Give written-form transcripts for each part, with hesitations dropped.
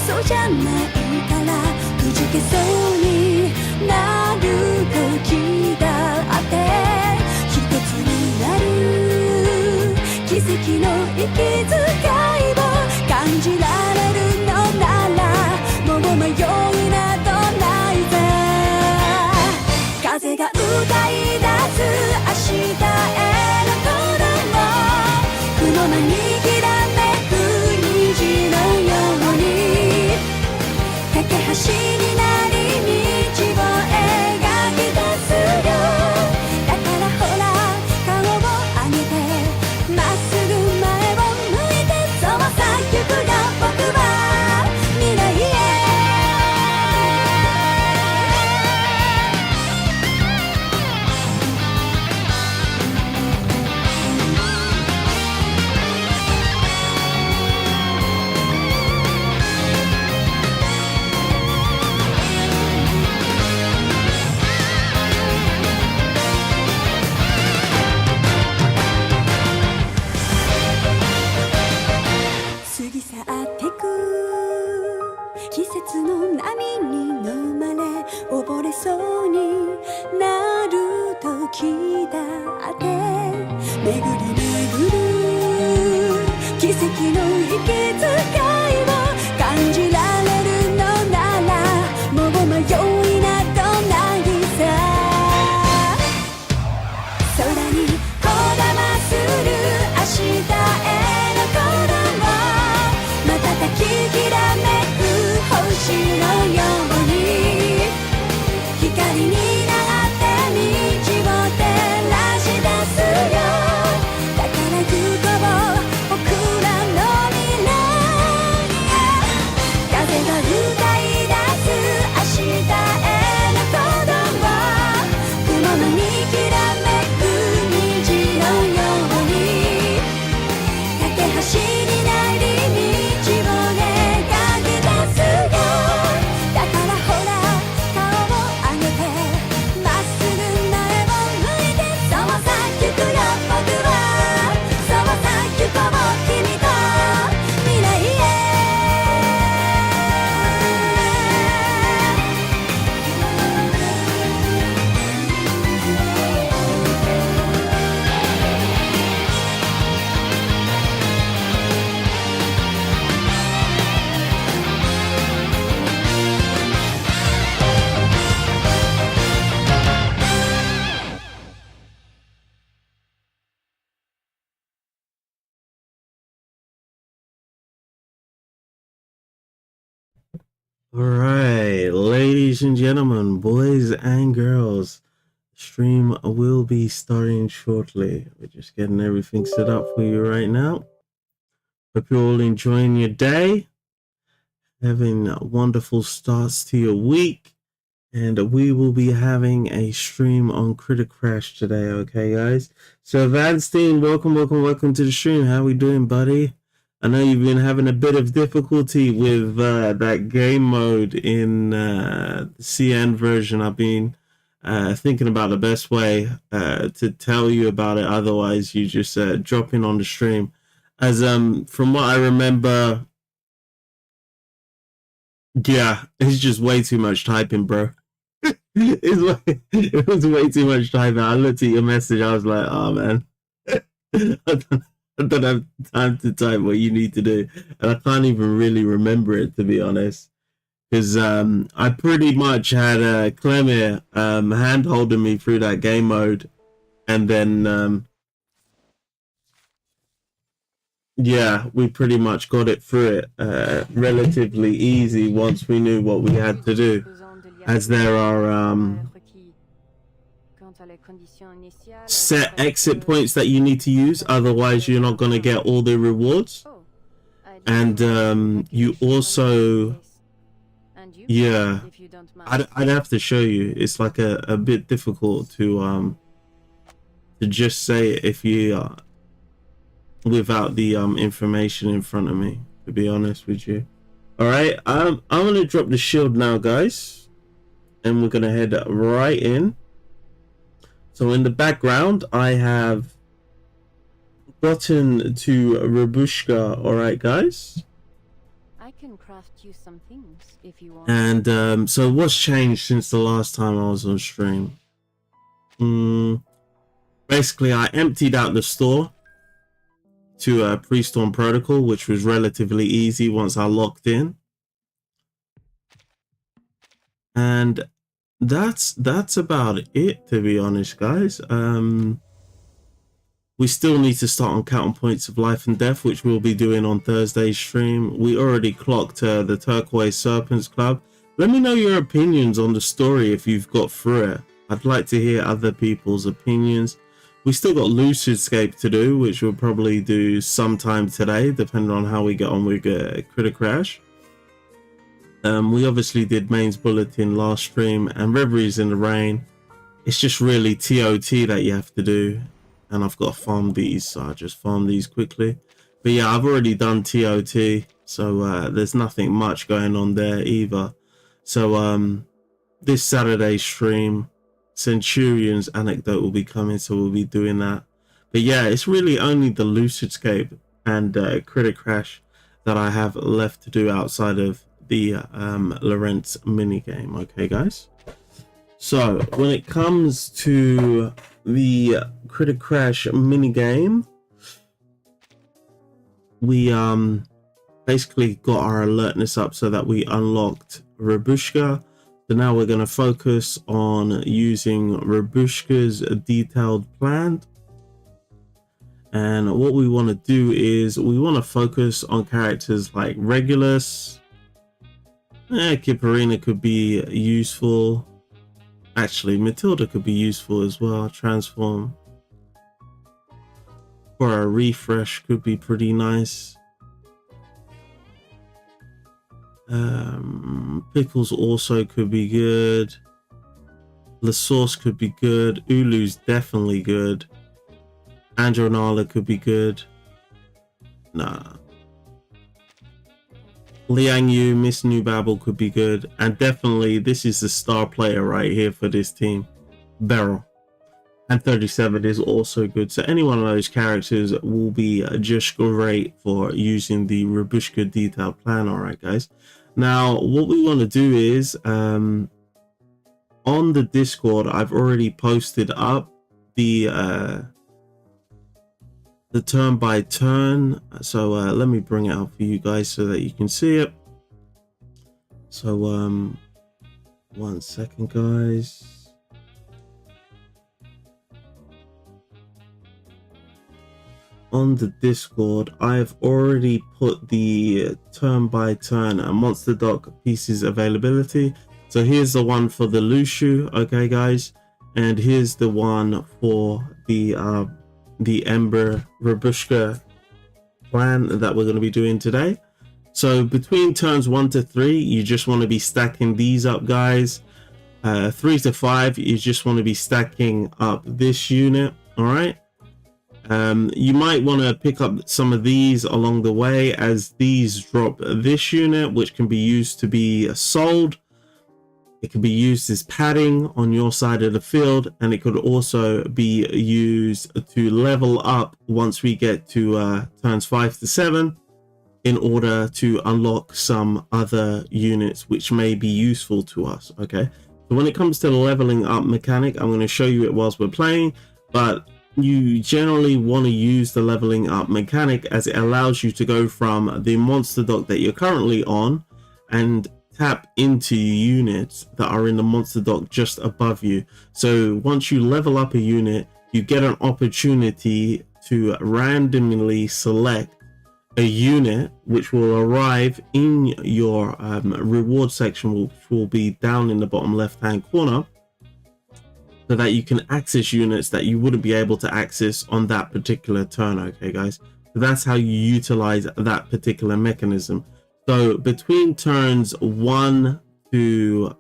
そうじゃないからくじけそうになる時だって一つになる奇跡の息遣いを感じられるのならもう迷いなどないぜ風が歌い出す明日への鼓動雲間にきらめく虹のように架け橋になり道を描き出すよだからほら顔を上げてまっすぐ前を向いてそうさ行くよ僕は未来へ過ぎ去ってく季節の波に飲まれ溺れそうになる時だって巡り巡る奇跡の息遣いを感じられるのならもう迷いなどないさ空にこだまする明日への鼓動瞬ききらめく星のように光になって道を照らし出すよだから行こう僕らの未来へ風が歌い出す明日への鼓動雲間にきらめく虹のように架け橋になり道を描き出すよだからほら顔を上げてまっすぐ前を向いてそうさ行くよ僕はそうさ行こう君と未来へAll right, ladies and gentlemen, boys and girls, stream will be starting shortly. We're just getting everything set up for you right now. Hope you're all enjoying your day, having wonderful starts to your week, and we will be having a stream on Critic Crash today, okay, guys? So, Vanstein, welcome to the stream. How we doing, buddy? I know you've been having a bit of difficulty with that game mode in the CN version. I've been thinking about the best way to tell you about it. Otherwise, you just drop in on the stream. As from what I remember, yeah, it's just way too much typing, bro. It was way too much typing. I looked at your message. I was like, oh man. I don't have time to type what you need to do, and I can't even really remember it, to be honest, because I pretty much had Clemir hand holding me through that game mode, and then yeah, we pretty much got it through it relatively easy once we knew what we had to do, as there are set exit points that you need to use, otherwise you're not going to get all the rewards. And you also, yeah, I'd have to show you. It's like a bit difficult to just say it if you without the information in front of me, to be honest with you. All right, I'm gonna drop the shield now, guys, and we're gonna head right in. So in the background, I have gotten to Rabushka. All right, guys. can craft you some things if you want. And so what's changed since the last time I was on stream? Basically, I emptied out the store to pre-storm protocol, which was relatively easy once I locked in. And that's about it, to be honest, guys. We still need to start on counting points of life and death, which we'll be doing on Thursday's stream. We already clocked the Turquoise Serpent Club. Let me know your opinions on the story if you've got through it. I'd like to hear other people's opinions. We still got Lucid to do, which we'll probably do sometime today, depending on how we get on with Critter Crash. We obviously did Main's Bulletin last stream, and Reveries in the Rain. It's just really TOT that you have to do. And I've got to farm these, so I'll just farm these quickly. But yeah, I've already done TOT, so there's nothing much going on there either. So this Saturday stream, Centurion's anecdote will be coming, so we'll be doing that. But yeah, it's really only the Lucidscape and Critter Crash that I have left to do outside of the Lorentz minigame. Okay, guys? So when it comes to the Critter Crash minigame, we basically got our alertness up so that we unlocked Rabushka. So now we're going to focus on using Rabushka's detailed plan. And what we want to do is we want to focus on characters like Regulus. Kipperina could be useful. Actually, Matilda could be useful as well. Transform for a refresh could be pretty nice. Pickles also could be good. La Sauce could be good. Ulu's definitely good. Andronala could be good. Nah. Liang Yu, Miss New Babel could be good. And definitely, this is the star player right here for this team. Beryl. And 37 is also good. So any one of those characters will be just great for using the Rabushka detailed plan. Alright, guys. Now, what we want to do is, on the Discord, I've already posted up the turn by turn. So let me bring it out for you guys so that you can see it. So 1 second, guys. On the Discord, I've already put the turn by turn and monster dock pieces availability. So here's the one for the Lushu, okay guys, and here's the one for the Ember Rabushka plan that we're going to be doing today. So between turns 1 to 3, you just want to be stacking these up, guys. 3 to 5, you just want to be stacking up this unit. All right. You might want to pick up some of these along the way, as these drop this unit, which can be used to be sold. It can be used as padding on your side of the field, and it could also be used to level up once we get to turns 5 to 7 in order to unlock some other units which may be useful to us. Okay, so when it comes to the leveling up mechanic, I'm going to show you it whilst we're playing, but you generally want to use the leveling up mechanic as it allows you to go from the monster dock that you're currently on and tap into units that are in the monster dock just above you. So once you level up a unit, you get an opportunity to randomly select a unit which will arrive in your reward section, which will be down in the bottom left hand corner, so that you can access units that you wouldn't be able to access on that particular turn. Okay guys, so that's how you utilize that particular mechanism. So between turns 1 to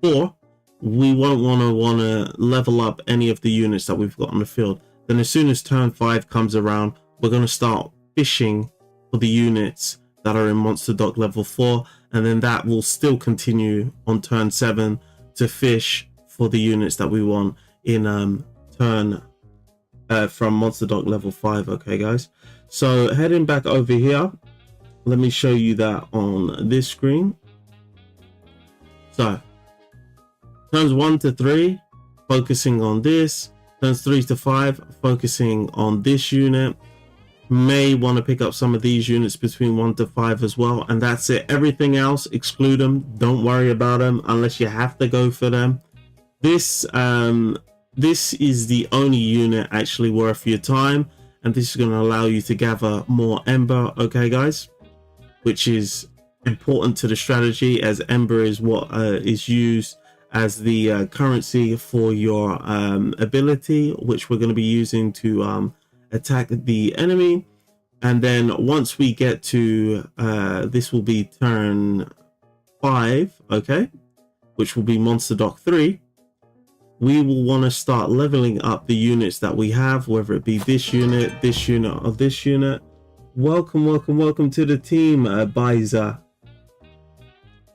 4, we won't want to level up any of the units that we've got on the field. Then as soon as turn 5 comes around, we're going to start fishing for the units that are in monster dock level 4, and then that will still continue on turn 7 to fish for the units that we want in turn from monster dock level 5. Okay guys, so heading back over here, let me show you that on this screen. So turns 1 to 3, focusing on this. Turns 3 to 5, focusing on this unit. May want to pick up some of these units between 1 to 5 as well, and that's it. Everything else, exclude them. Don't worry about them unless you have to go for them. This is the only unit actually worth your time, and this is going to allow you to gather more Ember, okay guys, which is important to the strategy, as Ember is what is used as the currency for your ability, which we're going to be using to attack the enemy. And then once we get to this will be turn 5, okay, which will be monster dock 3, we will want to start leveling up the units that we have, whether it be this unit, or this unit. Welcome to the team, Biza.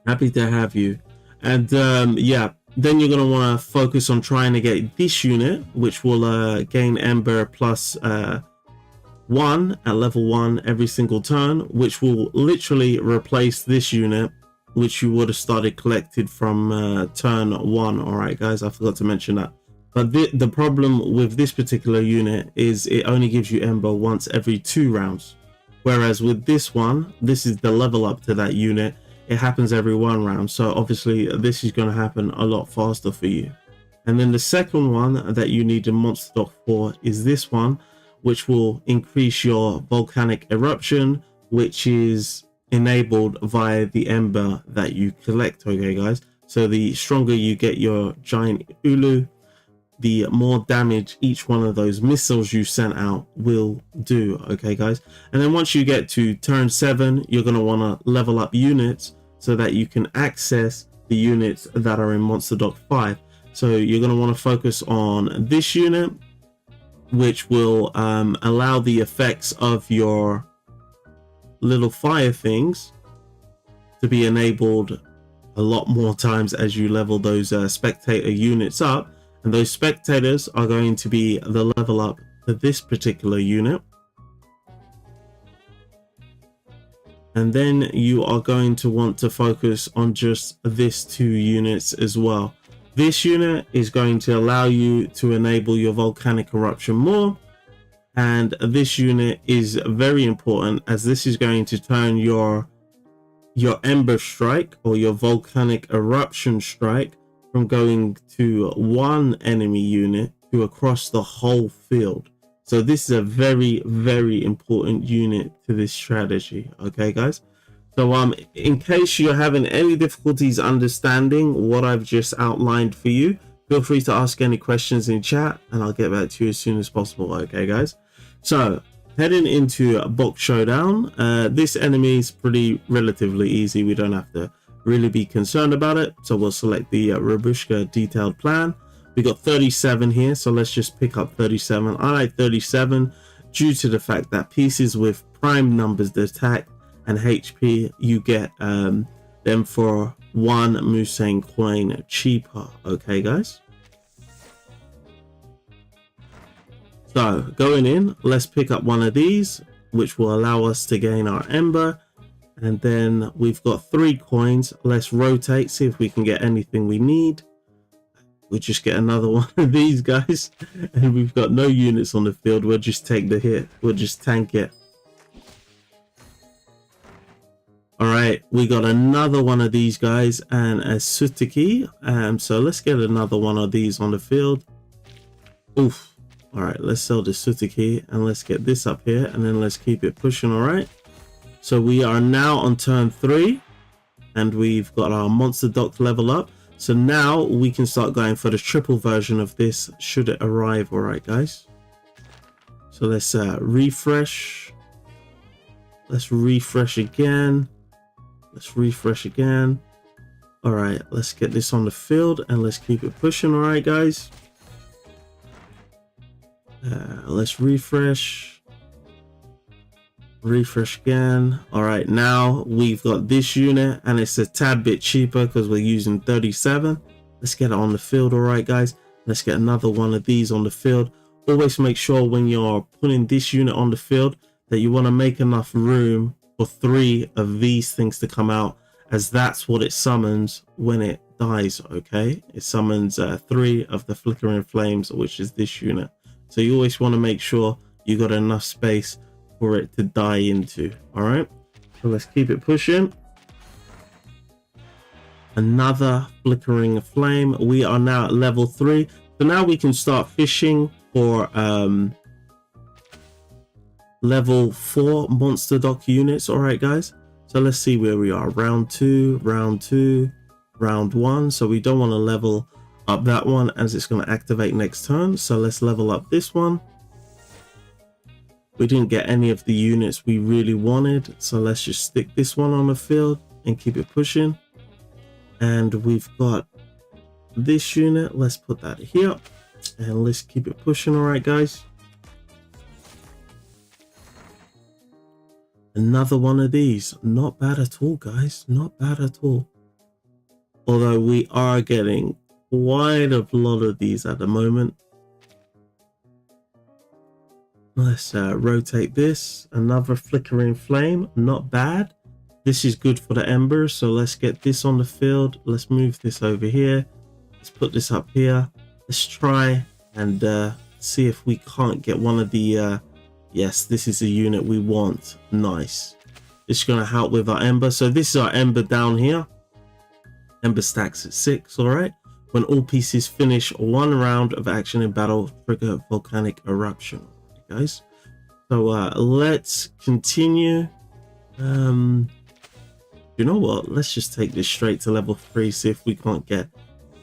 Happy to have you. And yeah, then you're going to want to focus on trying to get this unit, which will gain Ember plus 1 at level 1 every single turn, which will literally replace this unit, which you would have started collected from turn 1. All right, guys, I forgot to mention that. But the problem with this particular unit is it only gives you Ember once every 2 rounds. Whereas with this one, this is the level up to that unit. It happens every 1 round, so obviously this is going to happen a lot faster for you. And then the second one that you need a monster dock for is this one, which will increase your volcanic eruption, which is enabled via the Ember that you collect, okay guys. So the stronger you get your giant Ulu, the more damage each one of those missiles you sent out will do, okay guys. And then once you get to turn 7, you're going to want to level up units so that you can access the units that are in monster dock 5. So you're going to want to focus on this unit, which will allow the effects of your little fire things to be enabled a lot more times as you level those spectator units up. And those spectators are going to be the level up for this particular unit. And then you are going to want to focus on just this 2 units as well. This unit is going to allow you to enable your volcanic eruption more. And this unit is very important, as this is going to turn your Ember strike or your volcanic eruption strike from going to 1 enemy unit to across the whole field. So this is a very important unit to this strategy, okay guys. So in case you're having any difficulties understanding what I've just outlined for you, feel free to ask any questions in chat and I'll get back to you as soon as possible, okay guys. So heading into box showdown, this enemy is relatively easy. We don't have to really be concerned about it, so we'll select the Rabushka detailed plan. We got 37 here, so let's just pick up 37. I like 37 due to the fact that pieces with prime numbers attack and HP, you get them for 1 Musang coin cheaper, okay guys. So going in, let's pick up one of these, which will allow us to gain our Ember. And then we've got 3 coins. Let's rotate, see if we can get anything we need. We just get another one of these guys, and we've got no units on the field. We'll just take the hit. We'll just tank it. All right, we got another one of these guys and a Sutiki. So let's get another one of these on the field. Oof. All right, let's sell the Sutiki and let's get this up here, and then let's keep it pushing. All right. So we are now on turn 3 and we've got our monster dock level up. So now we can start going for the triple version of this should it arrive. All right, guys. So let's refresh. Let's refresh again. Let's refresh again. All right, let's get this on the field and let's keep it pushing. All right, guys. Let's refresh. Refresh again. All right, now we've got this unit and it's a tad bit cheaper because we're using 37. Let's get it on the field. All right, guys, let's get another one of these on the field. Always make sure when you're putting this unit on the field that you want to make enough room for 3 of these things to come out, as that's what it summons when it dies. Okay, it summons 3 of the flickering flames, which is this unit. So you always want to make sure you got enough space for it to die into. All right, so let's keep it pushing. Another flickering flame. We are now at level 3, so now we can start fishing for level 4 monster dock units. All right, guys, so let's see where we are. Round 2, round 1. So we don't want to level up that one, as it's going to activate next turn. So let's level up this one. We didn't get any of the units we really wanted, so let's just stick this one on the field and keep it pushing. And we've got this unit. Let's put that here and let's keep it pushing. All right, guys, another one of these. Not bad at all, guys, not bad at all. Although we are getting quite a lot of these at the moment. Let's rotate this. Another flickering flame, not bad. This is good for the Ember, so let's get this on the field. Let's move this over here. Let's put this up here. Let's try and see if we can't get one of the yes, this is the unit we want. Nice. This is going to help with our Ember. So this is our Ember down here. Ember stacks at 6. All right, when all pieces finish 1 round of action in battle, trigger volcanic eruption. Guys, so let's continue. You know what, let's just take this straight to level 3, see if we can't get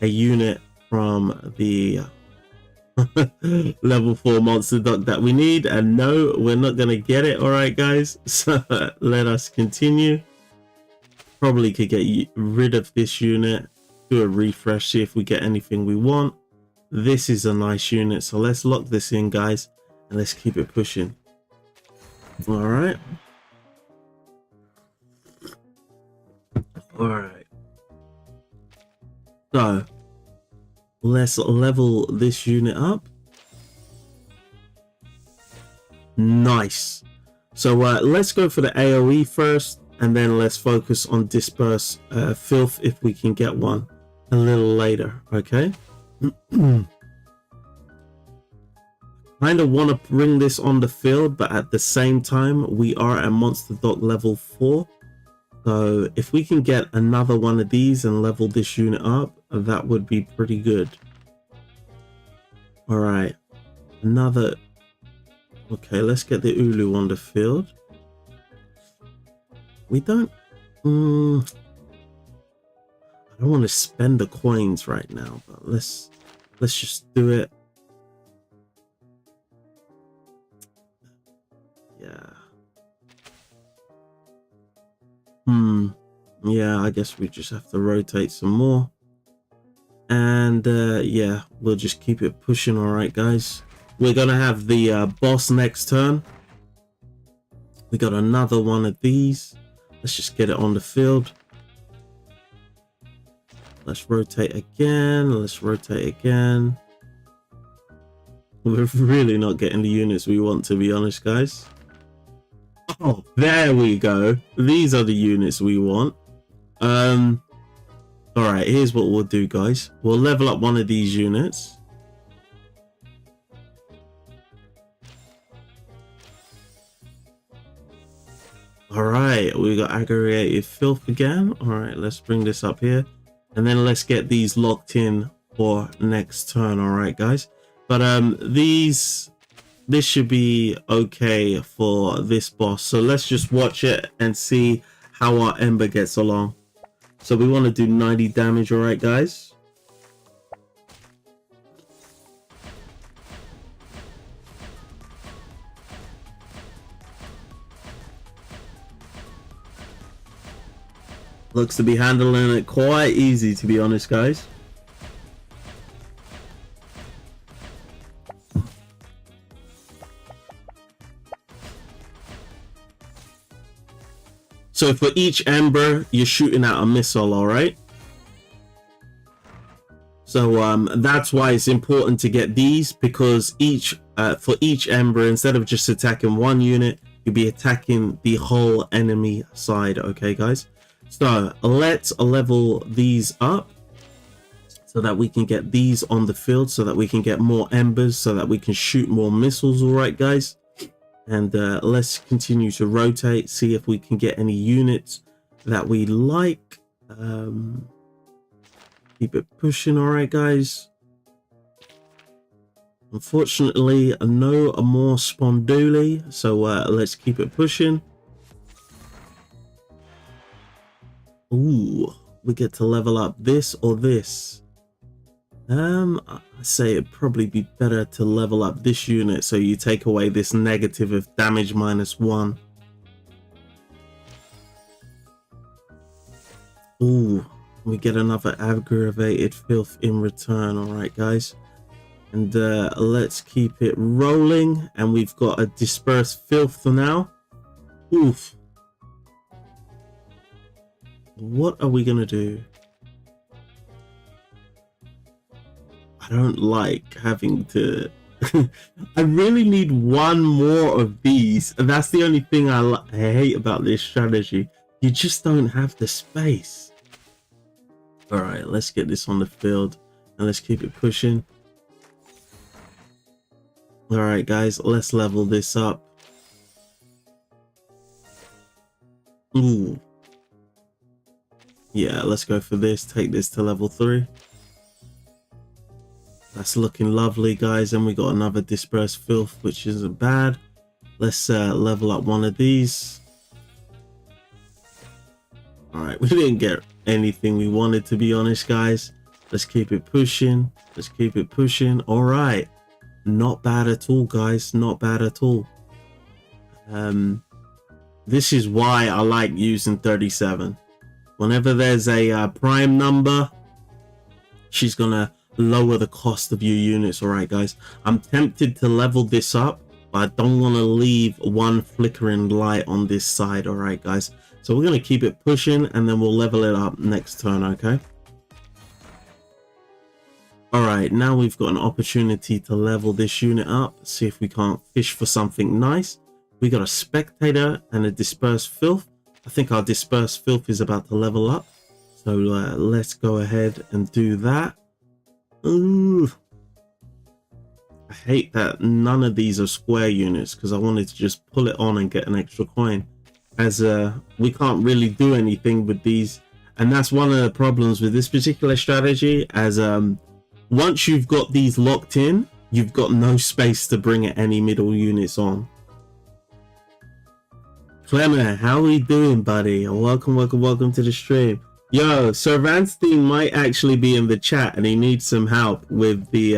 a unit from the level 4 monster dock that we need. And no, we're not gonna get it. All right, guys, so let us continue. Probably could get rid of this unit, do a refresh, see if we get anything we want. This is a nice unit, so let's lock this in, guys, and let's keep it pushing. All right. All right. So let's level this unit up. Nice. So let's go for the AoE first, and then let's focus on disperse filth if we can get one a little later. Okay. Kind of want to bring this on the field, but at the same time we are at monster dock level 4, so if we can get another one of these and level this unit up, that would be pretty good. All right, another. Okay, let's get the Ulu on the field. We don't I don't want to spend the coins right now, but let's just do it. Yeah, I guess we just have to rotate some more, and yeah, we'll just keep it pushing. All right, guys, we're gonna have the boss next turn. We got another one of these. Let's just get it on the field. Let's rotate again. Let's rotate again. We're really not getting the units we want, to be honest, guys. Oh, there we go. These are the units we want. All right, here's what we'll do, guys. We'll level up one of these units. All right, we got aggregated filth again. All right, let's bring this up here, and then let's get these locked in for next turn. All right, guys, but this should be okay for this boss, so let's just watch it and see how our Ember gets along. So we want to do 90 damage. All right, guys. Looks to be handling it quite easy, to be honest, guys. So for each Ember, you're shooting out a missile, all right? So that's why it's important to get these, because for each Ember, instead of just attacking one unit, you'll be attacking the whole enemy side. Okay, guys. So let's level these up so that we can get these on the field, so that we can get more embers, so that we can shoot more missiles. All right, guys. And let's continue to rotate, see if we can get any units that we like. Keep it pushing. All right, guys. Unfortunately, no more Sponduli, so let's keep it pushing. Ooh, we get to level up this or this. I say it'd probably be better to level up this unit, so you take away this negative of damage -1. Ooh, we get another aggravated filth in return. All right, guys. And let's keep it rolling. And we've got a dispersed filth for now. Oof. What are we gonna do? I don't like having to I really need one more of these, and that's the only thing I hate about this strategy. You just don't have the space. All right, let's get this on the field and let's keep it pushing. All right, guys, let's level this up. Ooh. Yeah, let's go for this. Take this to level 3. That's looking lovely, guys. And we got another dispersed filth, which isn't bad. Let's level up one of these. All right, we didn't get anything we wanted, to be honest, guys. Let's keep it pushing. Let's keep it pushing. All right, not bad at all, guys. Not bad at all. This is why I like using 37. Whenever there's a prime number, she's gonna lower the cost of your units. All right, guys, I'm tempted to level this up, but I don't want to leave one flickering light on this side. All right, guys, so we're gonna keep it pushing and then we'll level it up next turn. Okay. All right, now we've got an opportunity to level this unit up, see if we can't fish for something nice. We got a spectator and a dispersed filth. I think our dispersed filth is about to level up, so let's go ahead and do that. Ooh, I hate that none of these are square units, because I wanted to just pull it on and get an extra coin, as we can't really do anything with these. And that's one of the problems with this particular strategy, as once you've got these locked in, you've got no space to bring any middle units on. Clemmer, how we doing, buddy? Welcome to the stream. Yo, Sir Vanstein might actually be in the chat and he needs some help with the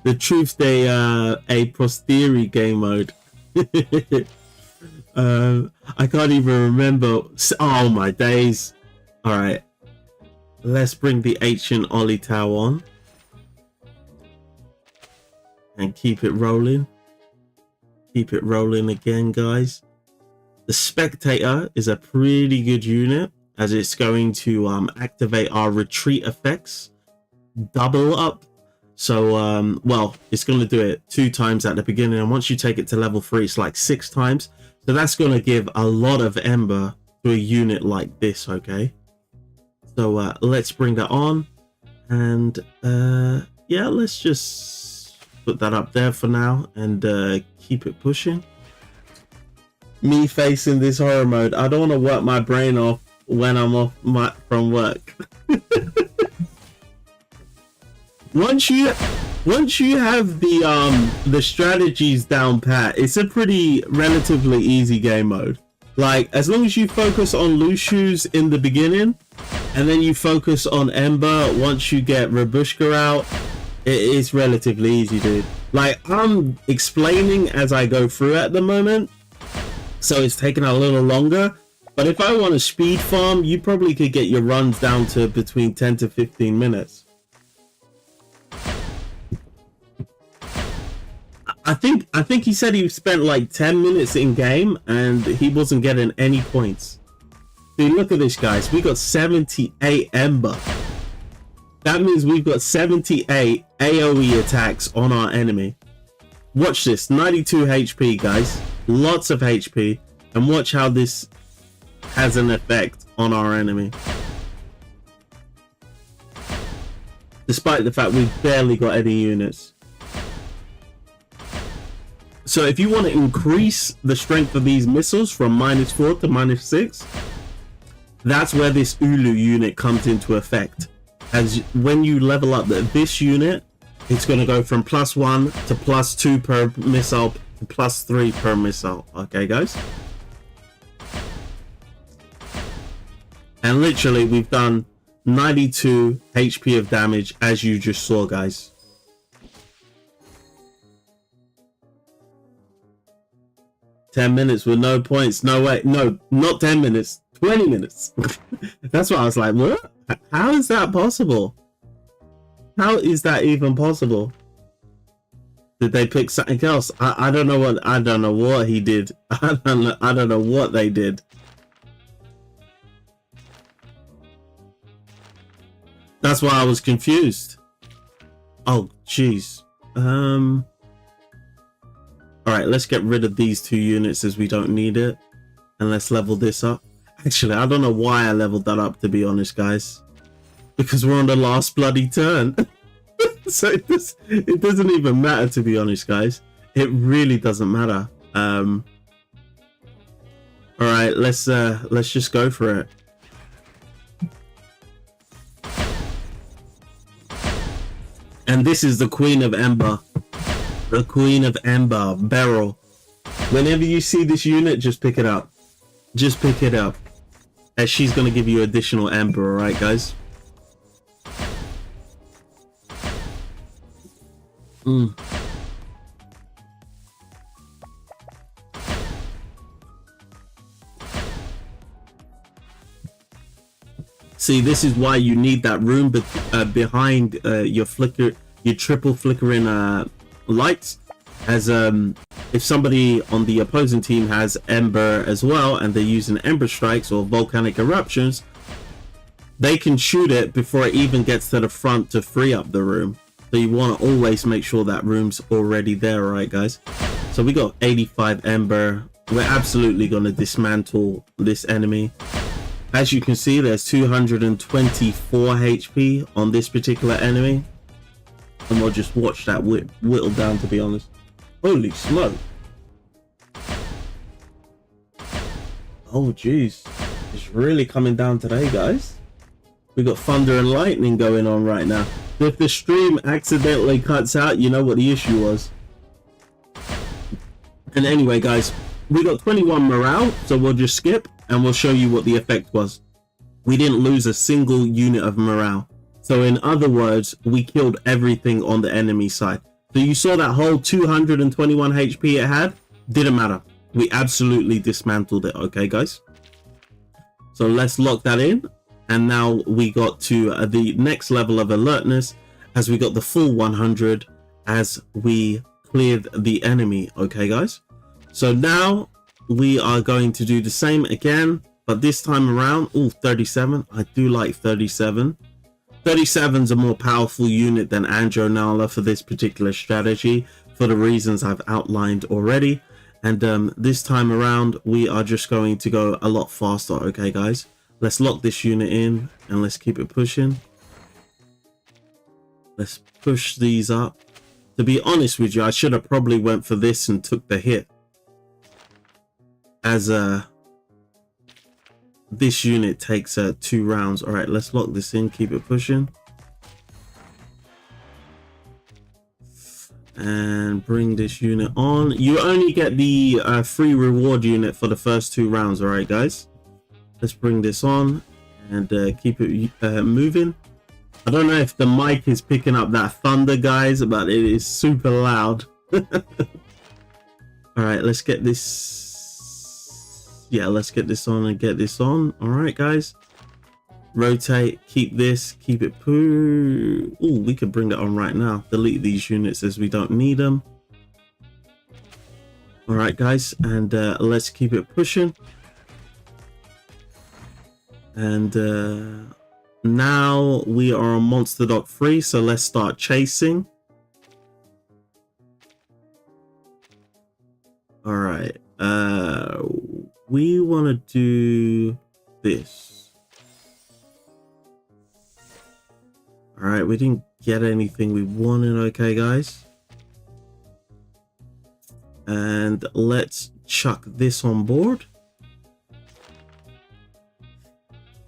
the Truth Day a posteriori game mode. I can't even remember. Oh my days. All right, let's bring the ancient Ollie Tau on and keep it rolling. Keep it rolling again, guys. The spectator is a pretty good unit, as it's going to activate our retreat effects double up. So well, it's going to do it 2 times at the beginning, and once you take it to level 3, it's like 6 times. So that's going to give a lot of ember to a unit like this. Okay, so let's bring that on, and yeah, let's just put that up there for now and keep it pushing. Me facing this horror mode, I don't want to work my brain off when I'm off from work. Once you have the strategies down pat, it's a pretty relatively easy game mode. Like, as long as you focus on loose shoes in the beginning, and then you focus on Ember once you get Rabushka out, it is relatively easy, dude. Like, I'm explaining as I go through at the moment, so it's taking a little longer. But if I want to speed farm, you probably could get your runs down to between 10 to 15 minutes. I think he said he spent like 10 minutes in game and he wasn't getting any points. Dude, look at this, guys. We got 78 Ember. That means we've got 78 AoE attacks on our enemy. Watch this, 92 HP, guys. lots of HP, and watch how this has an effect on our enemy. Despite the fact we've barely got any units. So if you want to increase the strength of these missiles from -4 to -6, that's where this Ulu unit comes into effect. As when you level up this unit, it's going to go from +1 to +2 per missile to +3 per missile. Okay, guys? And literally, we've done 92 HP of damage, as you just saw, guys. $10 minutes with no points. No way. No, not 10 minutes. 20 minutes. That's what I was like, what? How is that possible? How is that even possible? Did they pick something else? I don't know what he did. I don't know what they did. That's why I was confused. Oh, jeez. Alright, let's get rid of these 2 units as we don't need it. And let's level this up. Actually, I don't know why I leveled that up, to be honest, guys. Because we're on the last bloody turn. So it doesn't even matter, to be honest, guys. It really doesn't matter. Alright, let's just go for it. And this is the Queen of Ember. The Queen of Ember, Beryl. Whenever you see this unit, just pick it up. Just pick it up. As she's going to give you additional Ember, alright, guys? See, this is why you need that room behind your triple flickering lights, as if somebody on the opposing team has Ember as well and they're using Ember strikes or volcanic eruptions, they can shoot it before it even gets to the front to free up the room. So you want to always make sure that room's already there, right, guys? So we got 85 Ember. We're absolutely going to dismantle this enemy. As you can see, there's 224 HP on this particular enemy. And we'll just watch that whittle down, to be honest. Holy smoke. Oh, jeez. It's really coming down today, guys. We got thunder and lightning going on right now. If the stream accidentally cuts out, you know what the issue was. And anyway, guys, we got 21 morale, so we'll just skip and we'll show you what the effect was. We didn't lose a single unit of morale. So in other words, we killed everything on the enemy side. So you saw that whole 221 HP it had? Didn't matter. We absolutely dismantled it, okay, guys? So let's lock that in. And now we got to the next level of alertness, as we got the full 100 as we cleared the enemy, okay, guys? So now we are going to do the same again, but this time around, 37. I do like 37. 37's a more powerful unit than Andronala for this particular strategy, for the reasons I've outlined already. And this time around, we are just going to go a lot faster, okay, guys? Let's lock this unit in and let's keep it pushing. Let's push these up. To be honest with you, I should have probably went for this and took the hit, as this unit takes 2 rounds. All right, let's lock this in, keep it pushing, and bring this unit on. You only get the free reward unit for the first 2 rounds. All right, guys, let's bring this on and keep it moving. I don't know if the mic is picking up that thunder, guys, but it is super loud. All right, let's get this. Yeah, let's get this on and get this on. All right, guys, rotate, keep this, keep it poo. Oh, we could bring that on right now. Delete these units as we don't need them. All right, guys, and let's keep it pushing. And now we are on monster dock 3, so let's start chasing. All right, We want to do this. All right, we didn't get anything we wanted. Okay, guys. And let's chuck this on board.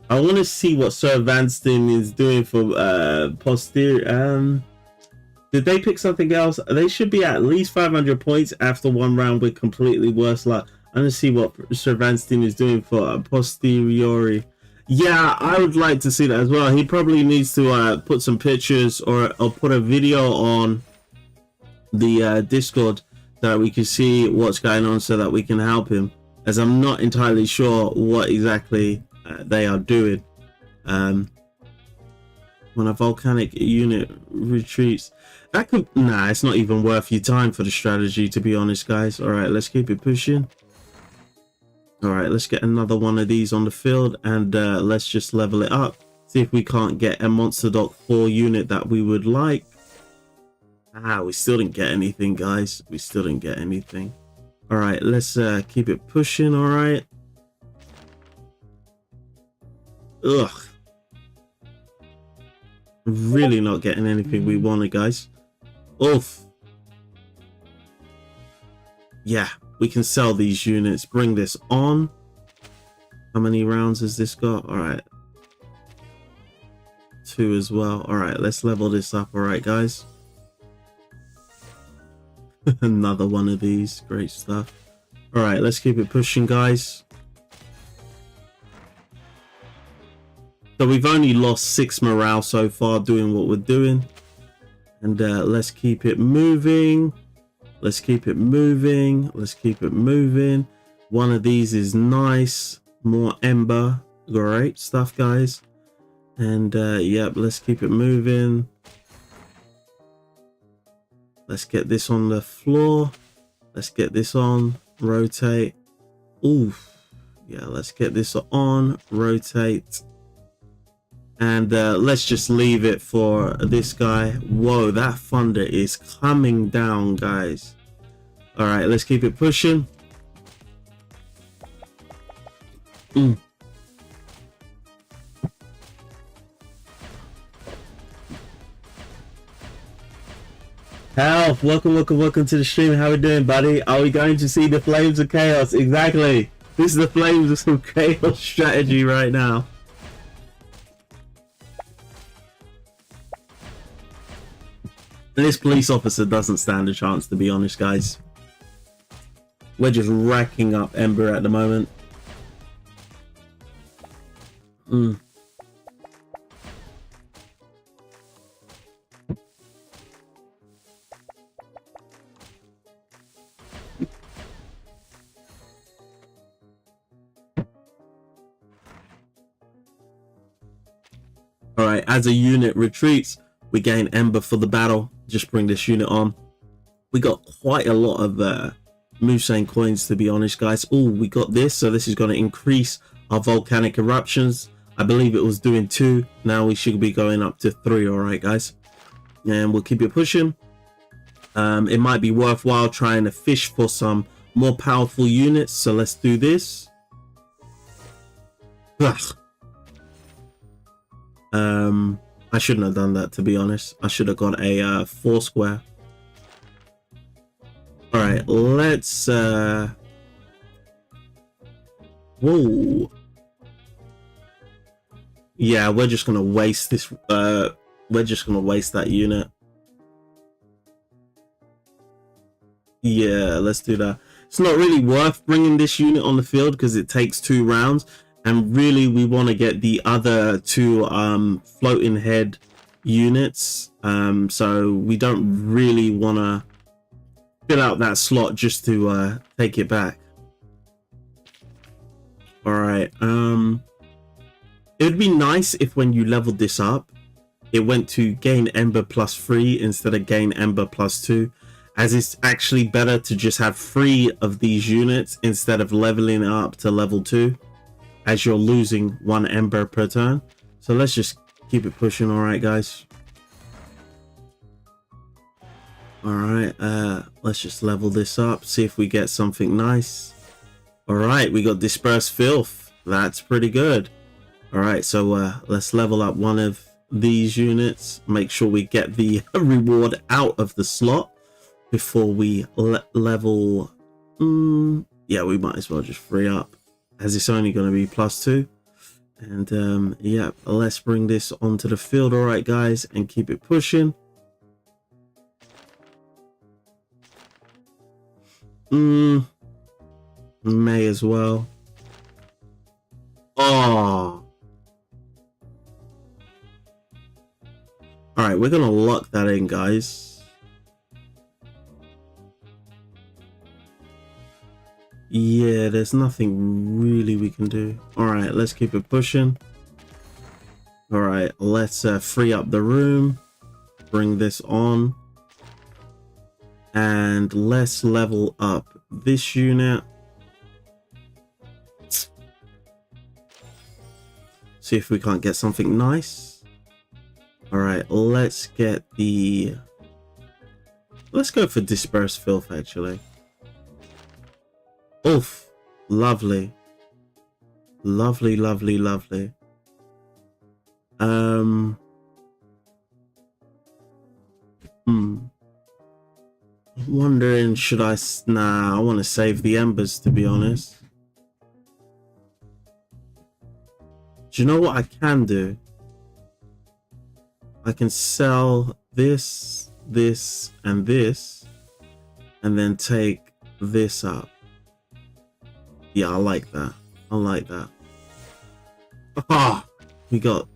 I want to see what Sir Vanston is doing for posterior. Did they pick something else? They should be at least 500 points after one round with completely worse luck. I'm going to see what Sir Vanston is doing for posteriori. Yeah, I would like to see that as well. He probably needs to put some pictures or put a video on the Discord so that we can see what's going on so that we can help him, as I'm not entirely sure what exactly they are doing. When a volcanic unit retreats, that could, nah, it's not even worth your time for the strategy, to be honest, guys. All right, let's keep it pushing. All right, let's get another one of these on the field, and let's just level it up, see if we can't get a Monster Dock 4 unit that we would like. We still didn't get anything, guys. We still didn't get anything. All right, let's keep it pushing. All right. Ugh, really not getting anything we wanted, guys. Oof. Yeah, we can sell these units. Bring this on. How many rounds has this got? All right, 2 as well. All right, let's level this up. All right, guys. Another one of these. Great stuff. All right, let's keep it pushing, guys. So we've only lost 6 morale so far doing what we're doing. And let's keep it moving. Let's keep it moving. Let's keep it moving. One of these is nice. More Ember. Great stuff, guys. And yep, let's keep it moving. Let's get this on the floor. Let's get this on. Rotate. Oof. Yeah, let's get this on. Rotate. And let's just leave it for this guy. Whoa, that thunder is coming down, guys. All right, let's keep it pushing. Health, welcome to the stream. How we doing, buddy? Are we going to see the Flames of Chaos? Exactly. This is the Flames of Chaos strategy right now. This police officer doesn't stand a chance, to be honest, guys. We're just racking up Ember at the moment. Alright, as a unit retreats, we gain Ember for the battle. Just bring this unit on. We got quite a lot of Musane coins, to be honest, guys. Oh, we got this, so this is going to increase our volcanic eruptions. I believe it was doing 2. Now we should be going up to 3. All right, guys, and we'll keep it pushing. It might be worthwhile trying to fish for some more powerful units, so let's do this. Ugh. I shouldn't have done that, to be honest. I should have got a 4 square. All right, let's whoa. Yeah, we're just gonna waste this. We're just gonna waste that unit. Yeah, let's do that. It's not really worth bringing this unit on the field because it takes 2 rounds. And really, we want to get the other 2 floating head units. So we don't really want to fill out that slot just to take it back. All right. It would be nice if when you leveled this up, it went to gain Ember +3 instead of gain Ember +2. As it's actually better to just have 3 of these units instead of leveling it up to level 2. As you're losing 1 Ember per turn. So let's just keep it pushing. All right, guys. All right, let's just level this up, see if we get something nice. All right, we got Dispersed Filth. That's pretty good. All right, so let's level up one of these units. Make sure we get the reward out of the slot before we level. Yeah, we might as well just free up, as it's only going to be +2. And yeah, let's bring this onto the field. All right, guys, and keep it pushing. May as well. Oh. All right, we're gonna lock that in, guys. Yeah, there's nothing really we can do. All right, let's keep it pushing. All right, let's free up the room, bring this on, and let's level up this unit. See if we can't get something nice. All right, let's go for Dispersed Filth, actually. Oof, lovely. Lovely, lovely, lovely. Wondering, should I? Nah, I want to save the embers, to be honest. Do you know what I can do? I can sell this, this, and this, and then take this up. Yeah, I like that. I like that. Ah, we got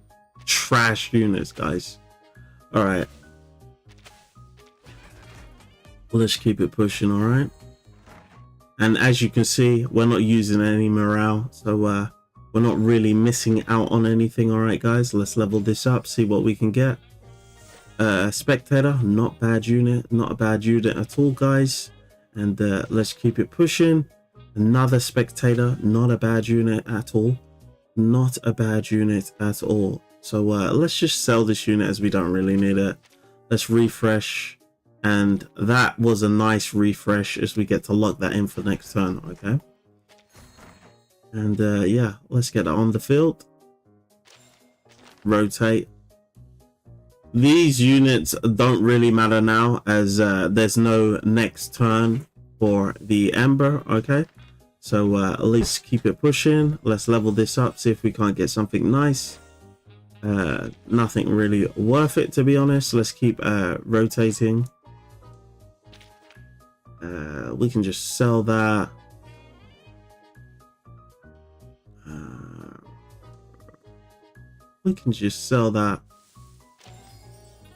trash units, guys. All right. Let's keep it pushing, all right? And as you can see, we're not using any morale, so we're not really missing out on anything. All right, guys, let's level this up, see what we can get. Spectator, not bad unit, not a bad unit at all, guys. And let's keep it pushing. Another spectator, not a bad unit at all. Not a bad unit at all. So let's just sell this unit as we don't really need it. Let's refresh. And that was a nice refresh, as we get to lock that in for next turn. Okay. And yeah, let's get that on the field. Rotate. These units don't really matter now, as there's no next turn for the Ember. Okay, so at least keep it pushing. Let's level this up, see if we can't get something nice. Nothing really worth it, to be honest. Let's keep rotating. We can just sell that. We can just sell that.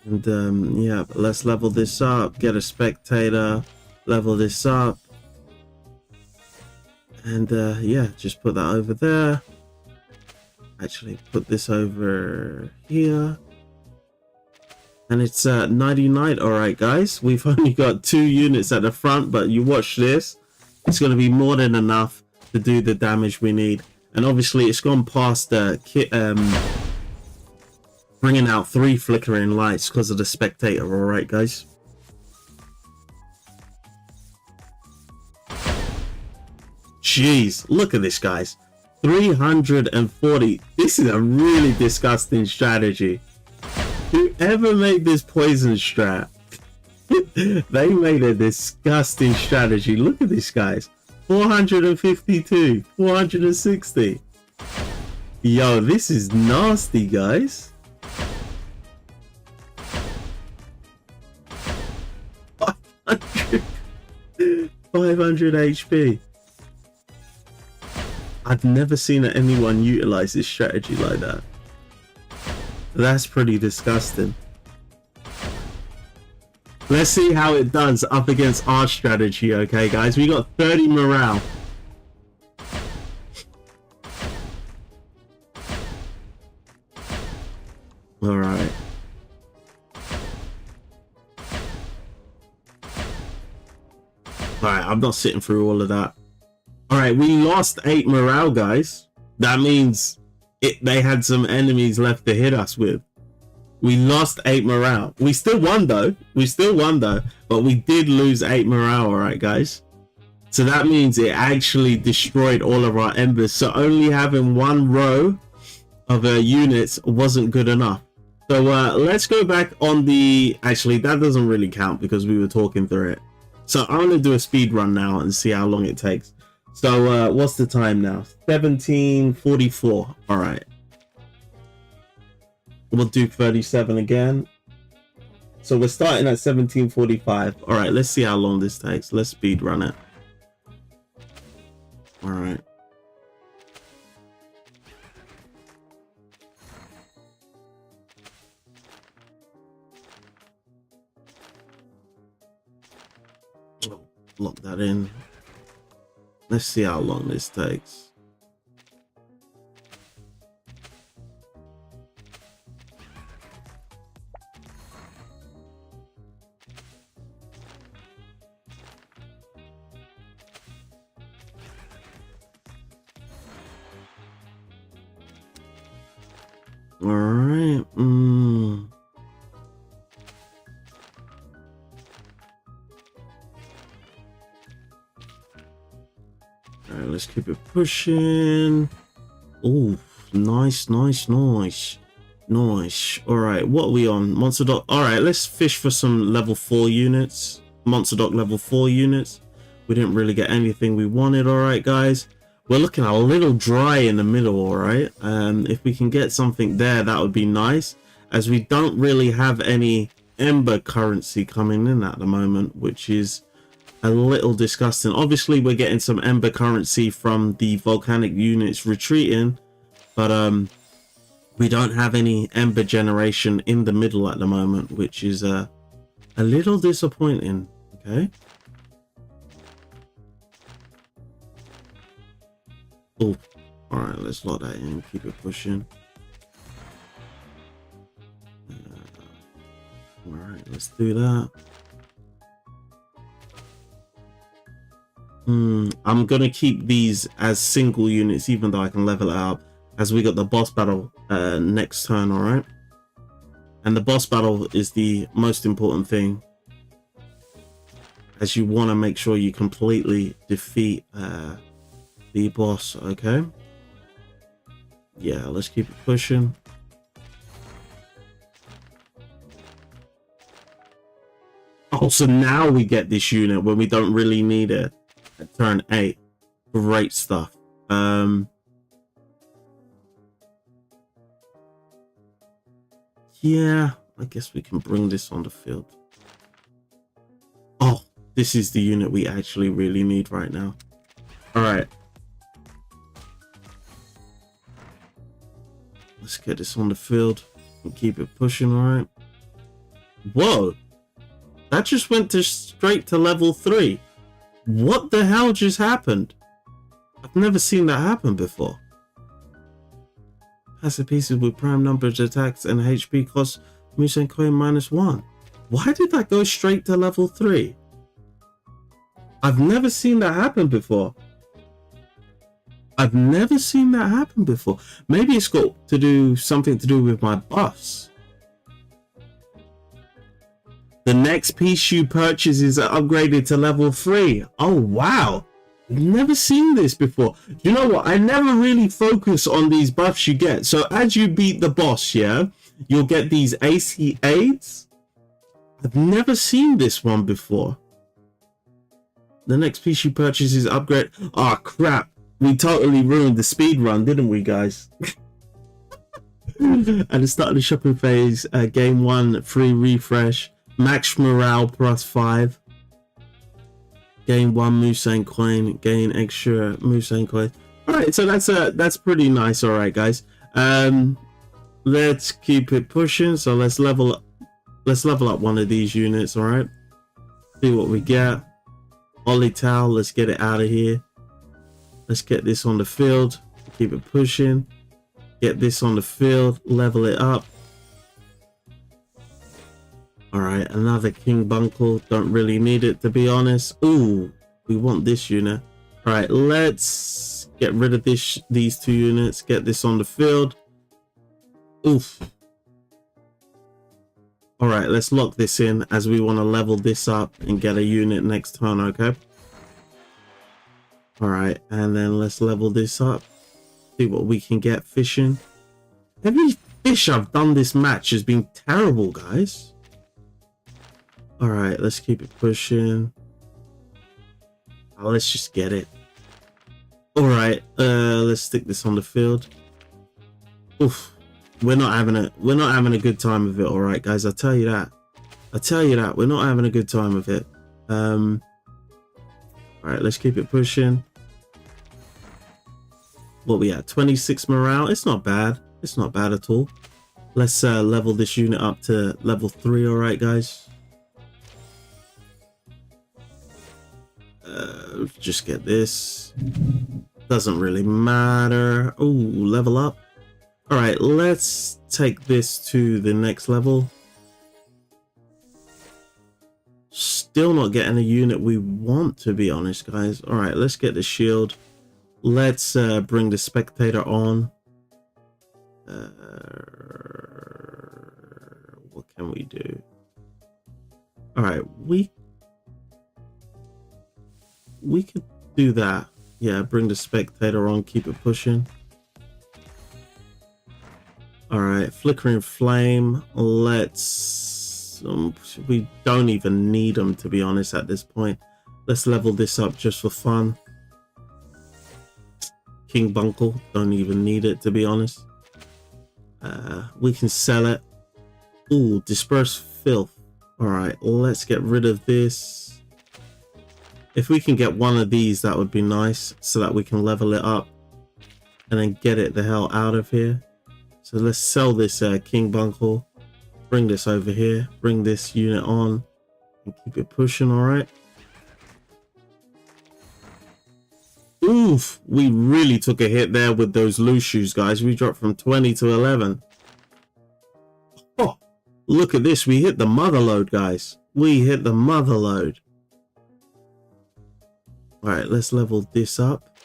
And yeah, but let's level this up, get a spectator, level this up, and yeah, just put that over there. Actually, put this over here, and it's 99. All right, guys, we've only got 2 units at the front, but you watch this, it's going to be more than enough to do the damage we need. And obviously, it's gone past the kit. Bringing out 3 flickering lights because of the spectator. All right, guys. Jeez, look at this, guys. 340. This is a really disgusting strategy. Whoever made this poison strat, they made a disgusting strategy. Look at this, guys. 452, 460. Yo, this is nasty, guys. 500 HP. I've never seen anyone utilize this strategy like that. That's pretty disgusting. Let's see how it does up against our strategy. Okay, guys, we got 30 morale. All right. Alright, I'm not sitting through all of that. Alright, we lost 8 morale, guys. That means they had some enemies left to hit us with. We lost 8 morale. We still won, though. We still won, though. But we did lose 8 morale, alright, guys. So that means it actually destroyed all of our embers. So only having one row of units wasn't good enough. So let's go back on the... Actually, that doesn't really count because we were talking through it. So I'm going to do a speed run now and see how long it takes. So what's the time now? 17:44. All right. We'll do 37 again. So we're starting at 17:45. All right, let's see how long this takes. Let's speed run it. All right. Lock that in. Let's see how long this takes. All right. All right, let's keep it pushing. Oh, nice. All right, what are we on? Monster Dock. All right, let's fish for some level 4 units. Monster Dock level 4 units. We didn't really get anything we wanted. All right, guys. We're looking a little dry in the middle, all right? If we can get something there, that would be nice, as we don't really have any Ember currency coming in at the moment, which is a little disgusting. Obviously, we're getting some Ember currency from the volcanic units retreating, but we don't have any Ember generation in the middle at the moment, which is a little disappointing, okay? Oh, all right, let's lock that in, keep it pushing. All right, let's do that. I'm gonna keep these as single units, even though I can level it up, as we got the boss battle next turn. All right, and the boss battle is the most important thing, as you want to make sure you completely defeat the boss. Okay, yeah, let's keep it pushing. Oh, so now we get this unit when we don't really need it at turn 8. Great stuff. Yeah, I guess we can bring this on the field. Oh, this is the unit we actually really need right now. All right, let's get this on the field and keep it pushing. All right. Whoa, that just went straight to level 3. What the hell just happened? I've never seen that happen before. Passive pieces with prime numbers attacks and HP cost Musen coin -1. Why did that go straight to level 3? I've never seen that happen before. I've never seen that happen before. Maybe it's got to do something to do with my buffs. The next piece you purchase is upgraded to level 3. Oh, wow. I've never seen this before. You know what? I never really focus on these buffs you get. So as you beat the boss, yeah, you'll get these AC aids. I've never seen this one before. The next piece you purchase is upgrade. Oh, crap. We totally ruined the speed run, didn't we, guys? At the start of the shopping phase, game 1, free refresh. Max morale +5. Gain 1 Musen coin. Gain extra Musen coin. All right, so that's pretty nice. All right, guys. Let's keep it pushing. So let's level up one of these units. All right. See what we get. Ollie Towel. Let's get it out of here. Let's get this on the field. Keep it pushing. Get this on the field. Level it up. All right, another King Bunkle. Don't really need it, to be honest. Ooh, we want this unit. All right, let's get rid of these 2 units. Get this on the field. Oof. All right, let's lock this in, as we want to level this up and get a unit next turn, okay? All right, and then let's level this up. See what we can get fishing. Every fish I've done this match has been terrible, guys. All right, let's keep it pushing. Oh, let's just get it. All right, let's stick this on the field. Oof, we're not having a good time of it. All right, guys, I tell you that. We're not having a good time of it. All right, let's keep it pushing. What we at? 26 morale. It's not bad. It's not bad at all. Let's level this unit up to level 3. All right, guys. Just get this. Doesn't really matter. Oh, level up. All right, let's take this to the next level. Still not getting a unit we want, to be honest, guys. All right, let's get the shield. Let's bring the spectator on. What can we do? All right, we could do that. Yeah, bring the spectator on, keep it pushing. All right, flickering flame. Let's we don't even need them, to be honest, at this point. Let's level this up just for fun. King Bunkle, don't even need it, to be honest. We can sell it. Ooh, disperse filth. All right, let's get rid of this. If we can get one of these, that would be nice, so that we can level it up and then get it the hell out of here. So let's sell this King Bunkle. Bring this over here. Bring this unit on and keep it pushing. All right. Oof, we really took a hit there with those loose shoes, guys. We dropped from 20 to 11. Oh, look at this. We hit the mother load, guys. We hit the mother load. All right, let's level this up.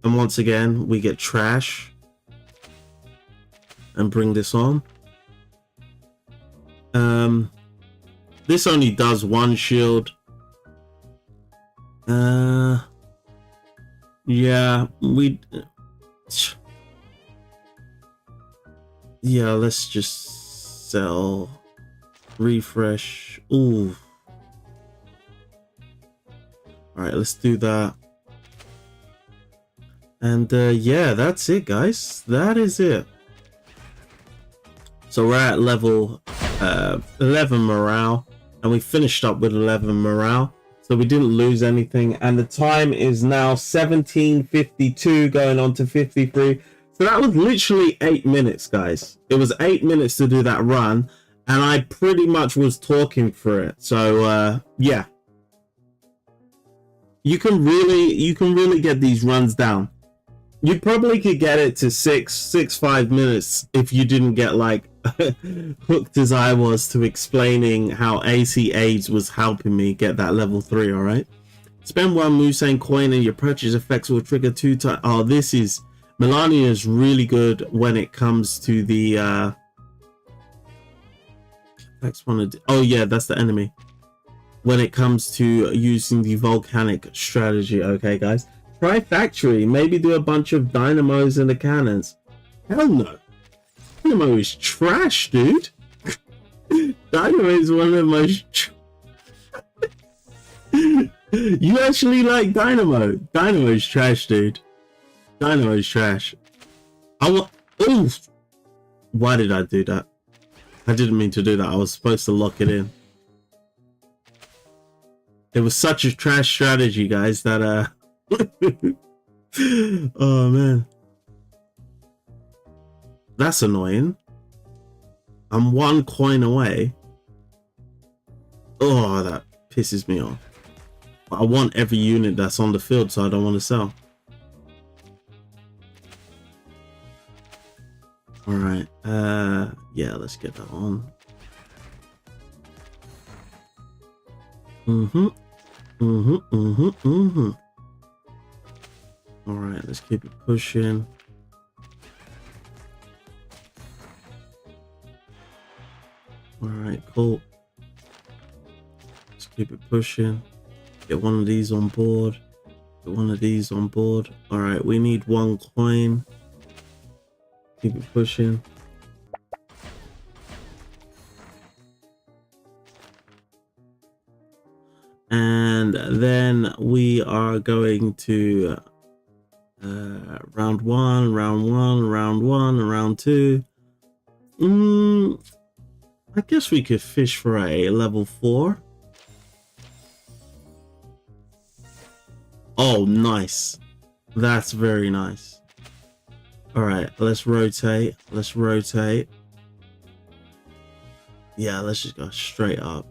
And once again, we get trash. And bring this on. This only does one shield. Yeah, let's just sell. Refresh. Ooh. All right, let's do that. And yeah, that's it, guys. That is it. So we're at level 11 morale, and we finished up with 11 morale. So we didn't lose anything, and the time is now 17:52 going on to 53. So that was literally 8 minutes, guys. It was 8 minutes to do that run, and I pretty much was talking for it. So yeah, you can really get these runs down. You probably could get it to 5 minutes if you didn't get like hooked as I was to explaining how AC AIDS was helping me get that level 3. All right, spend 1 Musang coin and your purchase effects will trigger 2 times. Oh, this is Melania is really good when it comes to the next one. Oh yeah, that's the enemy. When it comes to using the volcanic strategy. Okay, guys, try factory. Maybe do a bunch of dynamos in the cannons. Hell no. Dynamo is trash, dude. Dynamo is one of the most You actually like Dynamo? Dynamo is trash, dude. Dynamo is trash. Oh, why did I do that? I didn't mean to do that. I was supposed to lock it in. It was such a trash strategy, guys, that oh man, that's annoying. I'm 1 coin away. Oh, that pisses me off. I want every unit that's on the field, so I don't want to sell. All right, yeah, let's get that on. All right, let's keep it pushing. All right, cool. Let's keep it pushing. Get one of these on board. Get one of these on board. All right, we need 1 coin. Keep it pushing. And then we are going to round 1, round 1, round 1, and round 2. I guess we could fish for a level 4. Oh, nice. That's very nice. All right, let's rotate. Let's rotate. Yeah, let's just go straight up.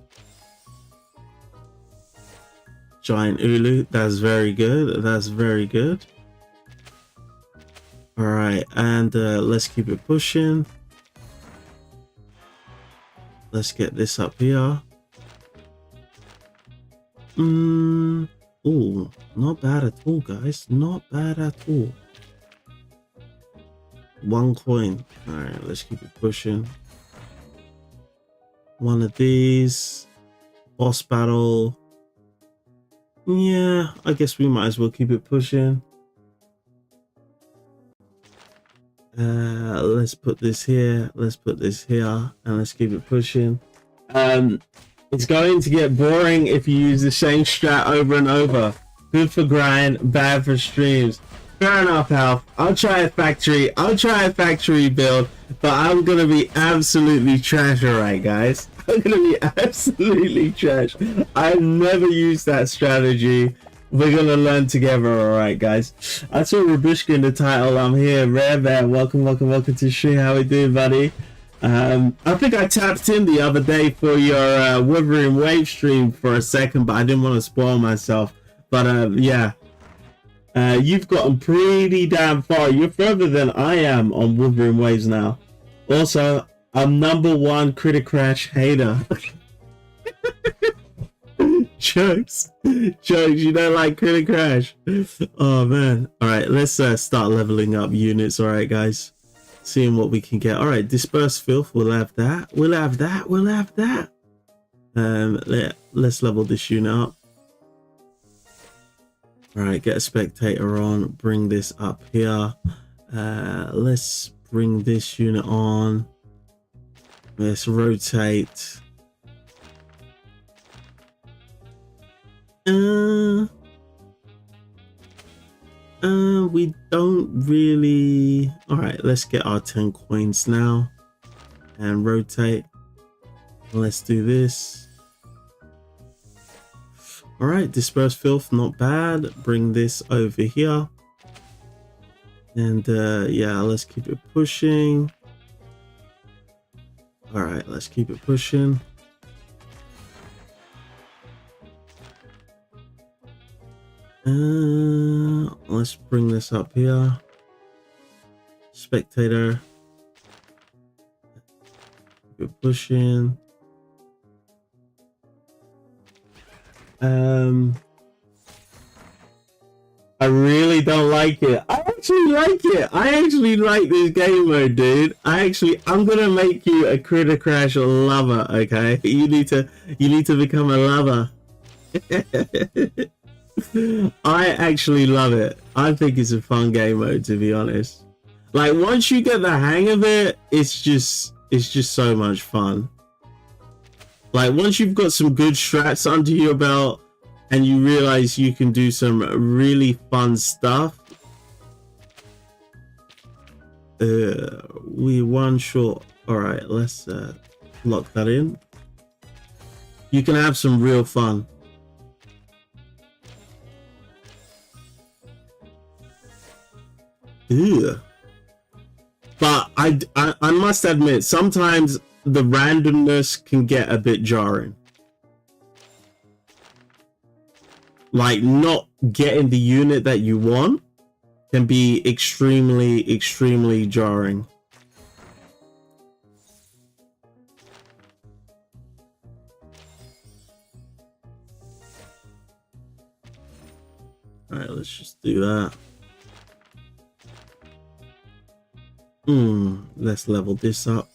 Giant Ulu. That's very good. That's very good. All right, and let's keep it pushing. Let's get this up here. Oh, not bad at all, guys. Not bad at all. 1 coin. All right, let's keep it pushing. One of these. Boss battle. Yeah, I guess we might as well keep it pushing. Let's put this here. Let's put this here, and let's keep it pushing. It's going to get boring if you use the same strat over and over. Good for grind, bad for streams. Fair enough, Alf. I'll try a factory. I'll try a factory build, but I'm gonna be absolutely trash. Alright, guys. I'm gonna be absolutely trash. I've never used that strategy. We're gonna learn together, alright, guys. I saw Rabushka in the title. I'm here, Rare Bear. Welcome to the stream. How we doing, buddy? I think I tapped in the other day for your Wuthering Wave stream for a second, but I didn't want to spoil myself. But yeah, you've gotten pretty damn far. You're further than I am on Wuthering Waves now. Also, I'm #1 Critic Crash hater. Jokes. You don't like Critic Crash. Oh man. All right, let's start leveling up units. All right, guys. Seeing what we can get. All right, Disperse Filth. We'll have that. We'll have that. We'll have that. Let's level this unit up. All right, get a spectator on. Bring this up here. Let's bring this unit on. Let's rotate. We don't really. All right, let's get our 10 coins now and rotate. Let's do this. All right, Disperse Filth, not bad. Bring this over here. And yeah, let's keep it pushing. All right, let's keep it pushing. Let's bring this up here. Spectator. Keep it pushing. I really don't like it. I actually like it. I actually like this game mode, dude. I'm gonna make you a Critter Crash lover, okay? You need to become a lover. I actually love it. I think it's a fun game mode, to be honest. Like, once you get the hang of it, it's just so much fun. Like, once you've got some good strats under your belt and you realize you can do some really fun stuff. We one short. All right, let's lock that in. You can have some real fun. Ew. But I must admit, sometimes the randomness can get a bit jarring. Like, not getting the unit that you want can be extremely jarring. All right, let's just do that. Let's level this up.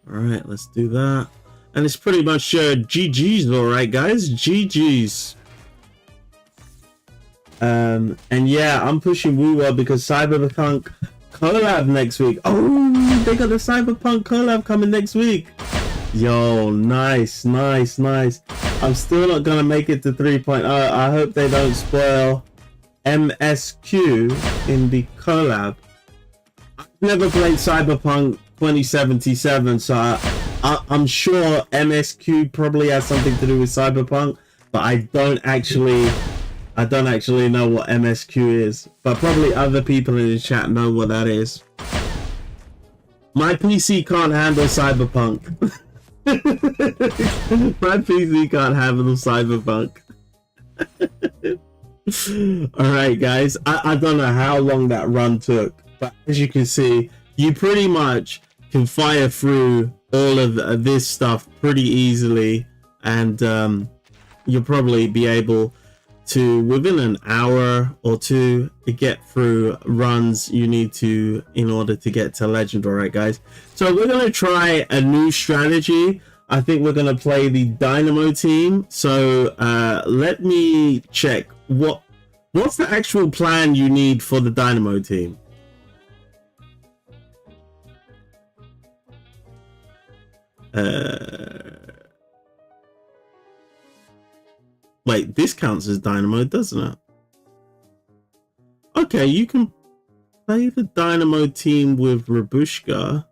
All All right, let's do that. And it's pretty much GG's, all right, guys. GG's. And yeah, I'm pushing Woo because Cyberpunk collab next week. Oh, they got the Cyberpunk collab coming next week. Yo, nice. I'm still not gonna make it to 3.0. I hope they don't spoil MSQ in the collab. I've never played Cyberpunk 2077, so I'm sure MSQ probably has something to do with Cyberpunk, but I don't actually know what MSQ is. But probably other people in the chat know what that is. My PC can't handle Cyberpunk. My PC can't handle Cyberpunk. Alright guys, I don't know how long that run took, but as you can see, you pretty much can fire through all of this stuff pretty easily, and you'll probably be able to, within an hour or two, get through runs you need to in order to get to legend. All right guys, so we're going to try a new strategy. I think we're going to play the Dynamo team. So let me check what's the actual plan you need for the Dynamo team. Wait, this counts as Dynamo, doesn't it? Okay, you can play the Dynamo team with Rabushka.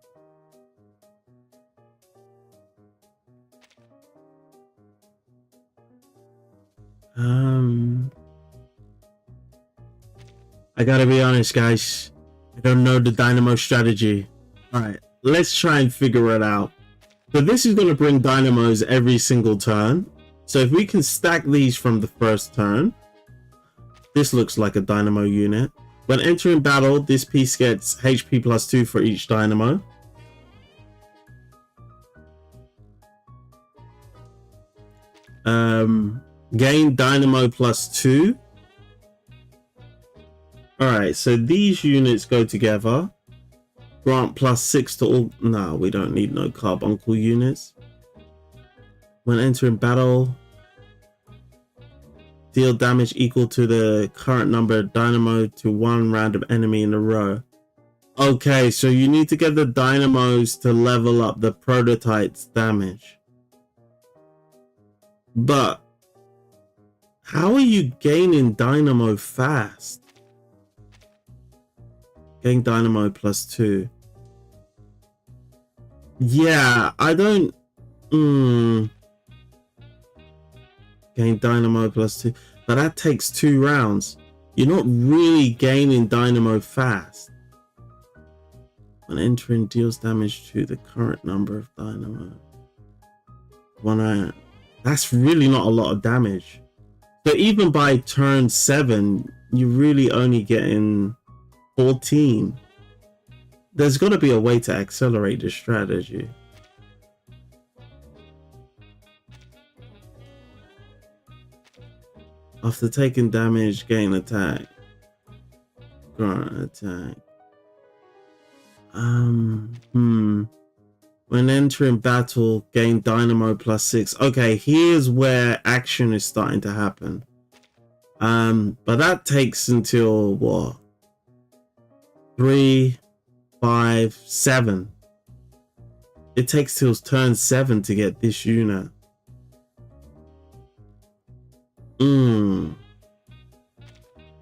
I gotta be honest, guys. I don't know the Dynamo strategy. Alright, let's try and figure it out. So this is going to bring Dynamos every single turn. So if we can stack these from the first turn, this looks like a Dynamo unit. When entering battle, this piece gets HP +2 for each Dynamo. Gain Dynamo +2. Alright, so these units go together. Grant +6 to all. No, we don't need no carbuncle units. When entering battle, deal damage equal to the current number of Dynamo to one random enemy in a row. Okay, so you need to get the Dynamos to level up the prototype's damage. But how are you gaining Dynamo fast? Gain Dynamo +2. Yeah, I don't. Gain Dynamo +2, but that takes 2 rounds. You're not really gaining Dynamo fast. When entering, deals damage to the current number of Dynamo. That's really not a lot of damage. So even by turn 7, you're really only getting 14. There's got to be a way to accelerate this strategy. After taking damage, gain attack. Grant attack. When entering battle, gain Dynamo +6. Okay, here's where action is starting to happen. But that takes until what? 3, 5, 7. It takes till turn 7 to get this unit.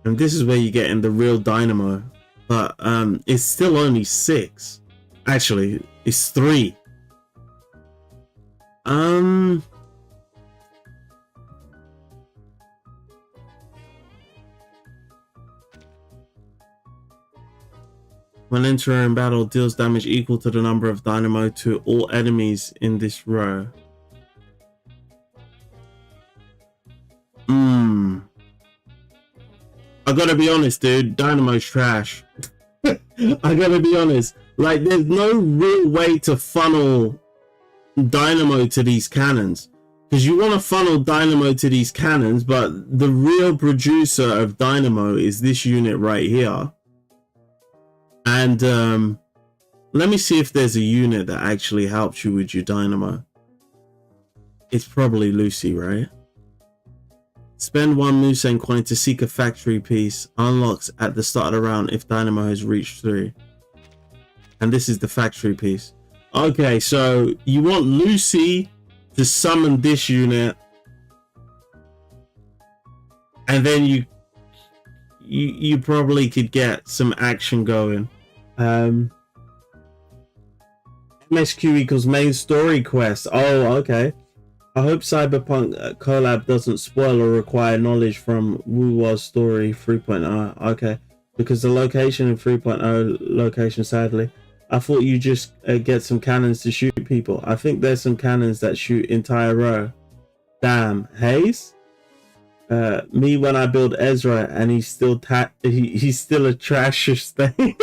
And this is where you get in the real Dynamo. But it's still only 6. Actually, it's 3. When entering battle, deals damage equal to the number of Dynamo to all enemies in this row. I gotta be honest, dude. Dynamo's trash. I gotta be honest. Like, there's no real way to funnel Dynamo to these cannons. Because you want to funnel Dynamo to these cannons, but the real producer of Dynamo is this unit right here. And Let me see if there's a unit that actually helps you with your Dynamo. It's probably Lucy, right? Spend 1 Musen coin to seek a factory piece. Unlocks at the start of the round if Dynamo has reached 3. And this is the factory piece. Okay, so you want Lucy to summon this unit. And then you probably could get some action going. MSQ equals main story quest. Oh, okay. I hope Cyberpunk collab doesn't spoil or require knowledge from Wu Was story 3.0. Okay, because the location in 3.0 location, sadly. I thought you just get some cannons to shoot people. I think there's some cannons that shoot entire row. Damn, Hayes? Me when I build Ezra and he's still he's still a trashish thing.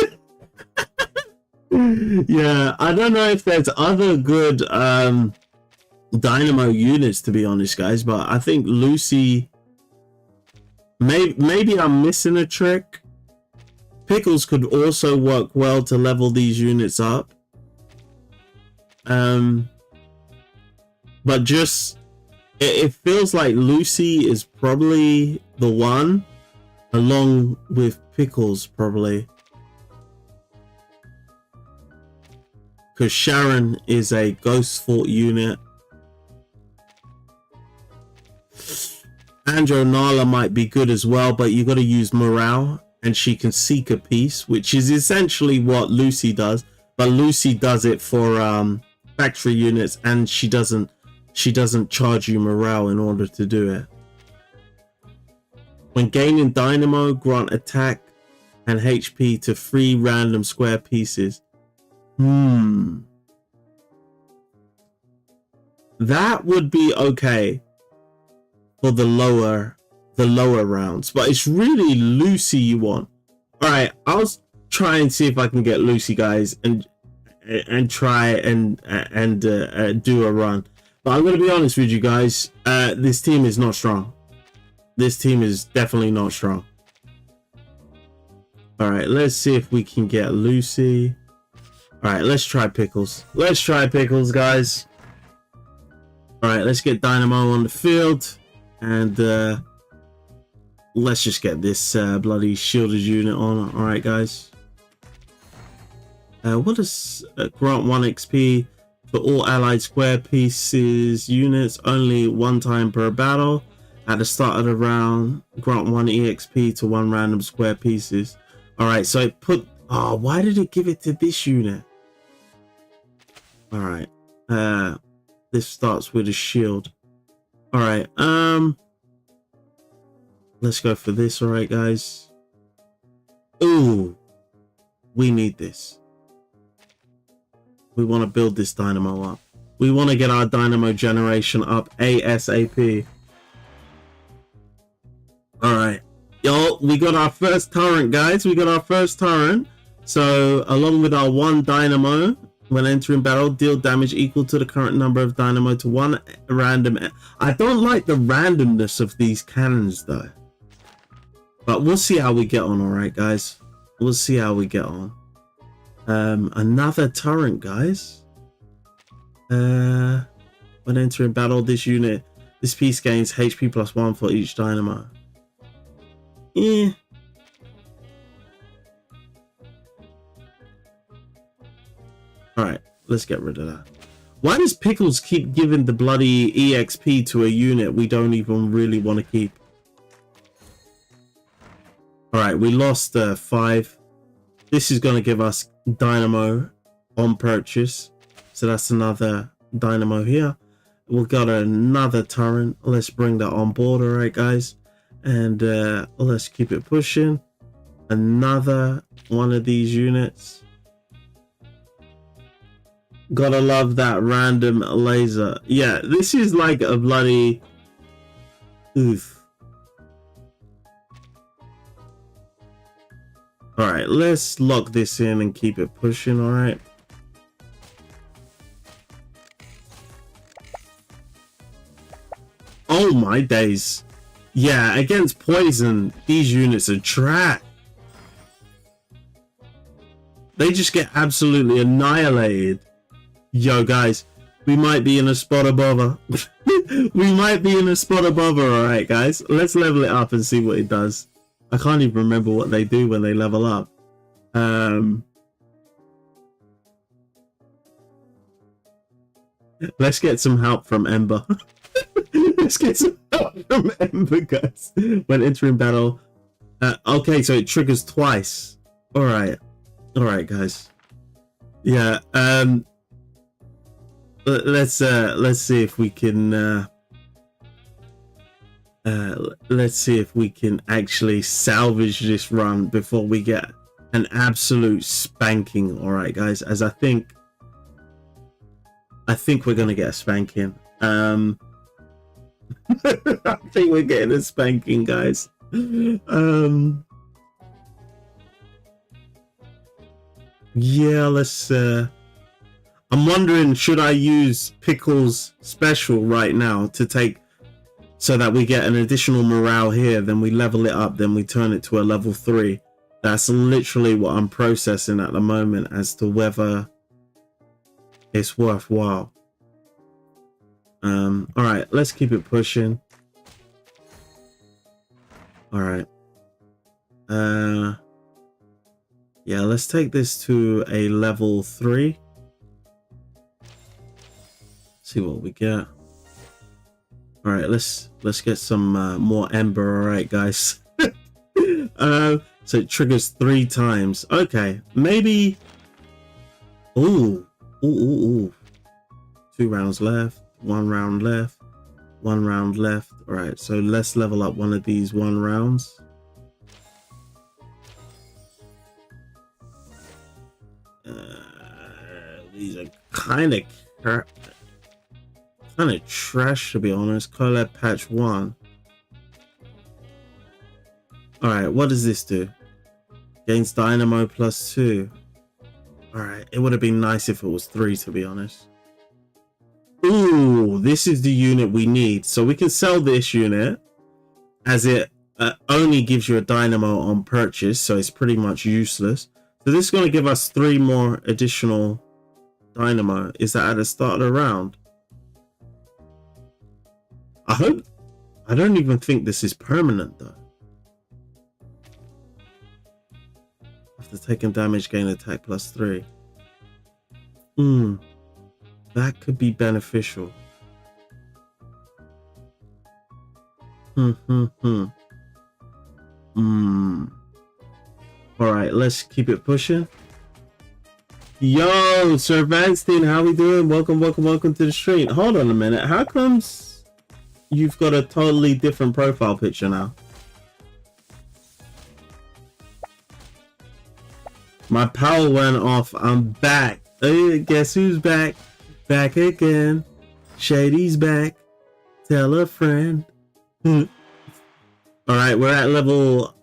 Yeah, I don't know if there's other good Dynamo units, to be honest, guys, but I think Lucy, maybe I'm missing a trick. Pickles could also work well to level these units up, but just it feels like Lucy is probably the one, along with Pickles probably, because Sharon is a Ghost Fort unit. Andro Nala might be good as well, but you got to use morale, and she can seek a piece, which is essentially what Lucy does, but Lucy does it for factory units, and she doesn't charge you morale in order to do it. When gaining Dynamo, grant attack and HP to 3 random square pieces. That would be okay for the lower rounds, but it's really Lucy you want. All right, I'll try and see if I can get Lucy, guys, and try and do a run. But I'm gonna be honest with you guys, this team is not strong. This team is definitely not strong. All right, let's see if we can get Lucy. All right, let's try Pickles. Let's try Pickles, guys. All right, let's get Dynamo on the field. And let's just get this bloody shielded unit on. All right, guys. What does grant 1 XP for all allied square pieces units only 1 time per battle? At the start of the round, grant 1 EXP to 1 random square pieces. All right, so it put. Oh, why did it give it to this unit? All right. This starts with a shield. All right, let's go for this. All right, guys. Ooh, we need this. We want to build this Dynamo up. We want to get our Dynamo generation up ASAP. All right, yo, we got our first turret, guys. We got our first turret. So along with our 1 Dynamo, when entering battle, deal damage equal to the current number of Dynamo to 1 random. I don't like the randomness of these cannons though. But we'll see how we get on, alright, guys. We'll see how we get on. Another turret, guys. When entering battle, this piece gains HP +1 for each Dynamo. Yeah. Alright, let's get rid of that. Why does Pickles keep giving the bloody EXP to a unit we don't even really want to keep? Alright, we lost 5. This is going to give us Dynamo on purchase. So that's another Dynamo here. We've got another turret. Let's bring that on board, alright, guys. And let's keep it pushing. Another one of these units. Gotta love that random laser. Yeah, this is like a bloody oof. Alright, let's lock this in and keep it pushing, alright. Oh my days. Yeah, against poison, these units are trash. They just get absolutely annihilated. Yo, guys, we might be in a spot above her. We might be in a spot above her, alright, guys? Let's level it up and see what it does. I can't even remember what they do when they level up. Let's get some help from Ember. Let's get some help from Ember, guys. When entering battle. Okay, so it triggers twice. Alright. Alright, guys. Yeah, let's see if we can let's see if we can actually salvage this run before we get an absolute spanking. All right, guys, as I think we're gonna get a spanking. I think we're getting a spanking, guys. Yeah, let's I'm wondering, should I use Pickle's special right now to take, so that we get an additional morale here, then we level it up, then we turn it to a level 3. That's literally what I'm processing at the moment as to whether it's worthwhile. All right, let's keep it pushing. All right. Yeah, let's take this to a level 3. See what we get. All right, let's get some more Ember. All right, guys. So it triggers 3 times. Okay, maybe. Ooh. 2 rounds left. 1 round left. 1 round left. All right, so let's level up one of these 1 rounds. These are kind of trash, to be honest. Color patch 1. All right, what does this do? Gains Dynamo +2. All right, it would have been nice if it was 3, to be honest. Ooh, this is the unit we need. So we can sell this unit, as it only gives you a Dynamo on purchase, so it's pretty much useless. So this is going to give us 3 more additional Dynamo. Is that at the start of the round? I don't even think this is permanent though. After taking damage, gain attack +3. That could be beneficial. Alright, let's keep it pushing. Yo, Sir Vanstein, how we doing? Welcome to the stream. Hold on a minute. How comes you've got a totally different profile picture now? My power went off. I'm back. Guess who's back? Back again. Shady's back. Tell a friend. All right, we're at level.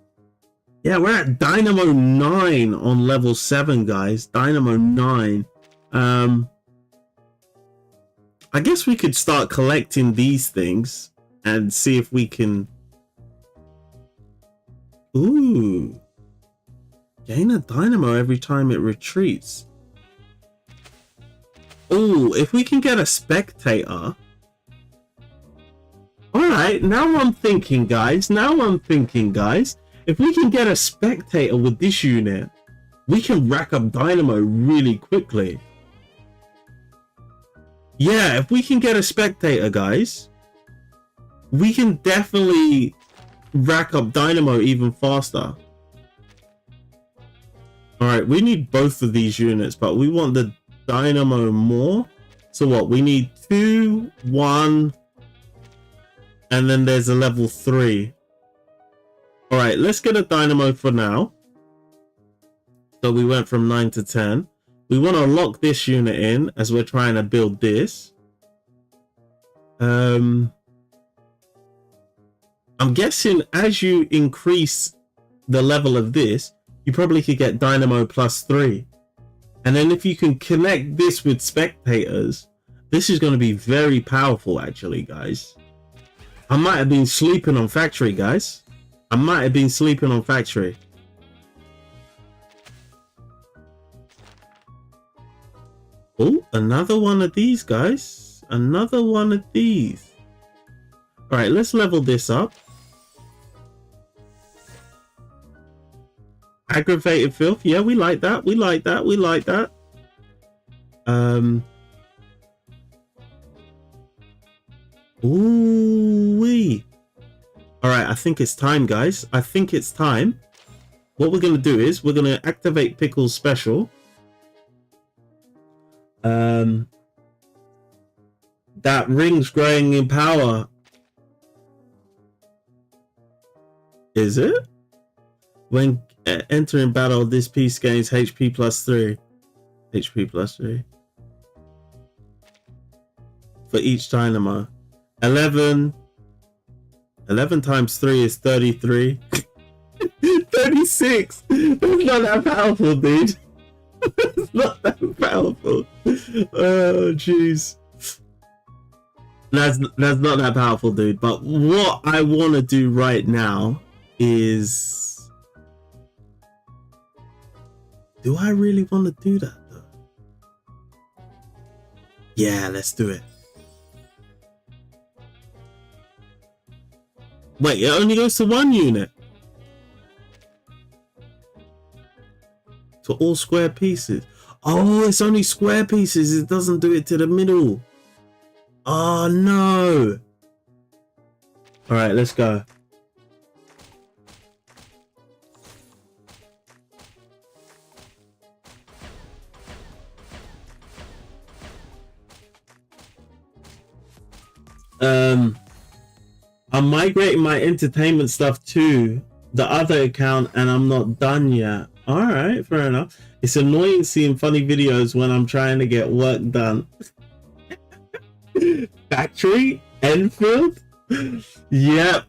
Yeah, we're at Dynamo 9 on level 7, guys. Dynamo 9. I guess we could start collecting these things and see if we can. Ooh. Gain a Dynamo every time it retreats. Ooh, if we can get a spectator. Alright, now I'm thinking, guys. If we can get a spectator with this unit, we can rack up Dynamo really quickly. Yeah, if we can get a spectator, guys, we can definitely rack up Dynamo even faster. Alright, we need both of these units, but we want the Dynamo more. So what? We need 2, 1, and then there's a level 3. Alright, let's get a Dynamo for now. So we went from 9 to 10. We want to lock this unit in as we're trying to build this. I'm guessing as you increase the level of this, you probably could get Dynamo +3. And then if you can connect this with spectators, this is going to be very powerful, actually, guys. I might have been sleeping on factory, guys. Oh, another one of these, guys. Another one of these. All right, let's level this up. Aggravated filth. Yeah, we like that. We like that. We like that. Ooh-wee. All right, I think it's time, guys. I think it's time. What we're going to do is we're going to activate Pickle's special. That ring's growing in power. Is it? When entering battle, this piece gains HP plus 3. HP plus 3. For each Dynamo. 11 times 3 is 33. 36. That's not that powerful, dude. It's not that powerful. Oh, jeez. That's not that powerful, dude. But what I want to do right now is... Do I really want to do that, though? Yeah, let's do it. Wait, it only goes to one unit. To all square pieces. Oh, it's only square pieces. It doesn't do it to the middle. Oh, no. All right, let's go. I'm migrating my entertainment stuff to the other account and I'm not done yet. All right, fair enough. It's annoying seeing funny videos when I'm trying to get work done. Factory? Enfield? Yep.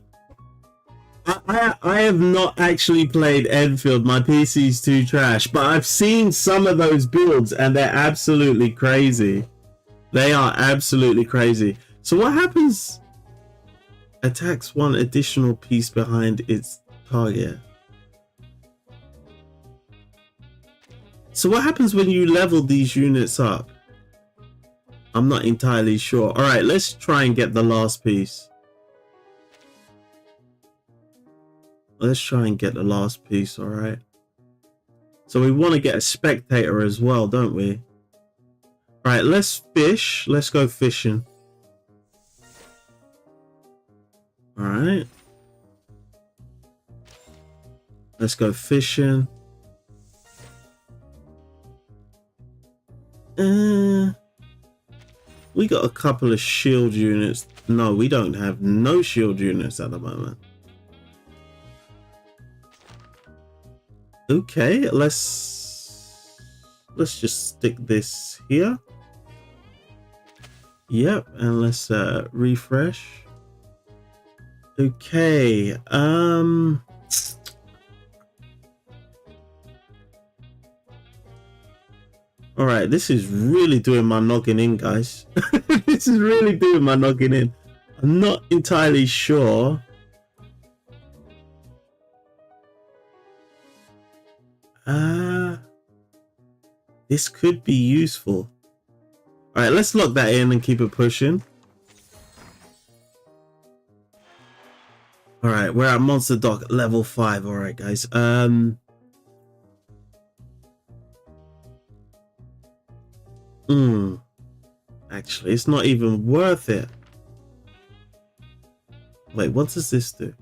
I have not actually played Enfield. My PC's too trash, but I've seen some of those builds and they're absolutely crazy. They are absolutely crazy. So what happens? Attacks one additional piece behind its target. So what happens when you level these units up? I'm not entirely sure. All right, let's try and get the last piece. Let's try and get the last piece, all right? So we want to get a spectator as well, don't we? All right, let's fish. Let's go fishing. All right. Let's go fishing. We got a couple of shield units. No, we don't have no shield units at the moment. Okay, let's just stick this here. Yep, and let's refresh. Okay, all right, this is really doing my noggin in, guys. This is really doing my noggin in. I'm not entirely sure. This could be useful. All right, let's lock that in and keep it pushing. All right, we're at Monster Dock level 5. All right, guys. Actually, it's not even worth it. Wait, what does this do?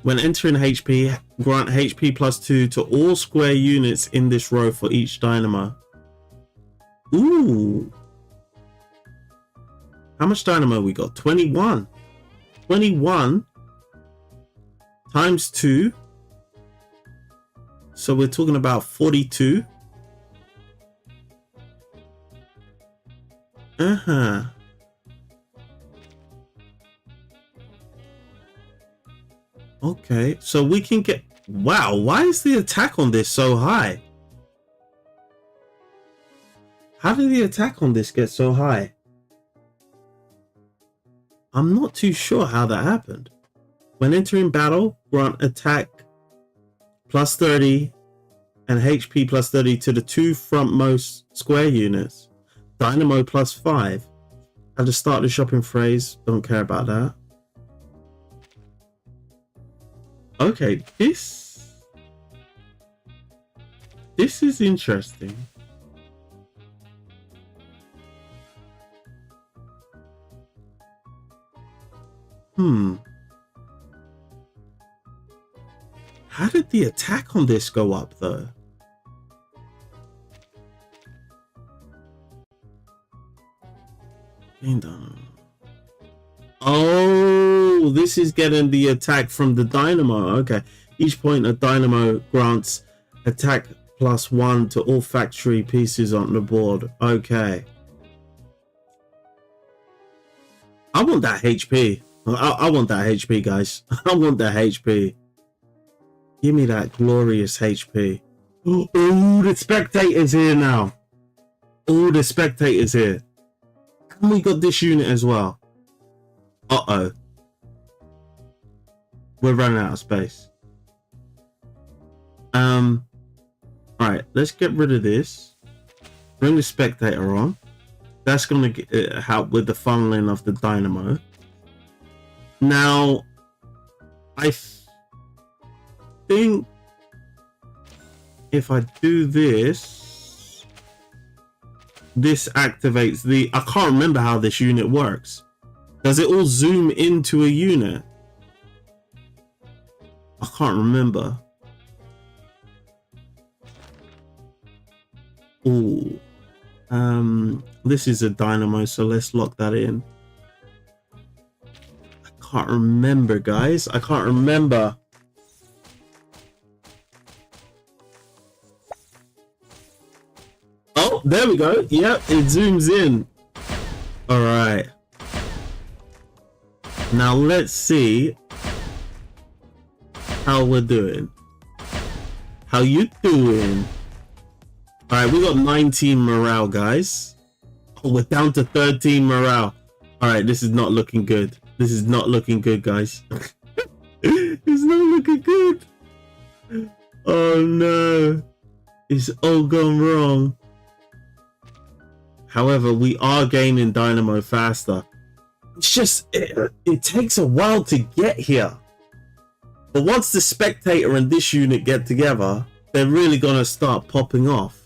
When entering HP, grant HP plus 2 to all square units in this row for each Dynamo. Ooh. How much Dynamo we got? 21. 21 times 2. So we're talking about 42. Okay, so we can get... Wow, why is the attack on this so high? How did the attack on this get so high? I'm not too sure how that happened. When entering battle, grant attack plus 30 and HP plus 30 to the 2 frontmost square units. Dynamo +5. Had to start the shopping phrase. Don't care about that. Okay, this is interesting. How did the attack on this go up though? Oh, this is getting the attack from the Dynamo. Okay. Each point a Dynamo grants attack +1 to all factory pieces on the board. Okay. I want that HP. I want that HP, guys. I want that HP. Give me that glorious HP. Oh, the spectators here now. Oh, the spectators here. And we got this unit as well. Uh-oh. We're running out of space. Alright, let's get rid of this. Bring the spectator on. That's going to help with the funneling of the Dynamo. Now, I think if I do this, this activates the... I can't remember how this unit works. Does it all zoom into a unit? I can't remember. Ooh. This is a Dynamo, so let's lock that in. I can't remember, guys. I can't remember. Oh, there we go. Yep, it zooms in. All right. Now let's see how we're doing. How you doing? All right, we got 19 morale, guys. Oh, we're down to 13 morale. All right, this is not looking good. This is not looking good, guys. It's not looking good. Oh no, it's all gone wrong. However, we are gaining Dynamo faster. It's just, it takes a while to get here. But once the spectator and this unit get together, they're really gonna start popping off.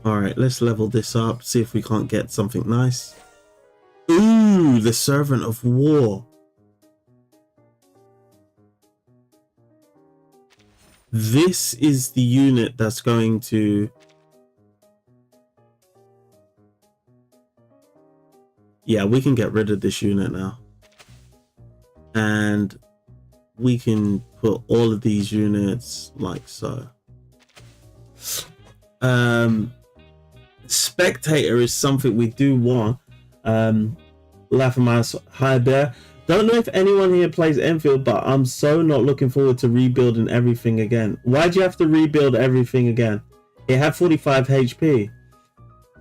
Alright, let's level this up, see if we can't get something nice. Ooh, the Servant of War. This is the unit that's going to... Yeah, we can get rid of this unit now. And we can put all of these units like so. Spectator is something we do want. Laugh hi there. Don't know if anyone here plays Enfield, but I'm so not looking forward to rebuilding everything again. Why'd you have to rebuild everything again? It had 45 HP.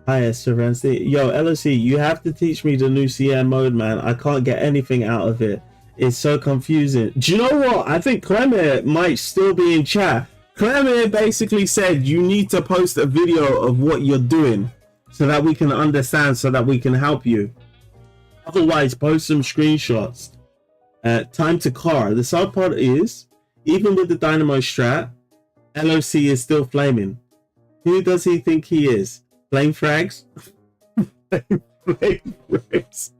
Hi, Serenity. Yo, LOC, you have to teach me the new CM mode, man. I can't get anything out of it. It's so confusing. Do you know what? I think Clemmer might still be in chat. Clemmer basically said you need to post a video of what you're doing so that we can understand, so that we can help you. Otherwise, post some screenshots. Time to car. The sad part is, even with the Dynamo strat, LOC is still flaming. Who does he think he is? Flame frags? Flame frags.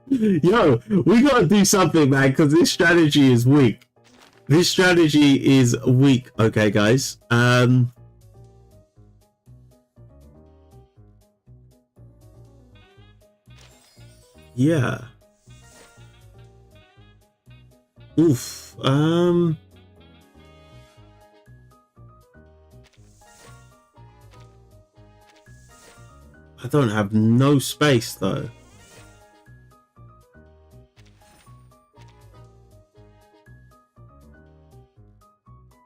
Yo, we gotta do something, man, because this strategy is weak. This strategy is weak, okay, guys. Yeah. Oof. I don't have no space though.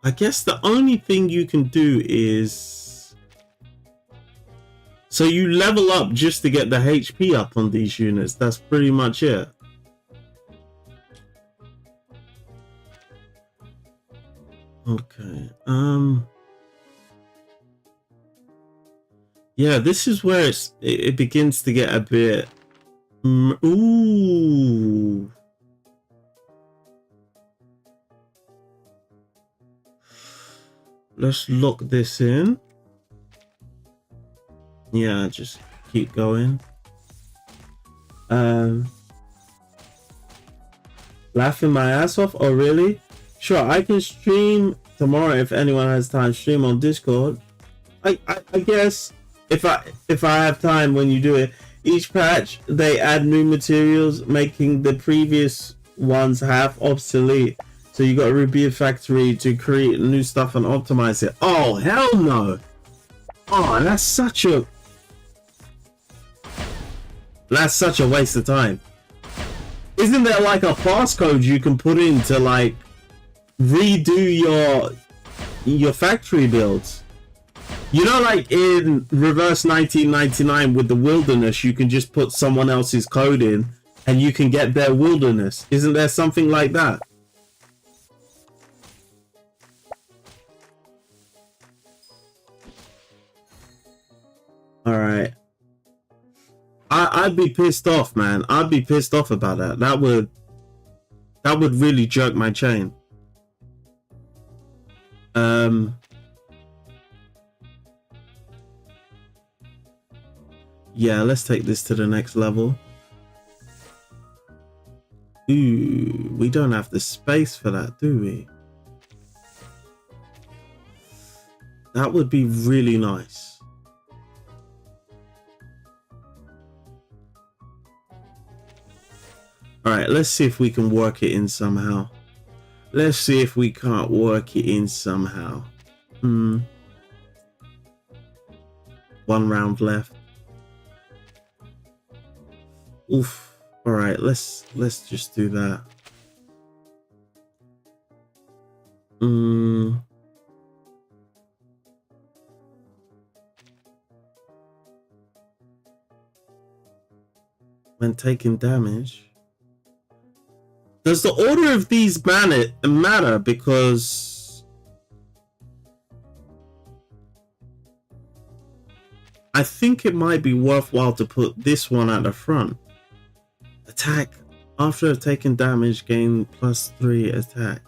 I guess the only thing you can do is... So you level up just to get the HP up on these units. That's pretty much it. Okay. Yeah, this is where it begins to get a bit. Ooh. Let's lock this in. Yeah, just keep going. Laughing my ass off. Oh really? Sure, I can stream tomorrow if anyone has time. Stream on Discord. I guess if I have time when you do it. Each patch they add new materials, making the previous ones half obsolete. So you got to rebuild factory to create new stuff and optimize it. Oh hell no! Oh, that's such a waste of time. Isn't there like a passcode you can put in to like redo your factory builds? You know, like in Reverse 1999 with the wilderness, you can just put someone else's code in and you can get their wilderness. Isn't there something like that? All right. I'd be pissed off, man. I'd be pissed off about that. That would really jerk my chain. Yeah, let's take this to the next level. Ooh, we don't have the space for that, do we? That would be really nice. All right, let's see if we can work it in somehow. Let's see if we can't work it in somehow. 1 round left. Oof. All right, let's just do that. When taking damage. Does the order of these matter? Because I think it might be worthwhile to put this one at the front. Attack. After taking damage, gain +3 attack.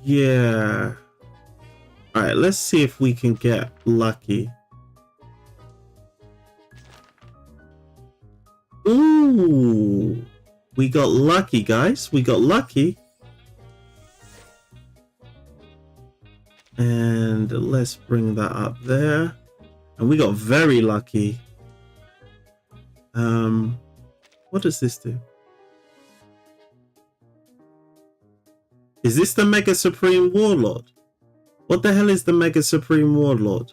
Yeah. Alright, let's see if we can get lucky. Ooh, we got lucky, guys. We got lucky. And let's bring that up there. And we got very lucky. What does this do? Is this the Mega Supreme Warlord? What the hell is the Mega Supreme Warlord?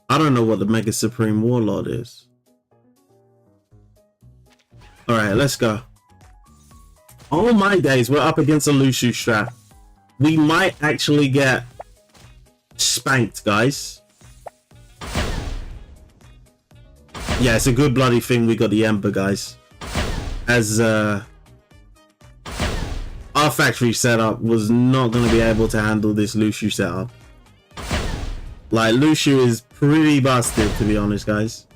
I don't know what the Mega Supreme Warlord is. Alright, let's go. Oh my days, we're up against a Lucid strat. We might actually get spanked, guys. Yeah, it's a good bloody thing we got the Ember, guys. As our factory setup was not going to be able to handle this Lucid setup. Like, Lucid is pretty busted, to be honest, guys.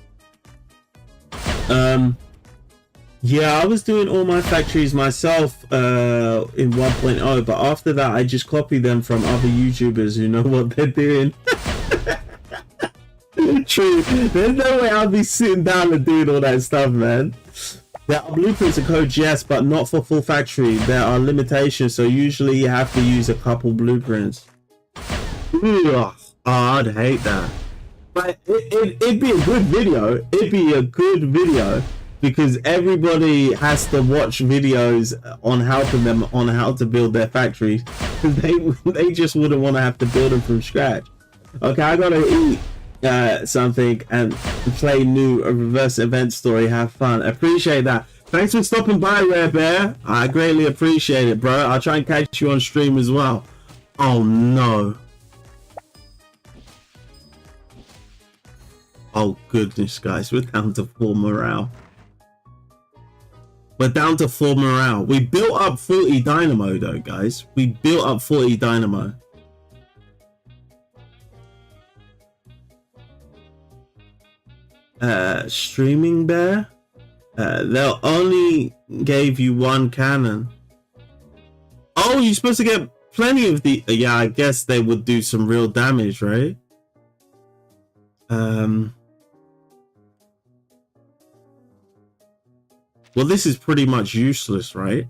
Yeah, I was doing all my factories myself in 1.0, but after that I just copied them from other YouTubers who know what they're doing. True, there's no way I'll be sitting down and doing all that stuff, man. There are blueprints and codes, yes, but not for full factory. There are limitations, so usually you have to use a couple blueprints. Ugh, I'd hate that. But it'd be a good video. It'd be a good video. Because everybody has to watch videos on helping them on how to build their factories. They just wouldn't want to have to build them from scratch. Okay, I gotta eat something and play new reverse event story. Have fun. Appreciate that. Thanks for stopping by, Rare Bear. I greatly appreciate it, bro. I'll try and catch you on stream as well. Oh no. Oh goodness, guys, we're down to 4 morale. We're down to 4 morale. We built up 40 Dynamo though, guys. We built up 40 Dynamo. Streaming Bear. They'll only gave you 1 cannon. Oh, you're supposed to get plenty of the... Yeah, I guess they would do some real damage, right? Well, this is pretty much useless, right?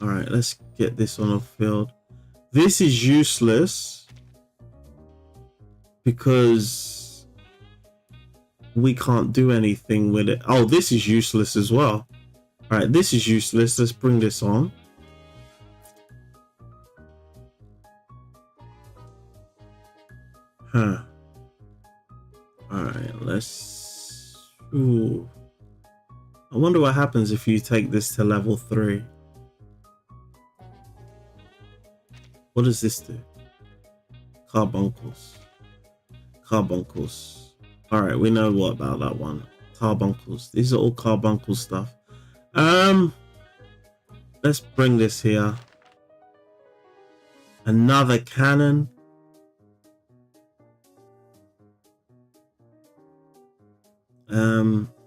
All right, let's get this on the field. This is useless because we can't do anything with it. Oh, this is useless as well. All right, this is useless. Let's bring this on. Huh. All right, let's... Ooh. I wonder what happens if you take this to level 3. What does this do? Carbuncles. Carbuncles. All right, we know what about that one. Carbuncles. These are all carbuncle stuff. Let's bring this here. Another cannon.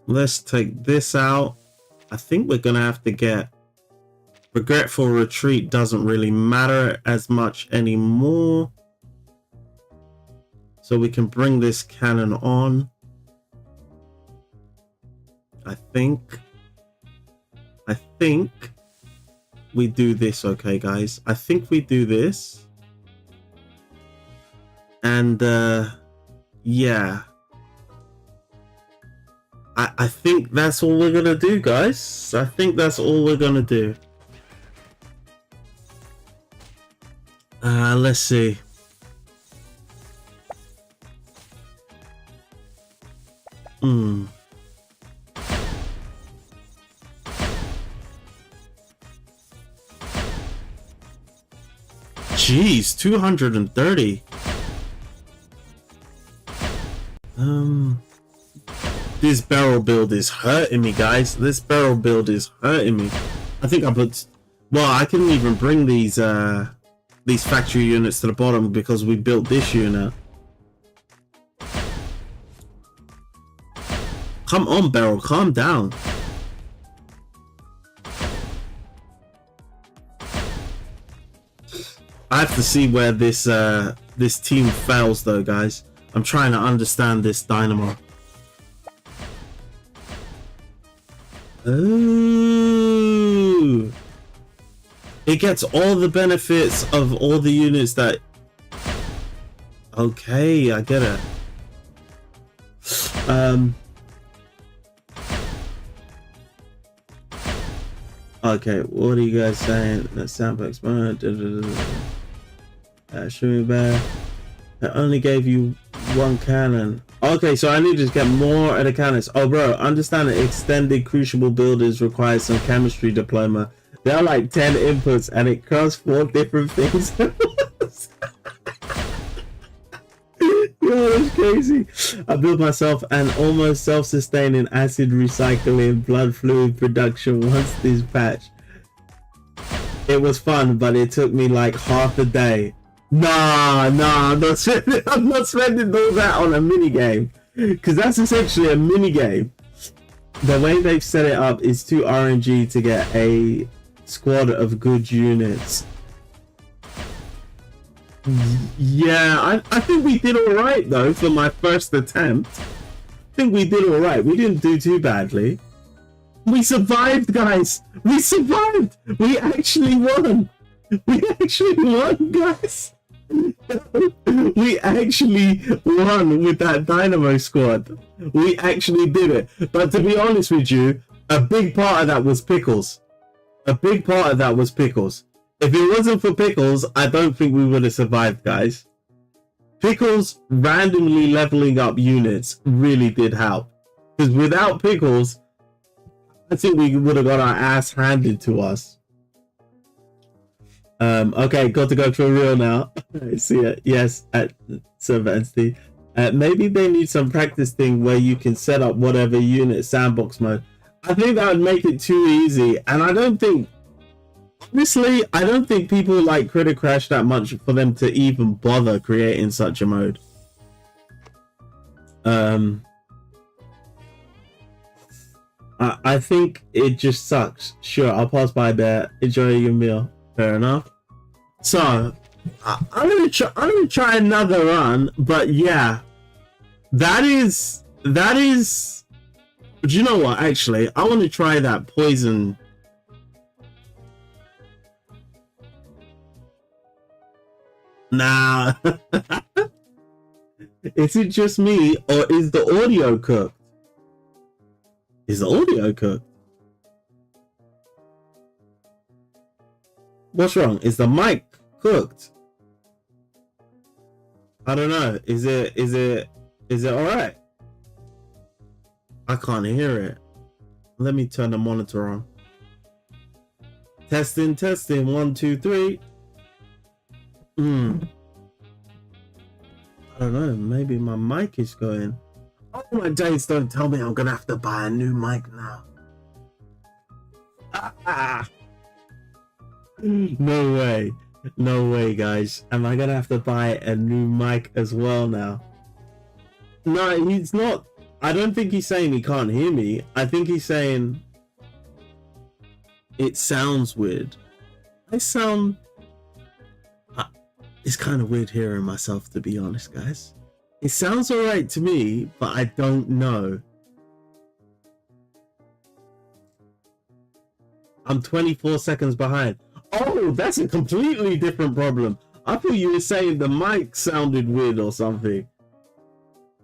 Let's take this out. I think we're gonna have to get Regretful Retreat. Doesn't really matter as much anymore, so we can bring this cannon on. I think we do this. Okay, guys, I think we do this, and yeah, I think that's all we're gonna do, guys. I think that's all we're gonna do. Let's see. Jeez, 230. This barrel build is hurting me, guys. This barrel build is hurting me. I think I put... Well, I couldn't even bring these factory units to the bottom because we built this unit. Come on, barrel, calm down. I have to see where this this team fails though, guys. I'm trying to understand this Dynamo. Ooh. It gets all the benefits of all the units that... Okay, I get it. Okay, what are you guys saying? That soundbox mode. Shooting bear. I only gave you 1 cannon. Okay, so I need to get more of the cannons. Oh, bro, understand that extended crucible builders require some chemistry diploma. There are like 10 inputs and it costs 4 different things. Yo, that's crazy. I built myself an almost self-sustaining acid recycling blood fluid production once this patch. It was fun, but it took me like half a day. Nah, I'm not spending all that on a mini game, because that's essentially a mini game. The way they've set it up is too RNG to get a squad of good units. Yeah, I think we did all right though for my first attempt. I think we did all right. We didn't do too badly. We survived, guys. We survived. We actually won. We actually won, guys. We actually won with that Dynamo squad. We actually did it. But to be honest with you, a big part of that was Pickles. A big part of that was Pickles. If it wasn't for Pickles, I don't think we would have survived, guys. Pickles randomly leveling up units really did help. Because without Pickles, I think we would have got our ass handed to us. Okay, got to go for real now. See it. Yes, at Servancy. Maybe they need some practice thing where you can set up whatever unit sandbox mode. I think that would make it too easy, and I don't think, honestly, I don't think people like Critter Crash that much for them to even bother creating such a mode. I think it just sucks. Sure, I'll pass by there. Enjoy your meal. Fair enough. So I'm gonna try another run, but yeah, that is. But you know what? Actually, I want to try that poison. Nah. Is it just me, or is the audio cooked? Is the audio cooked? What's wrong? Is the mic cooked? I don't know. Is it all right? I can't hear it. Let me turn the monitor on. Testing, 1, 2, 3. I don't know. Maybe my mic is going. Oh my days! Don't tell me I'm gonna have to buy a new mic now. No way. No way, guys. Am I gonna have to buy a new mic as well now? No, he's not. I don't think he's saying he can't hear me. I think he's saying it sounds weird. I sound... It's kind of weird hearing myself, to be honest, guys. It sounds alright to me, but I don't know. I'm 24 seconds behind. Oh, that's a completely different problem. I thought you were saying the mic sounded weird or something.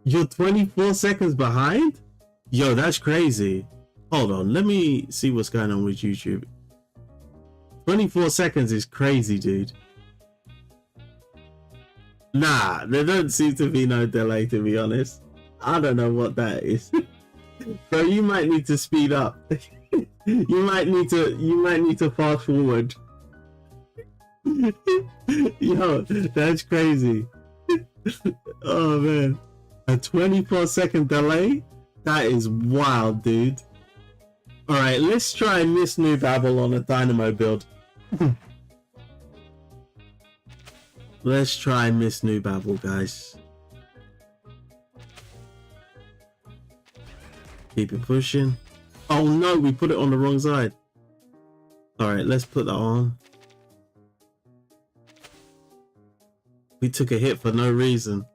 You're 24 seconds behind? Yo, that's crazy. Hold on, let me see what's going on with YouTube. 24 seconds is crazy, dude. Nah, there don't seem to be no delay, to be honest. I don't know what that is. So you might need to speed up. You might need to fast forward. Yo, that's crazy. Oh man, a 24-second delay? That is wild, dude. All right, let's try Miss New Babble on a Dynamo build. Let's try Miss New Babble, guys. Keep it pushing. Oh no, we put it on the wrong side. All right, let's put that on. We took a hit for no reason.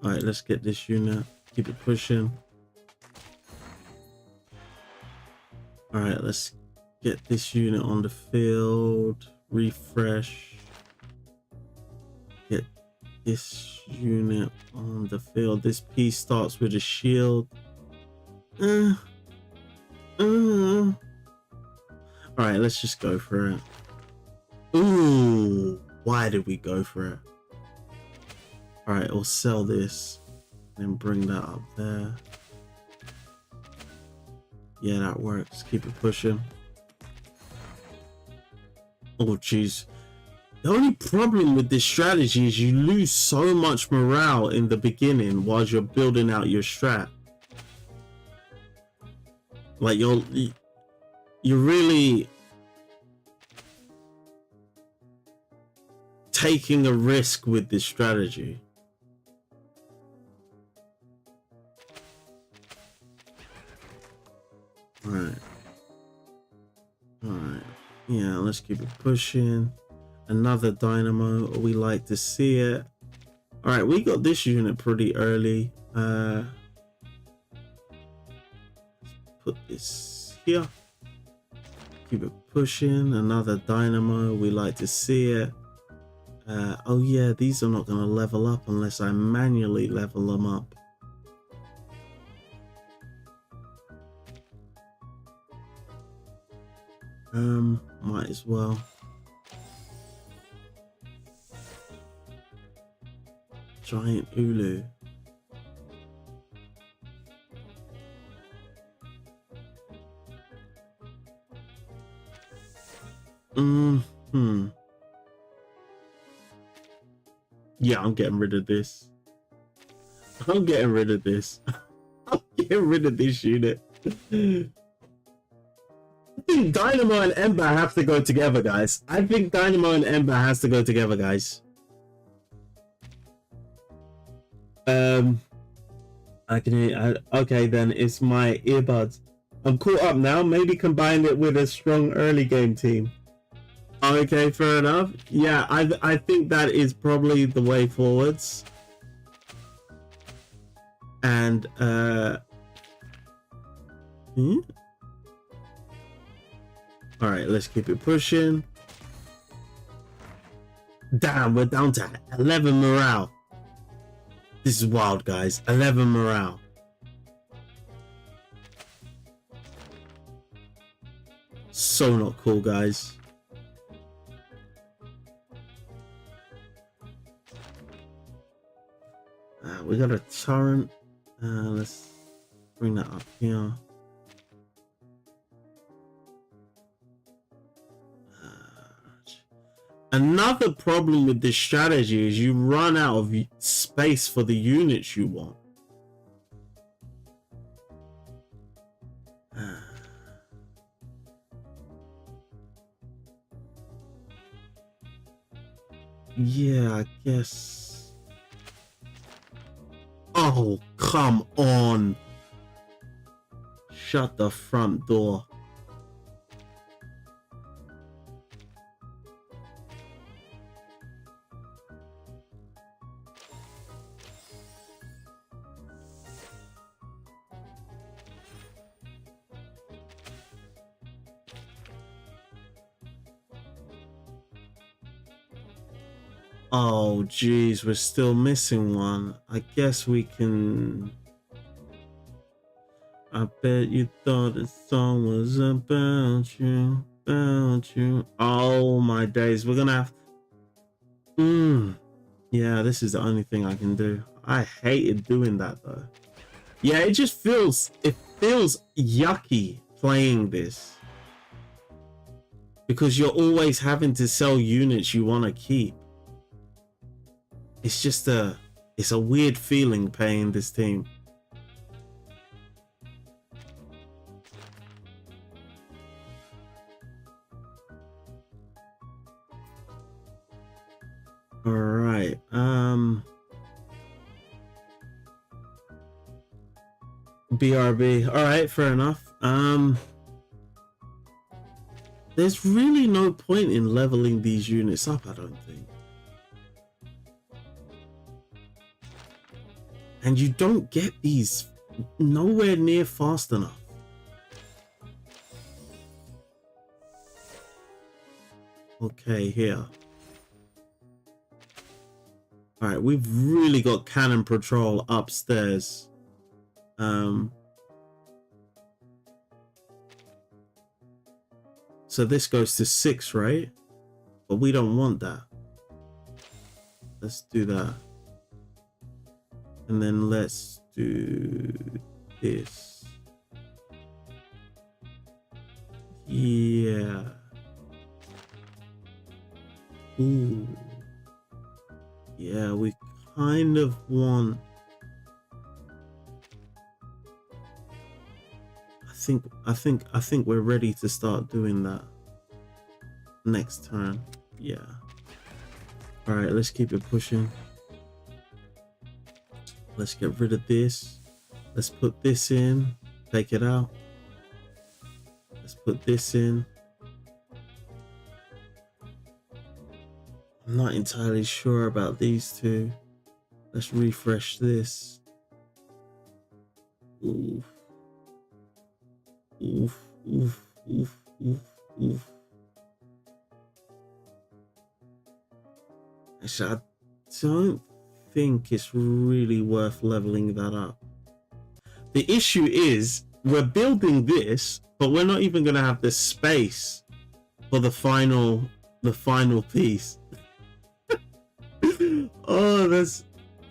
All right, let's get this unit. Keep it pushing. All right, let's get this unit on the field. Refresh. Get this unit on the field. This piece starts with a shield. All right, let's just go for it. Ooh, why did we go for it? All right, we'll sell this and bring that up there. Yeah, that works. Keep it pushing. Oh, jeez. The only problem with this strategy is you lose so much morale in the beginning while you're building out your strat. Like you're really taking a risk with this strategy. All right. Yeah, let's keep it pushing. Another Dynamo. We like to see it. All right, we got this unit pretty early. Put this here. Keep it pushing. Another Dynamo. We like to see it. Oh yeah, these are not going to level up unless I manually level them up. Might as well. Giant Ulu. Yeah, I'm getting rid of this. I'm getting rid of this. I'm getting rid of this unit. I think Dynamo and Ember have to go together, guys. I think Dynamo and Ember has to go together, guys. I can hear. Okay, then it's my earbuds. I'm caught up now. Maybe combine it with a strong early game team. Okay, fair enough. Yeah, I think that is probably the way forwards. And all right, let's keep it pushing. Damn, we're down to 11 morale. This is wild, guys. 11 morale. So not cool, guys. We got a torrent. Let's bring that up here. Another problem with this strategy is you run out of space for the units you want. Yeah, I guess. Oh, come on. Shut the front door. Oh, geez, we're still missing one. I guess we can... I bet you thought the song was about you, about you. Oh, my days. We're gonna have... Yeah, this is the only thing I can do. I hated doing that, though. Yeah, it just feels... It feels yucky playing this. Because you're always having to sell units you want to keep. It's just it's a weird feeling playing this team. All right. BRB. All right, fair enough. There's really no point in leveling these units up, I don't think. And you don't get these nowhere near fast enough. Okay, here. All right, we've really got cannon patrol upstairs. So this goes to 6, right? But we don't want that. Let's do that. And then let's do this. Yeah. Ooh. Yeah, we kind of want... I think we're ready to start doing that next turn. Yeah. All right, let's keep it pushing. Let's get rid of this. Let's put this in. Take it out. Let's put this in. I'm not entirely sure about these two. Let's refresh this. Oof. Oof, oof, oof, oof, oof. Actually, I don't think it's really worth leveling that up. The issue is we're building this, but we're not even going to have the space for the final piece. Oh,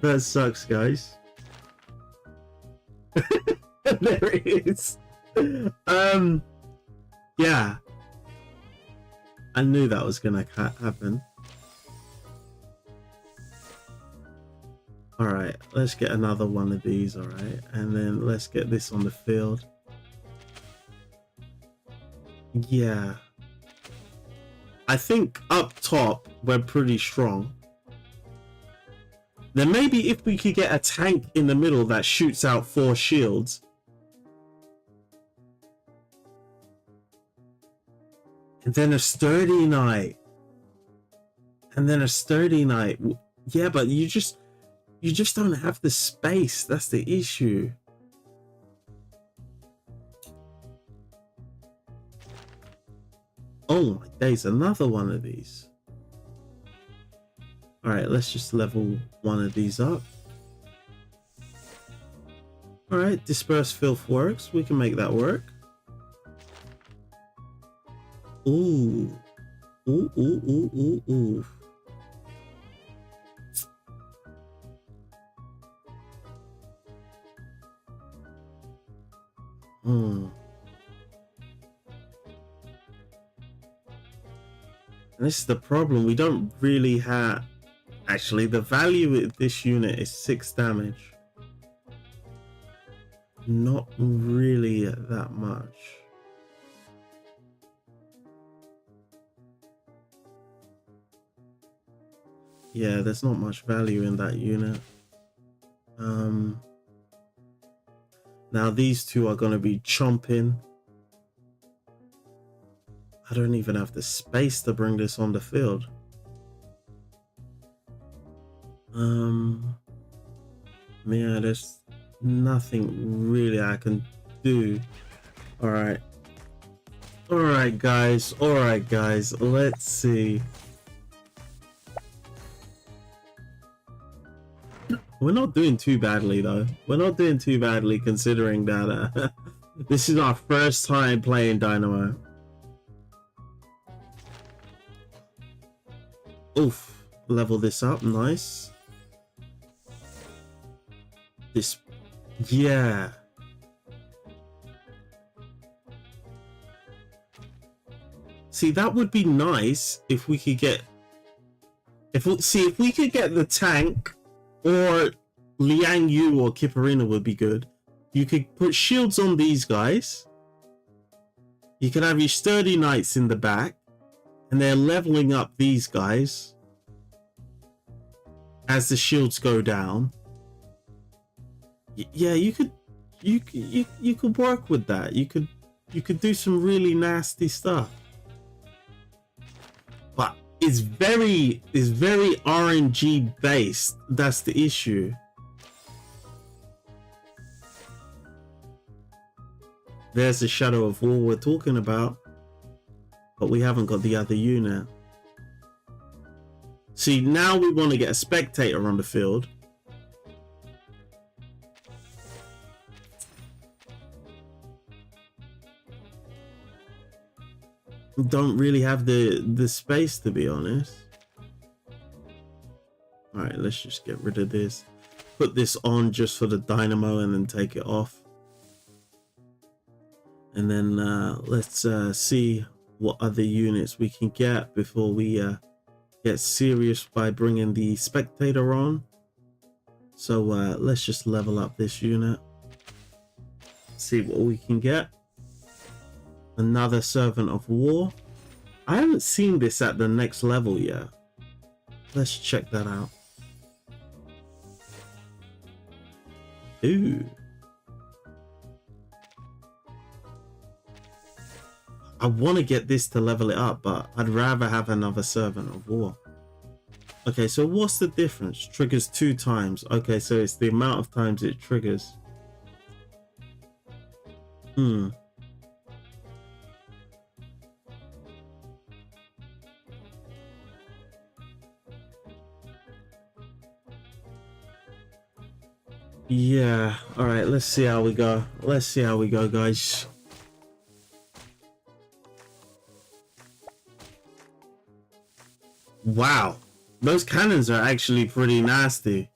that sucks, guys. There it is. Yeah. I knew that was gonna happen. All right, let's get another one of these. All right, and then let's get this on the field. Yeah, I think up top we're pretty strong. Then maybe if we could get a tank in the middle that shoots out 4 shields. And then a sturdy knight. And then a sturdy knight. Yeah, but you just don't have the space. That's the issue. Oh my days, another one of these. All right, let's just level one of these up. All right, disperse filth works. We can make that work. Ooh. Ooh, ooh, ooh, ooh, ooh. And this is the problem. We don't really have... Actually, the value of this unit is 6 damage. Not really that much. Yeah, there's not much value in that unit. Now these two are going to be chomping. I don't even have the space to bring this on the field. Yeah, there's nothing really I can do. All right, guys, let's see. We're not doing too badly though. We're not doing too badly considering that this is our first time playing Dynamo. Oof, level this up, nice. This, yeah. See, that would be nice if we could get, if we could get the tank, or Liang Yu or Kipperina would be good. You could put shields on these guys. You can have your sturdy knights in the back, and they're leveling up these guys as the shields go down. Yeah, you could work with that. You could do some really nasty stuff. But it's very RNG based. That's the issue. There's the Shadow of War we're talking about, but we haven't got the other unit. See, now we want to get a spectator on the field. Don't really have the space, to be honest. All right, let's just get rid of this. Put this on just for the Dynamo and then take it off. And then let's see what other units we can get before we get serious by bringing the spectator on. So let's just level up this unit. See what we can get. Another Servant of War. I haven't seen this at the next level yet. Let's check that out. Ooh. I want to get this to level it up, but I'd rather have another Servant of War. Okay, so what's the difference? Triggers 2 times. Okay, so it's the amount of times it triggers. Yeah, all right, let's see how we go. Let's see how we go, guys. Wow, those cannons are actually pretty nasty.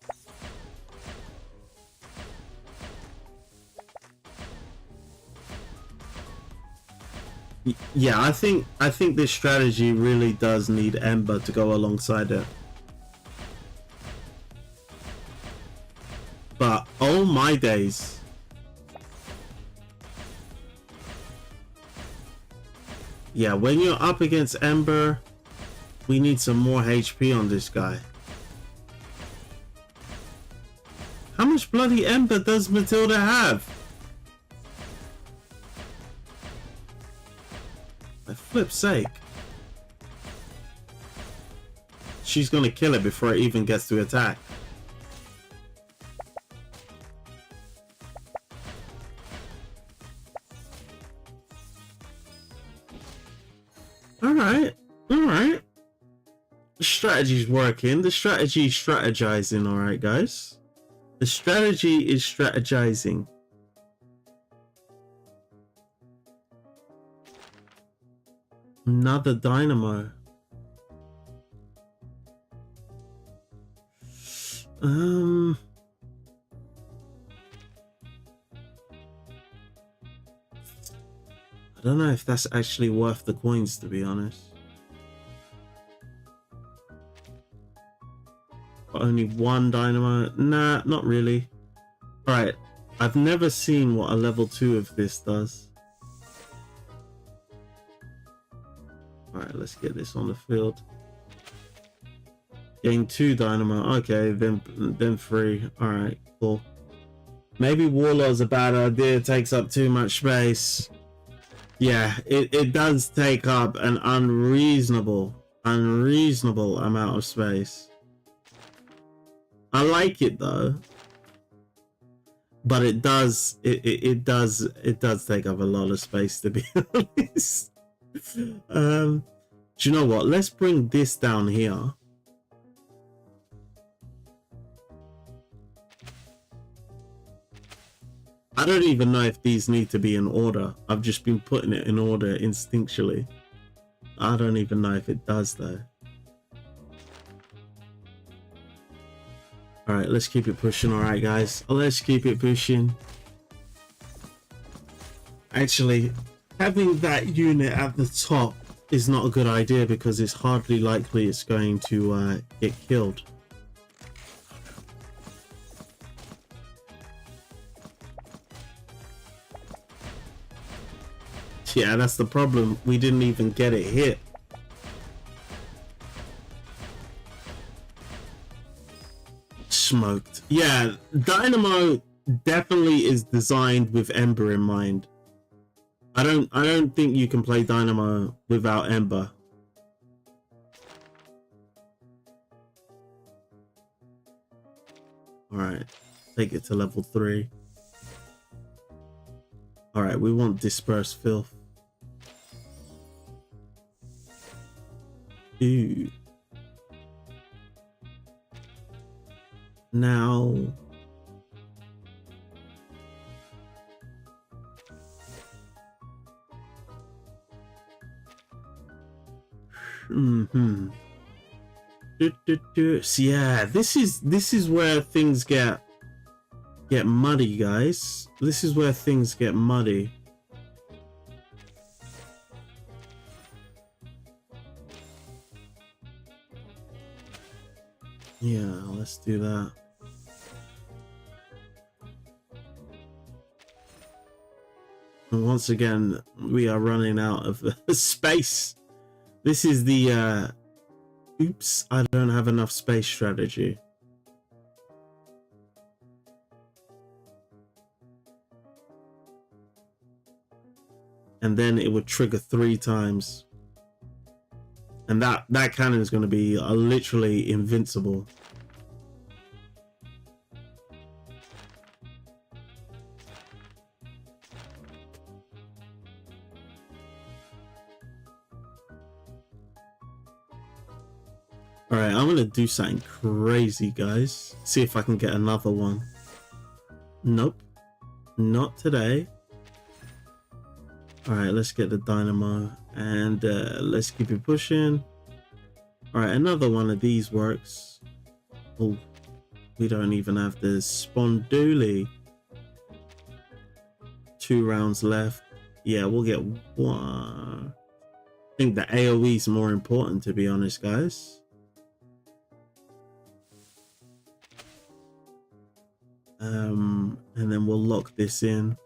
Yeah, I think this strategy really does need Ember to go alongside it. But oh my days. Yeah, when you're up against Ember, we need some more HP on this guy. How much bloody Ember does Matilda have? For flip's sake. She's gonna kill it before it even gets to attack. Alright, alright. The strategy's working. The strategy's strategizing, alright, guys. The strategy is strategizing. Another Dynamo. I don't know if that's actually worth the coins, to be honest. But only one Dynamo? Nah, not really. Alright, I've never seen what a level 2 of this does. Alright, let's get this on the field. Gain 2 Dynamo. Okay, then 3. Alright, cool. Maybe Warlord's a bad idea. It takes up too much space. Yeah, it does take up an unreasonable amount of space. I like it though, but it does take up a lot of space, to be honest. Do you know what? Let's bring this down here. I don't even know if these need to be in order. I've just been putting it in order instinctually. I don't even know if it does though. Alright, let's keep it pushing. Alright guys, let's keep it pushing. Actually, having that unit at the top is not a good idea because it's hardly likely it's going to get killed. Yeah, that's the problem. We didn't even get it hit. Smoked. Yeah, Dynamo definitely is designed with Ember in mind. I don't think you can play Dynamo without Ember. Alright, take it to level 3. Alright, we want Disperse Filth. Ooh. Now... So yeah, this is where things get muddy, guys. This is where things get muddy. Yeah, let's do that. And once again, we are running out of space. This is the oops, I don't have enough space strategy. And then it would trigger 3 times. And that cannon is going to be literally invincible. Alright, I'm going to do something crazy, guys. See if I can get another one. Nope. Not today. Alright, let's get the Dynamo. And let's keep it pushing. Alright, another one of these works. Oh, we don't even have the Sponduli. 2 rounds left. Yeah, we'll get 1. think the AoE is more important, to be honest, guys. And then we'll lock this in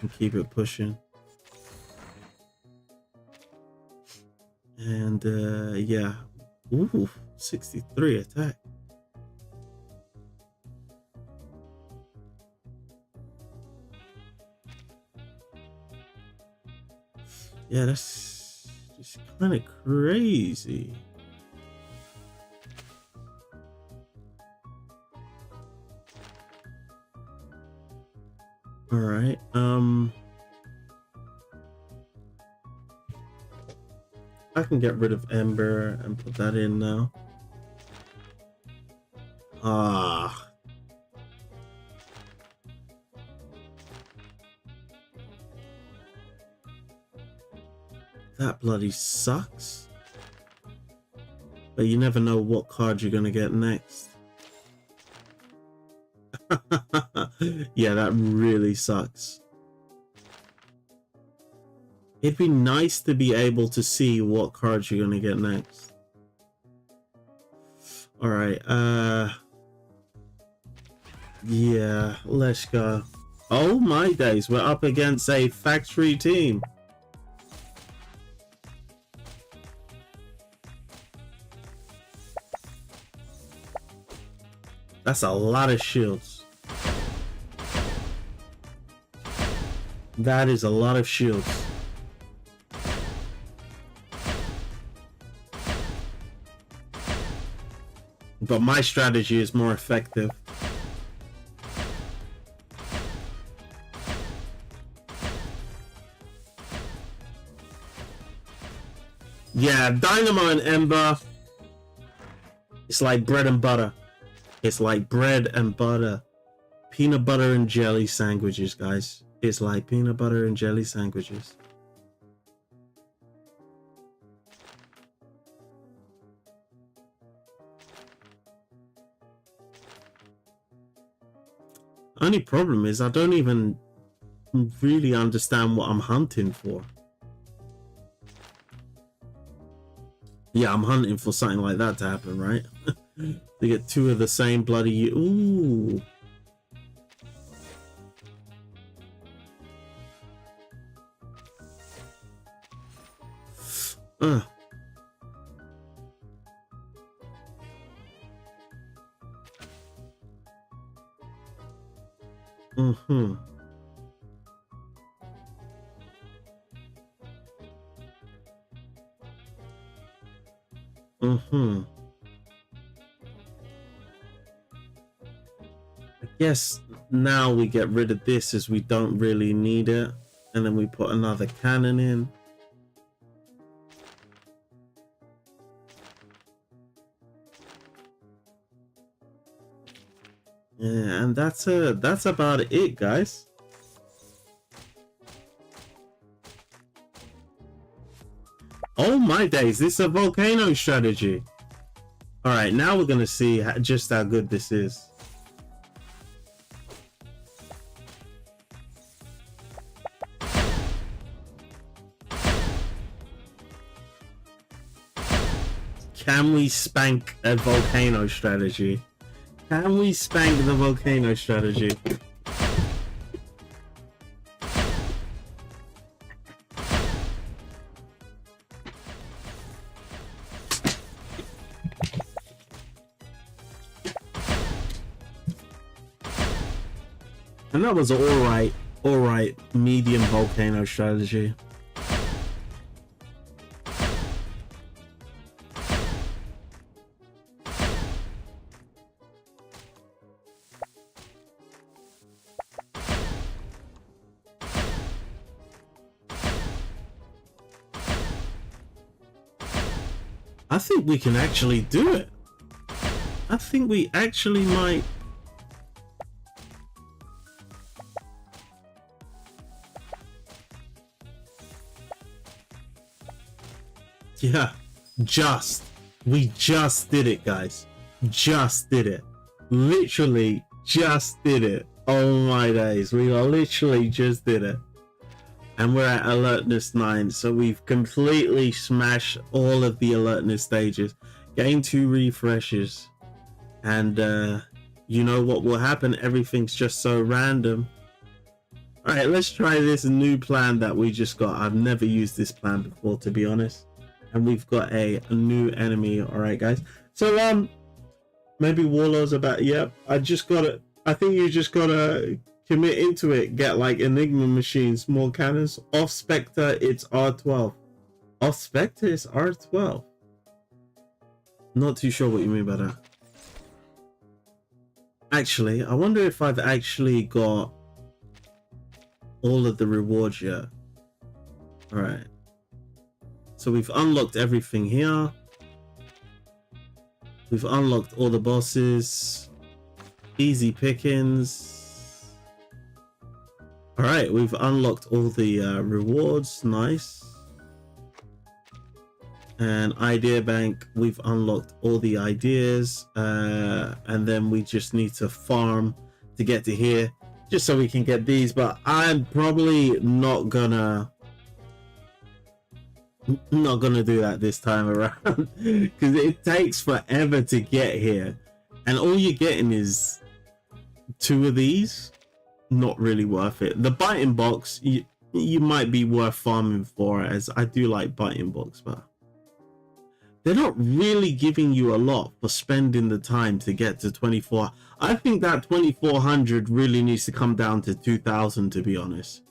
and keep it pushing. And yeah. Ooh, 63 attack. Yeah, that's just kind of crazy. All right. I can get rid of Ember and put that in now. Ah. That bloody sucks. But you never know what card you're gonna get next. Yeah, that really sucks. It'd be nice to be able to see what cards you're gonna get next. Alright, yeah, let's go. Oh my days, we're up against a factory team. That's a lot of shields. That is a lot of shields. But my strategy is more effective. Yeah, Dynamo and Ember. It's like bread and butter. It's like bread and butter. Peanut butter and jelly sandwiches, guys. It's like peanut butter and jelly sandwiches. Only problem is I don't even really understand what I'm hunting for. Yeah, I'm hunting for something like that to happen, right? To get two of the same bloody... Ooh. Mm-hmm. Mm-hmm. I guess now we get rid of this as we don't really need it. And then we put another cannon in. Yeah, and that's about it, guys. Oh my days, this is a volcano strategy. All right, now we're gonna see just how good this is. Can we spank a volcano strategy? Can we spank the volcano strategy? And that was an alright medium volcano strategy. I think we can actually do it. I think we actually might. Yeah, we just did it, guys. Just did it. Literally just did it. Oh my days, we literally just did it. and we're at alertness 9, so we've completely smashed all of the alertness stages, gained 2 refreshes, and you know what will happen? Everything's just so random. All right, let's try this new plan that we just got. I've never used this plan before, to be honest, and we've got a new enemy. All right, guys, so maybe Warlord's about, yep. I think you just gotta commit into it. Get like Enigma machines, more cannons. Off Spectre, it's R12. Off Spectre is R12. Not too sure what you mean by that. Actually, I wonder if I've actually got all of the rewards yet. All right. So we've unlocked everything here. We've unlocked all the bosses. Easy pickings. All right, we've unlocked all the rewards. Nice. And idea bank, we've unlocked all the ideas, and then we just need to farm to get to here, just so we can get these. But I'm probably not gonna do that this time around because it takes forever to get here, and all you're getting is 2 of these. Not really worth it. The biting box, you might be worth farming for, as I do like biting box, but they're not really giving you a lot for spending the time to get to 24. I think that 2400 really needs to come down to 2000, to be honest.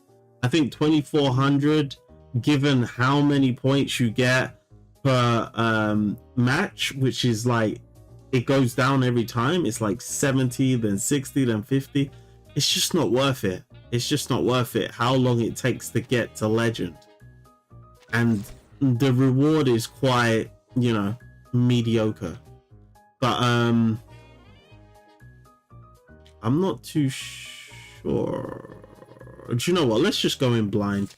I think 2400, given how many points you get per match, which is like, it goes down every time. It's like 70, then 60, then 50. It's just not worth it. It's just not worth it how long it takes to get to legend. And the reward is quite, you know, mediocre. But I'm not too sure. Do you know what? Let's just go in blind.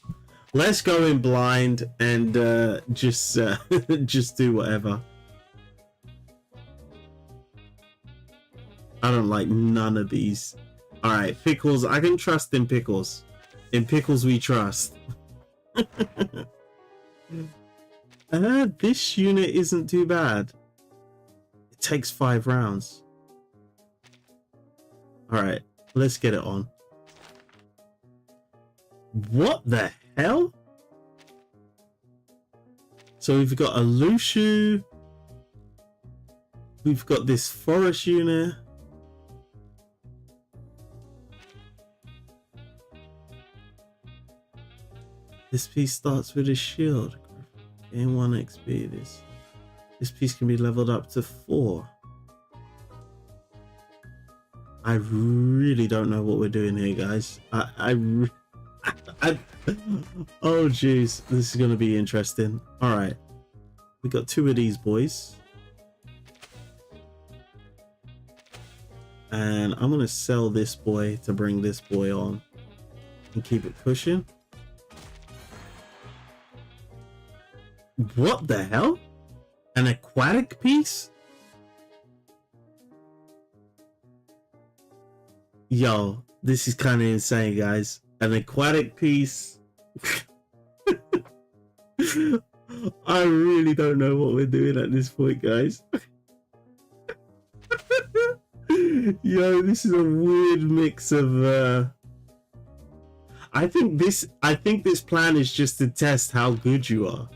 Let's go in blind and just do whatever. I don't like none of these. All right, Pickles. I can trust in Pickles. In Pickles we trust. This unit isn't too bad. It takes 5 rounds. All right, let's get it on. What the hell? So we've got a Lushu. We've got this forest unit. This piece starts with a shield. Gain 1 XP. This piece can be leveled up to 4. I really don't know what we're doing here, guys. Oh jeez, this is gonna be interesting. All right, we got 2 of these boys, and I'm gonna sell this boy to bring this boy on and keep it pushing. What the hell? An aquatic piece? Yo, this is kind of insane, guys. An aquatic piece. I really don't know what we're doing at this point, guys. Yo, this is a weird mix of I think this plan is just to test how good you are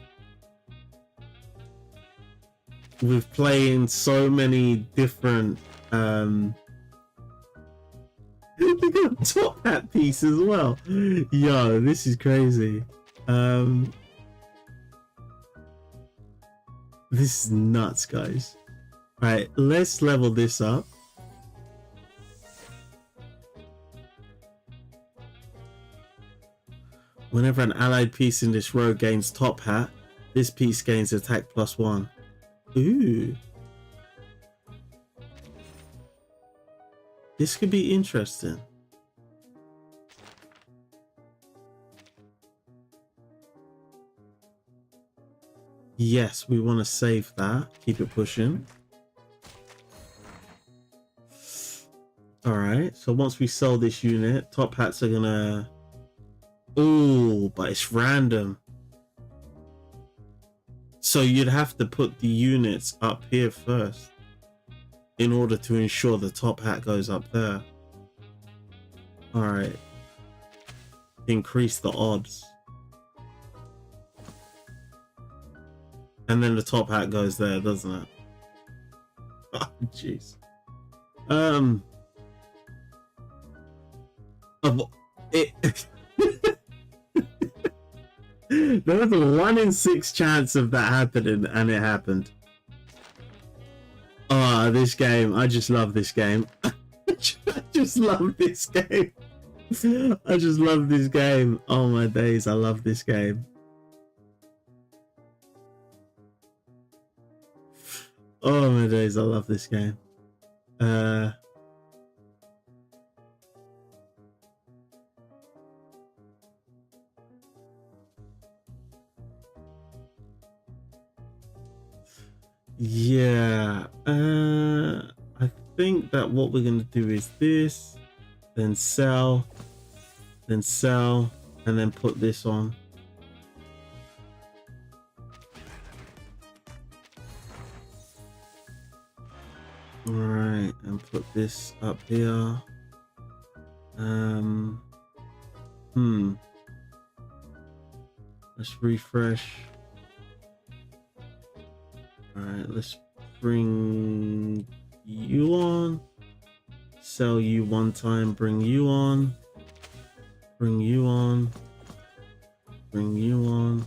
with playing so many different we got a top hat piece as well. Yo, this is crazy. This is nuts, guys. All right, let's level this up. Whenever an allied piece in this row gains top hat, this piece gains attack +1. Ooh. This could be interesting. Yes, we want to save that. Keep it pushing. All right. So once we sell this unit, top hats are gonna Oh, but it's random. So you'd have to put the units up here first in order to ensure the top hat goes up there. All right. Increase the odds. And then the top hat goes there, doesn't it? Oh, jeez. It there was a 1 in 6 chance of that happening, and it happened. Oh, this game. I just love this game. I just love this game. I just love this game. Oh my days, I love this game. Oh my days, I love this game. Yeah, I think that what we're gonna do is this, then sell, and then put this on. All right, and put this up here. Let's refresh. All right, let's bring you on. Sell you one time, bring you on. Bring you on. Bring you on.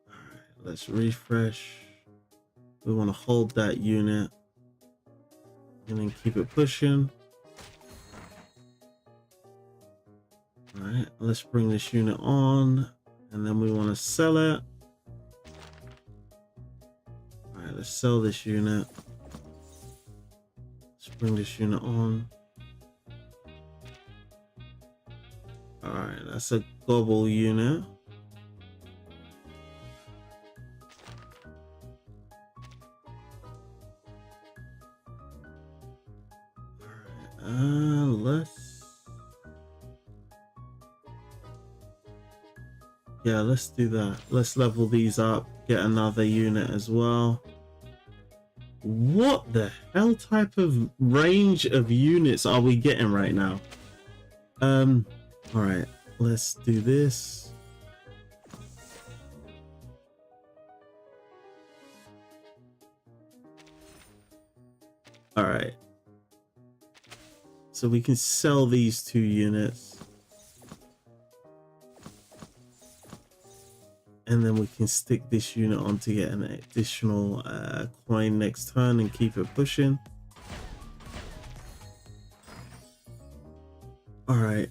All right, let's refresh. We want to hold that unit and then keep it pushing. All right, let's bring this unit on, and then we want to sell it. All right, let's sell this unit. Let's bring this unit on. All right, that's a gobble unit. All right, let's do that. Let's level these up, get another unit as well. What the hell type of range of units are we getting right now? All right, let's do this. All right. So we can sell these 2 units. And then we can stick this unit on to get an additional coin next turn and keep it pushing. All right,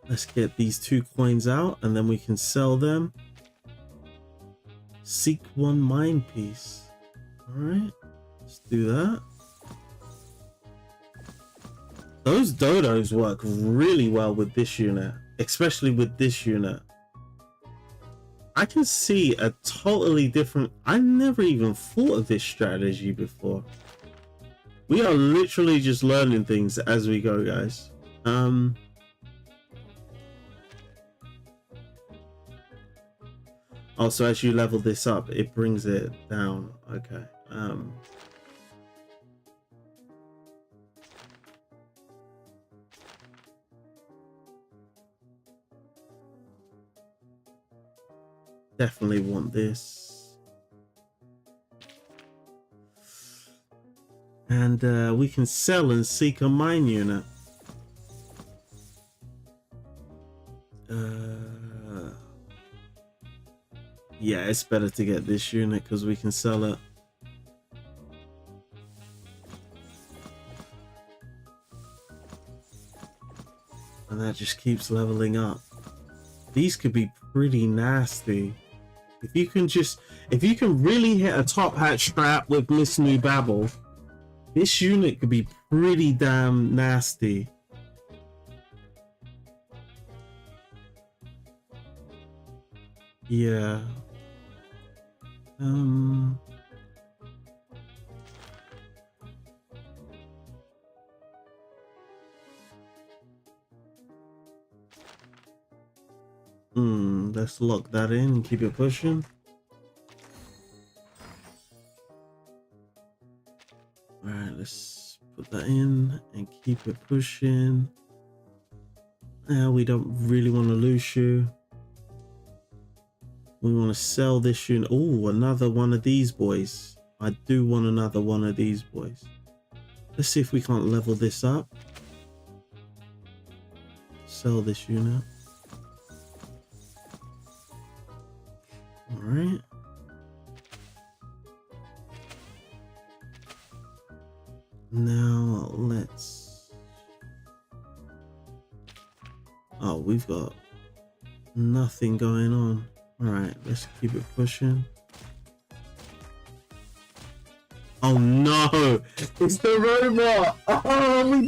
let's get these 2 coins out and then we can sell them. Seek 1 mine piece. All right, let's do that. Those dodos work really well with this unit, especially with this unit. I can see a totally different... I never even thought of this strategy before. We are literally just learning things as we go, guys. Oh, so as you level this up, it brings it down. Okay. Definitely want this. And we can sell and seek a mine unit. Yeah, it's better to get this unit because we can sell it. And that just keeps leveling up. These could be pretty nasty. If you can really hit a top hat strap with Miss New Babble, this unit could be pretty damn nasty. Yeah. Let's lock that in and keep it pushing. All right, let's put that in and keep it pushing. Now we don't really want to lose you. We want to sell this unit. Oh, another one of these boys. I do want another one of these boys. Let's see if we can't level this up. Sell this unit. All right. Now let's... Oh, we've got nothing going on. All right, let's keep it pushing. Oh no, it's the robot. Oh, we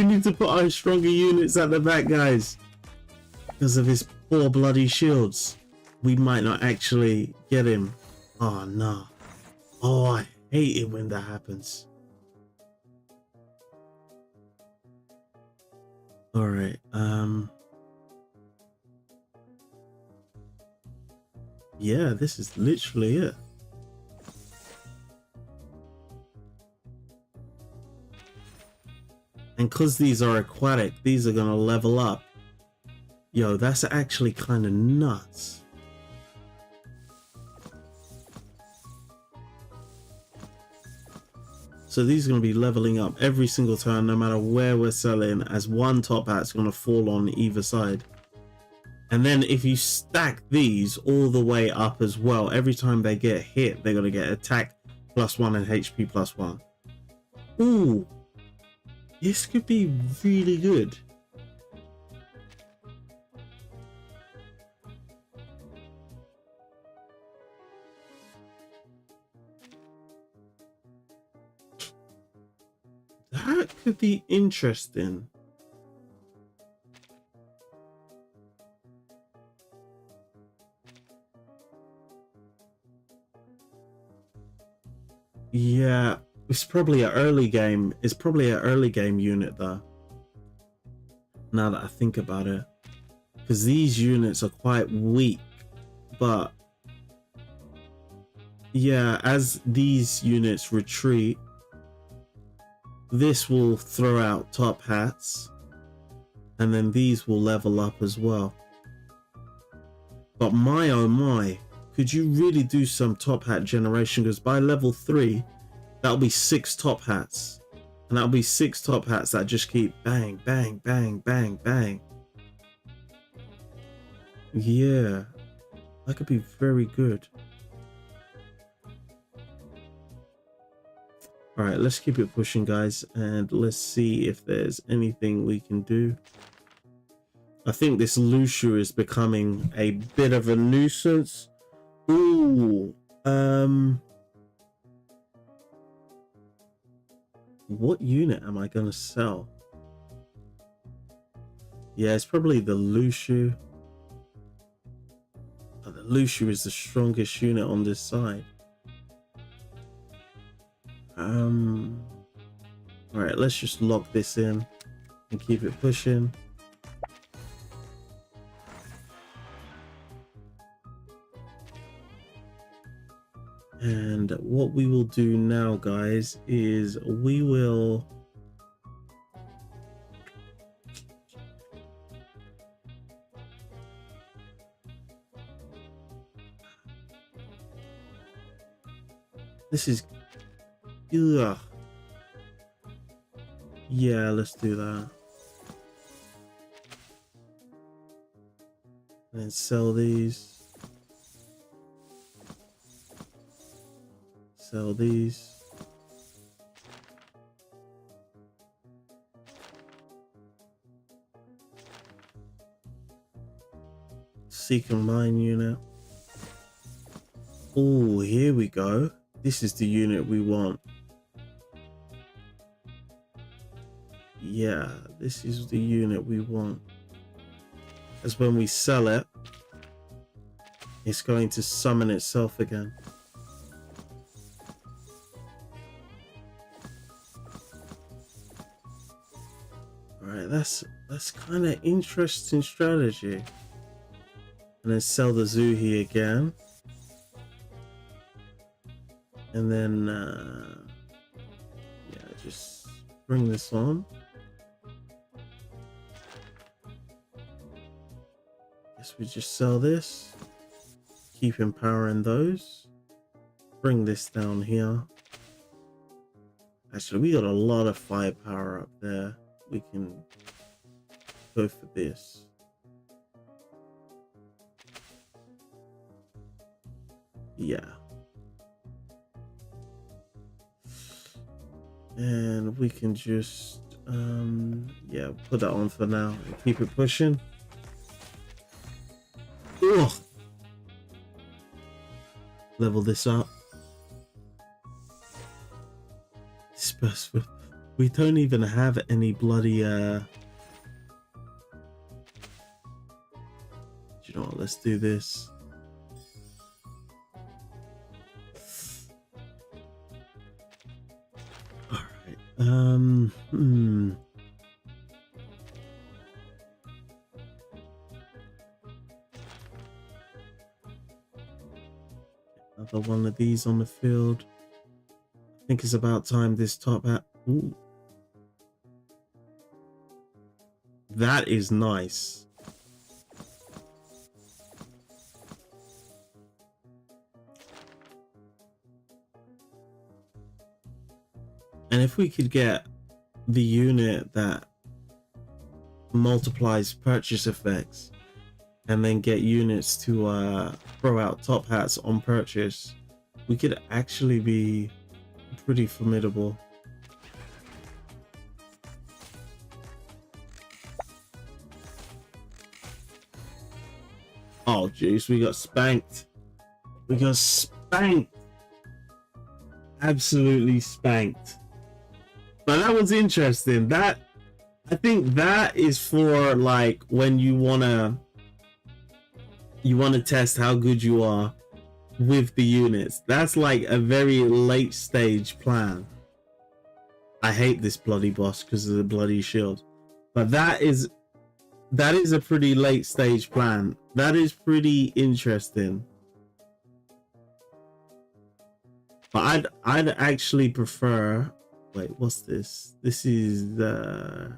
need to put our stronger units at the back, guys. Because of his poor bloody shields, we might not actually get him. Oh no. Oh, I hate it when that happens. All right. Yeah, this is literally it. And because these are aquatic, these are gonna level up. Yo, that's actually kind of nuts. So these are going to be leveling up every single turn, no matter where we're selling, as one top hat's going to fall on either side. And then if you stack these all the way up as well, every time they get hit, they're going to get attack +1 and HP +1. Ooh, this could be really good. That could be interesting. Yeah, it's probably an early game. It's probably an early game unit though. Now that I think about it, because these units are quite weak, but yeah, as these units retreat, this will throw out top hats, and then these will level up as well. But my oh my, could you really do some top hat generation? Because by level 3, that'll be 6 top hats, and that'll be 6 top hats that just keep bang, bang, bang, bang, bang. Yeah, that could be very good. All right, let's keep it pushing, guys, and let's see if there's anything we can do. I think this Lucia is becoming a bit of a nuisance. Ooh, what unit am I gonna sell? Yeah, it's probably the Lucia. Oh, the Lucia is the strongest unit on this side. All right, let's just lock this in and keep it pushing. And what we will do now, guys, is we will this is ugh. Yeah, let's do that. And sell these. Sell these. Seek and mine unit. Oh, here we go. This is the unit we want. Yeah, this is the unit we want. As when we sell it, it's going to summon itself again. Alright, that's kind of interesting strategy. And then sell the Zuhi again. And then, yeah, just bring this on. Guess we just sell this. Keep empowering those. Bring this down here. Actually, we got a lot of firepower up there. We can go for this. Yeah. And we can just, yeah, put that on for now and keep it pushing. Ugh. Level this up. We don't even have any bloody, you know what, let's do this. Alright, Another one of these on the field. I think it's about time this top hat. Ooh. That is nice. And if we could get the unit that multiplies purchase effects and then get units to throw out top hats on purchase, we could actually be pretty formidable. Oh jeez, we got spanked. We got spanked. Absolutely spanked. But that was interesting. That, I think that is for like when you wanna test how good you are with the units. That's like a very late stage plan. I hate this bloody boss because of the bloody shield. But that is a pretty late stage plan. That is pretty interesting. But I'd actually prefer, wait, what's this? This is the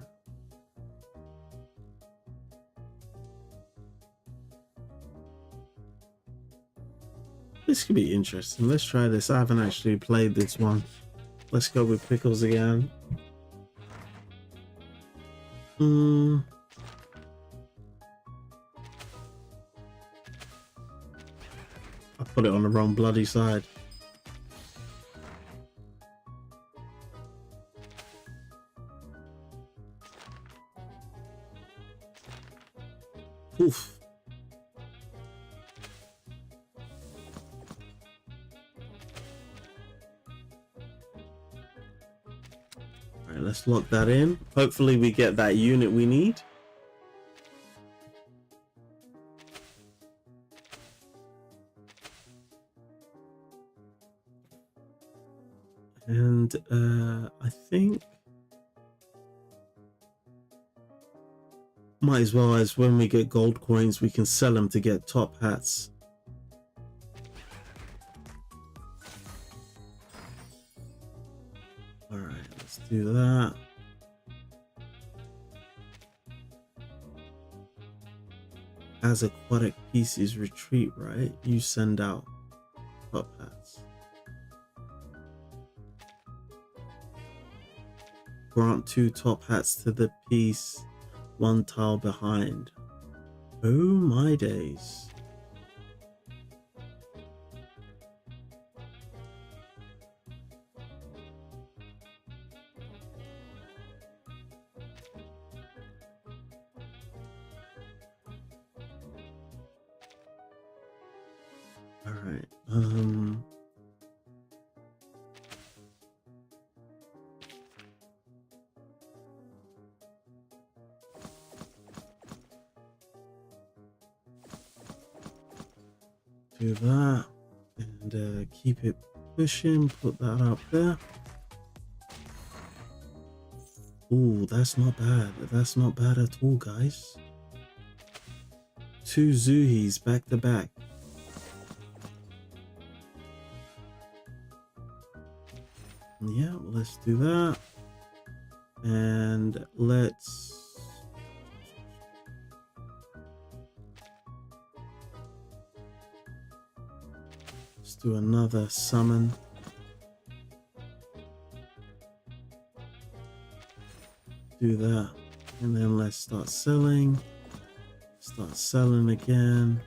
this could be interesting. Let's try this. I haven't actually played this one. Let's go with pickles again. I put it on the wrong bloody side. Oof. All right, let's lock that in. Hopefully we get that unit we need. And I think might as well, as when we get gold coins, we can sell them to get top hats. All right, let's do that. As aquatic pieces retreat, right? You send out top hats. Grant 2 top hats to the piece 1 tile behind. Oh my days. All right. Do that and keep it pushing. Put that up there. Ooh, that's not bad. That's not bad at all, guys. 2 Zuhis back to back. Yeah, let's do that. And let's do another summon. Do that. And then let's start selling. Start selling again.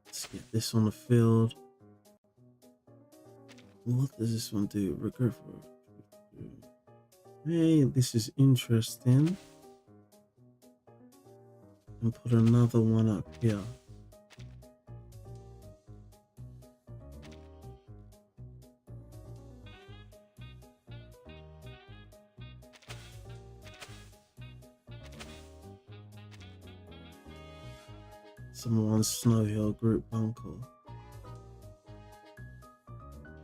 Let's get this on the field. What does this one do? Recur for. Hey, this is interesting. And put another one up here. Someone's Snow Hill group uncle.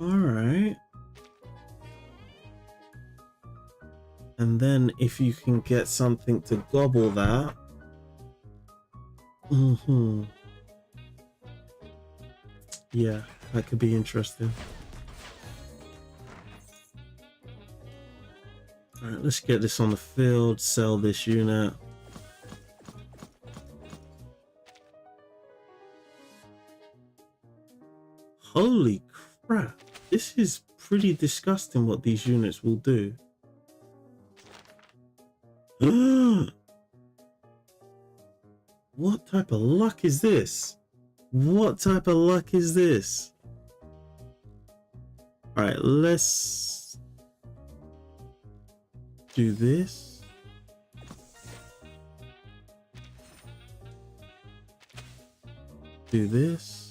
Alright. And then if you can get something to gobble that. Yeah, that could be interesting. Alright, let's get this on the field, sell this unit. Holy crap, this is pretty disgusting what these units will do. What type of luck is this? What type of luck is this? Alright, let's do this. Do this.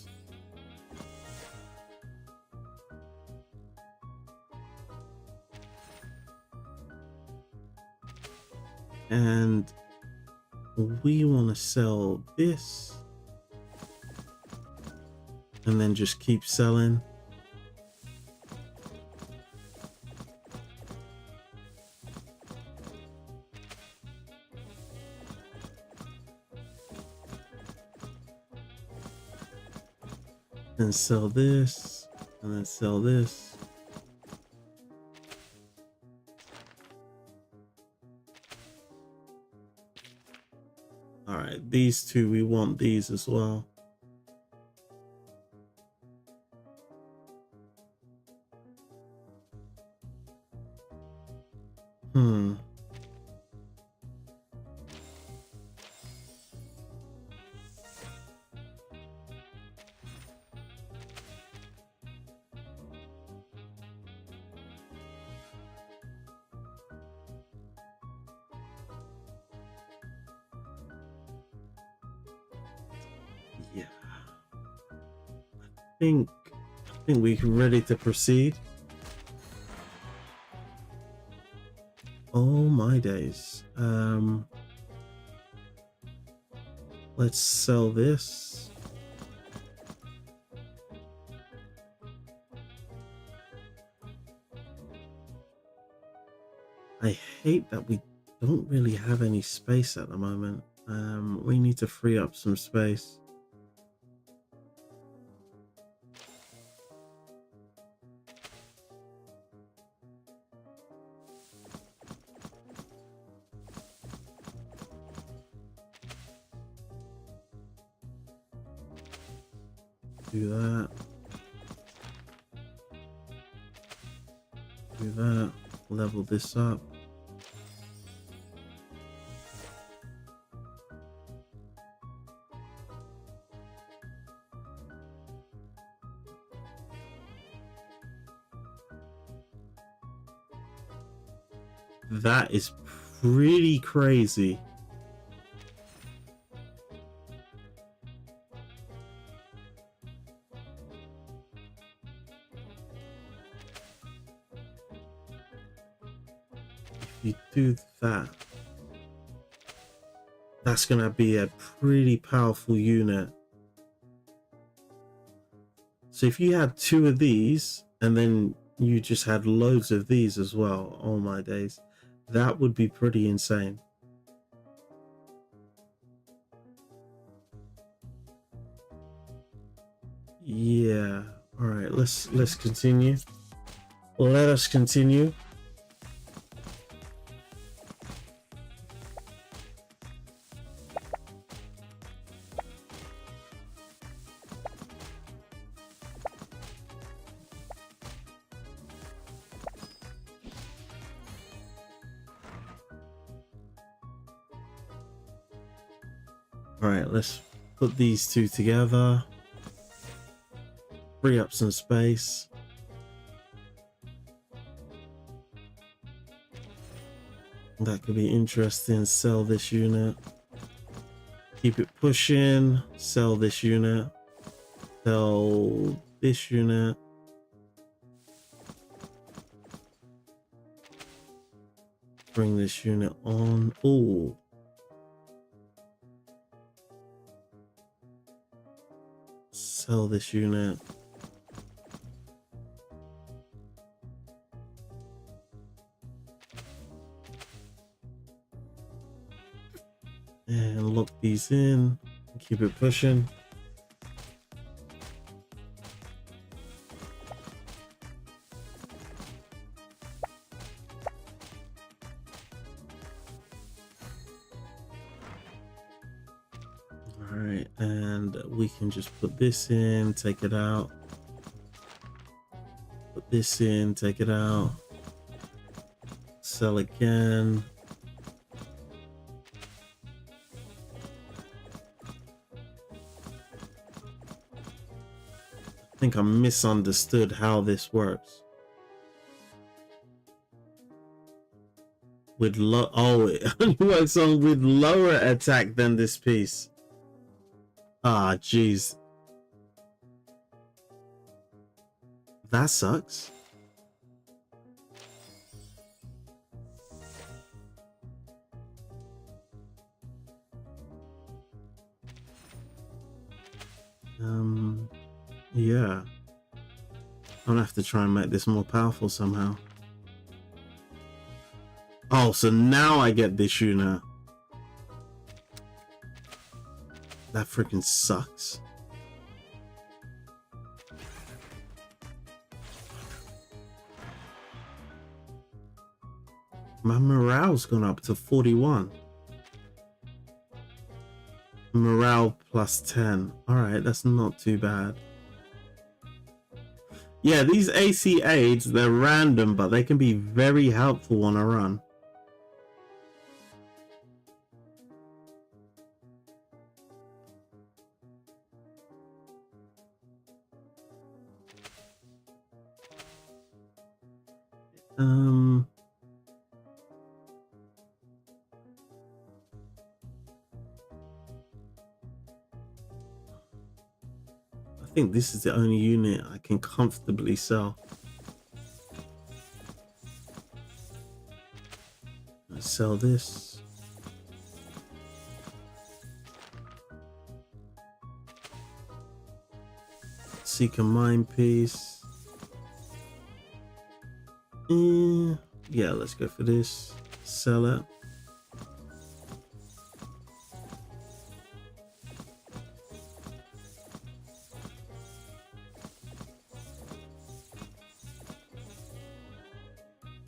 And we want to sell this and then just keep selling. And sell this and then sell this. Alright, these two, we want these as well. Yeah. I think we're ready to proceed. Oh my days. Let's sell this. I hate that we don't really have any space at the moment. We need to free up some space. Do that. Do that. Level this up. That is pretty crazy. If you do that, that's gonna be a pretty powerful unit. So if you had 2 of these and then you just had loads of these as well. Oh my days, that would be pretty insane. Yeah, all right, let's continue. Let us continue. All right, let's put these two together. Free up some space. That could be interesting. Sell this unit. Keep it pushing. Sell this unit. Sell this unit. Bring this unit on. Oh. Sell this unit. And lock these in. Keep it pushing. All right, and we can just put this in, take it out. Put this in, take it out. Sell again. I think I misunderstood how this works. With it only works on with lower attack than this piece. Ah, jeez. That sucks. Yeah. I'm gonna have to try and make this more powerful somehow. Oh, so now I get this unit. That freaking sucks. My morale's gone up to 41. Morale plus 10. Alright, that's not too bad. Yeah, these AC aids, they're random, but they can be very helpful on a run. I think this is the only unit I can comfortably sell. Let's sell this. Seek a mine piece. Yeah, let's go for this. Sell it.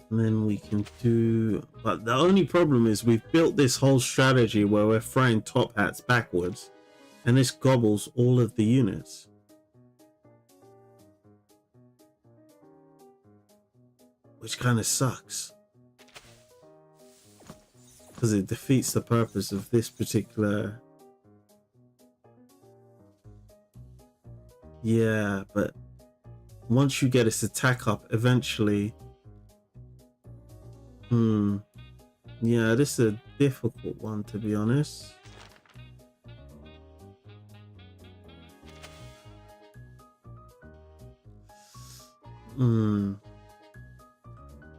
And then we can do, but the only problem is we've built this whole strategy where we're throwing top hats backwards, and this gobbles all of the units. Which kind of sucks. Because it defeats the purpose of this particular... Yeah, but once you get its attack up, eventually... Yeah, this is a difficult one, to be honest.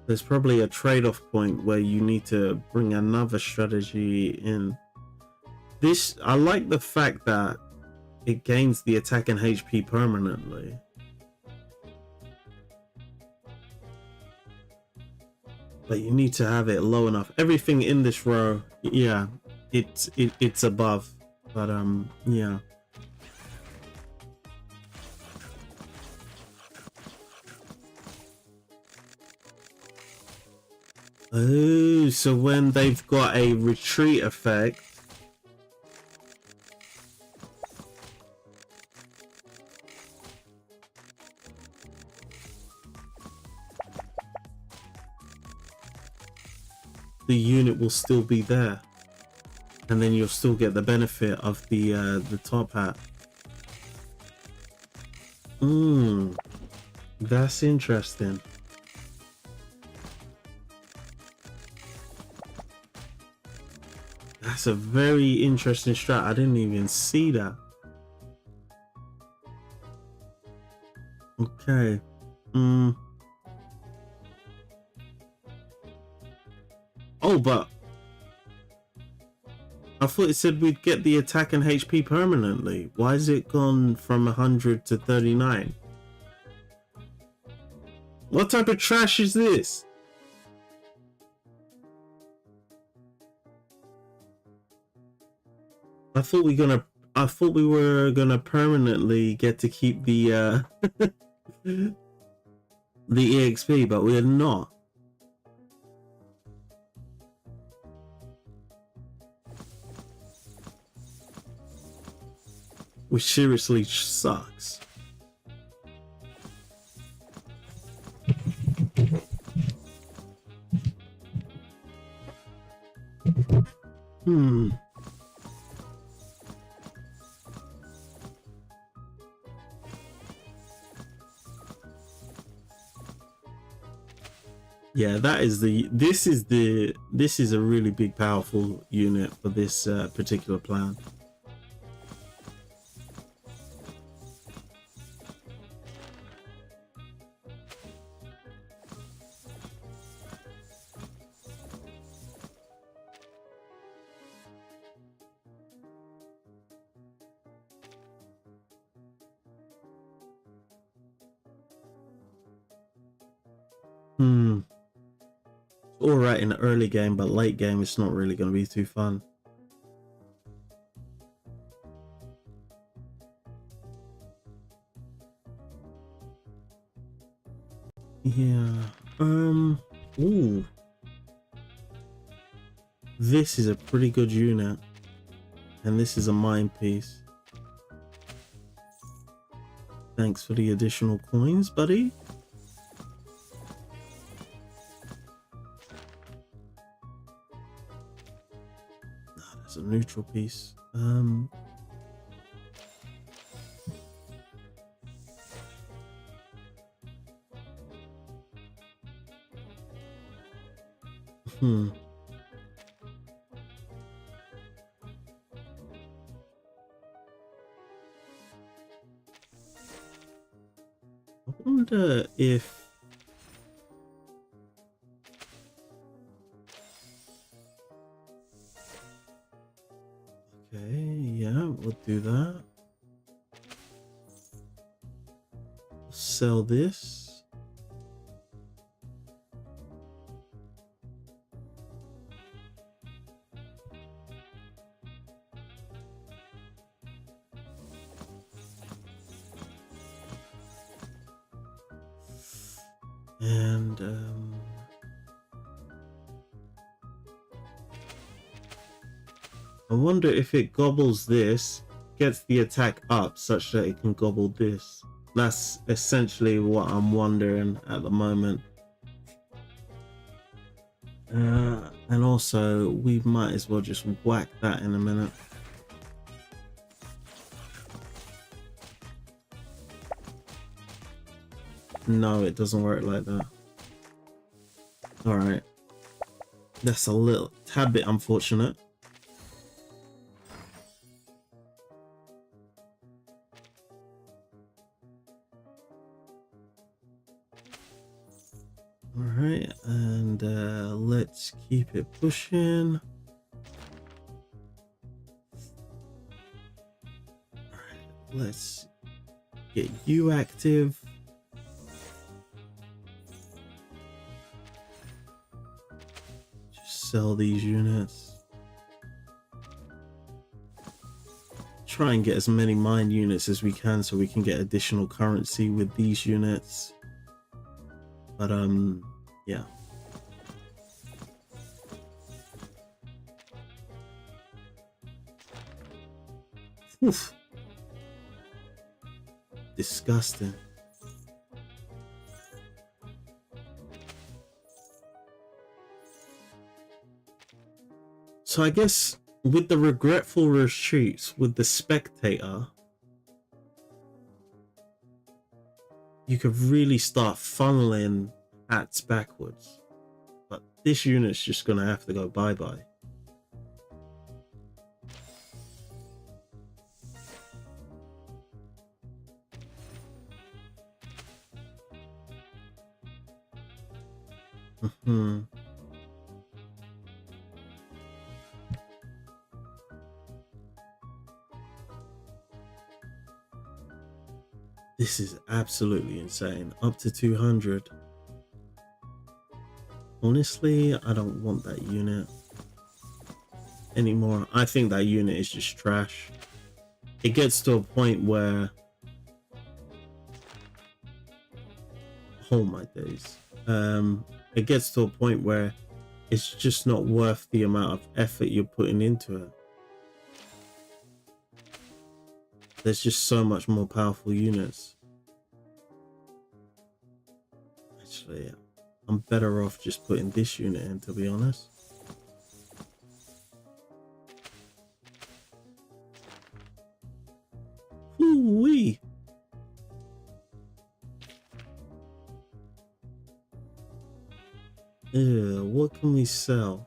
There's probably a trade-off point where you need to bring another strategy in. This, I like the fact that it gains the attack and HP permanently. but you need to have it low enough. Everything in this row, yeah, it's above, but yeah. Oh, so when they've got a retreat effect, the unit will still be there, and then you'll still get the benefit of the top hat. That's interesting. That's a very interesting strat. I didn't even see that. Okay. Oh, but I thought it said we'd get the attack and HP permanently. Why is it gone from 100 to 39? What type of trash is this? I thought we were gonna permanently get to keep the the EXP, but we're not. Which seriously sucks. Yeah, this is a really big, powerful unit for this particular plan. All right in the early game, but late game it's not really going to be too fun. Yeah. Ooh. This is a pretty good unit, and this is a mine piece. Thanks for the additional coins, buddy. A neutral piece. I wonder if we'll do that. Sell this. And I wonder if it gobbles this, gets the attack up such that it can gobble this. That's essentially what I'm wondering at the moment. And also, we might as well just whack that in a minute. No, it doesn't work like that. Alright. That's a little tad bit unfortunate. Alright, and let's keep it pushing. Alright, let's get you active. sell these units. Try and get as many mine units as we can so we can get additional currency with these units. But yeah. Oof. Disgusting. So I guess with the regretful retreats, with the spectator, you could really start funneling hats backwards. But this unit's just gonna have to go bye-bye. This is absolutely insane. Up to 200. Honestly, I don't want that unit anymore. I think that unit is just trash. It gets to a point where, oh my days, it gets to a point where it's just not worth the amount of effort you're putting into it. There's just so much more powerful units. Actually, I'm better off just putting this unit in, to be honest. Ooh-wee. What can we sell?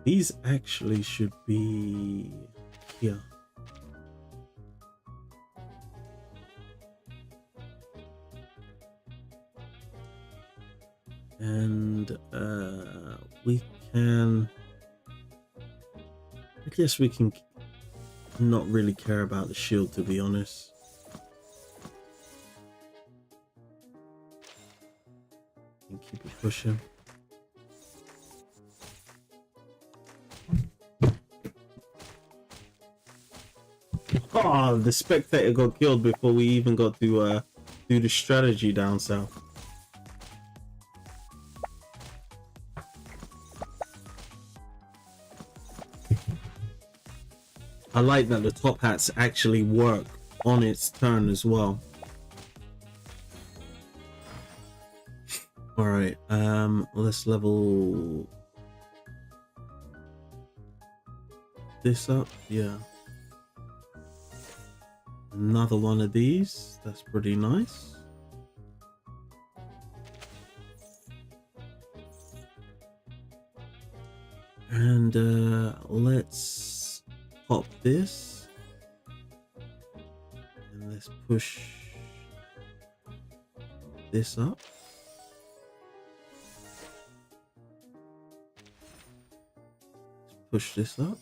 These actually should be here. And we can, I guess we can not really care about the shield, to be honest. And keep it pushing. Oh, the spectator got killed before we even got to do the strategy down south. I like that the top hats actually work on its turn as well. All right, let's level this up. Yeah, another one of these. That's pretty nice. And let's pop this, and let's push this up. Let's push this up.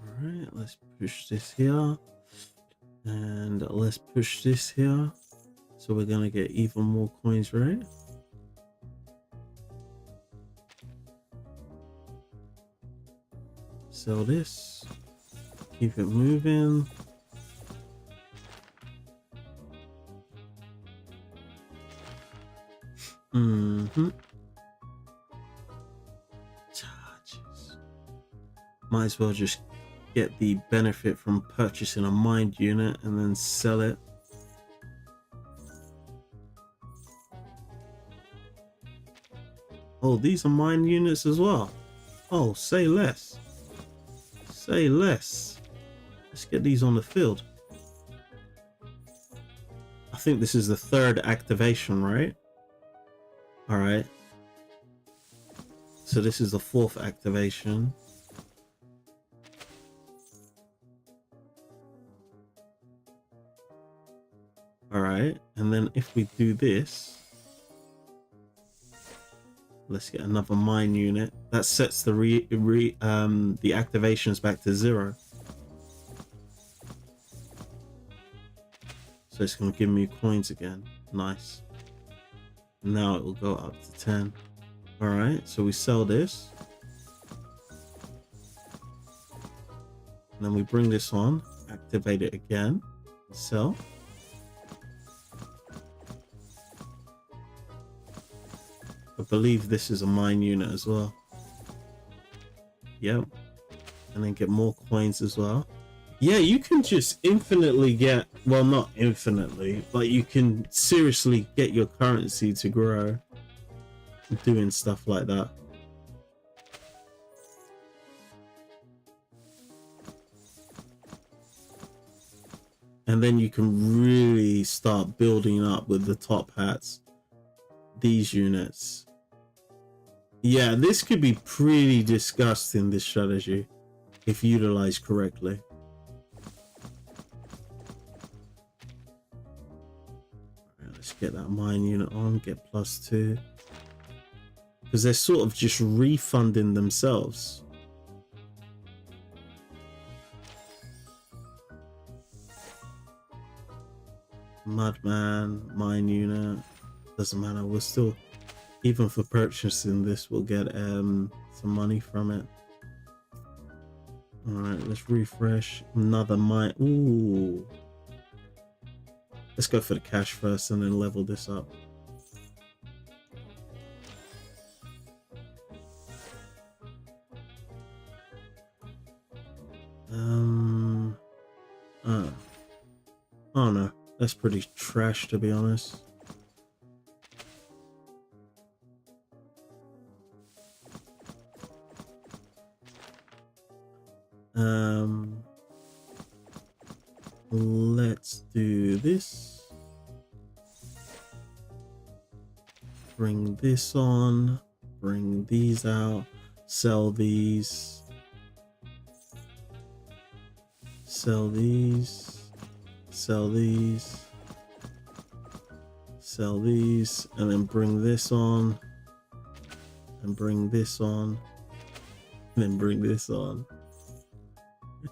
All right, let's push this here, and let's push this here. So we're gonna get even more coins, right? Sell this, keep it moving. Charges. Might as well just get the benefit from purchasing a mined unit and then sell it. Oh, these are mined units as well. Oh, say less. Say less. Let's get these on the field. I think this is the third activation, right? All right. So this is the fourth activation. All right. And then if we do this, Let's get another mine unit. That sets the the activations back to 0. So it's gonna give me coins again. Nice. Now it will go up to 10. All right, so we sell this. And then we bring this on, activate it again, sell. I believe this is a mine unit as well. Yep. And then get more coins as well. Yeah, you can just infinitely get, well, not infinitely, but you can seriously get your currency to grow doing stuff like that. And then you can really start building up with the top hats. These units. Yeah, this could be pretty disgusting, this strategy, if utilized correctly. Alright, let's get that mine unit on, get +2. Because they're sort of just refunding themselves. Madman, mine unit. Doesn't matter, we're still, even for purchasing this, we'll get some money from it. All right, let's refresh. Another mine. Ooh, let's go for the cash first and then level this up. Oh no, that's pretty trash, to be honest. Let's do this. Bring this on, bring these out, sell these, sell these, sell these, sell these, and then bring this on, and bring this on, and then bring this on,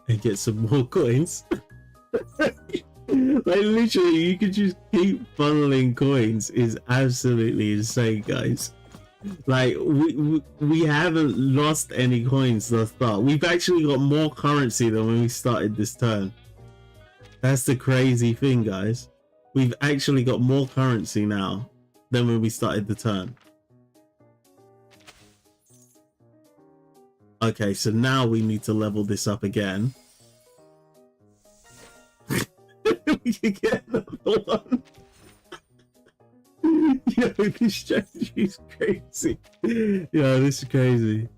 and get some more coins. Like literally, you could just keep funneling coins. Is absolutely insane, guys. Like we haven't lost any coins thus far. We've actually got more currency than when we started this turn. That's the crazy thing, guys. We've actually got more currency now than when we started the turn. Okay, so now we need to level this up again. We can get another one. Yo, this strategy is crazy. Yo, this is crazy.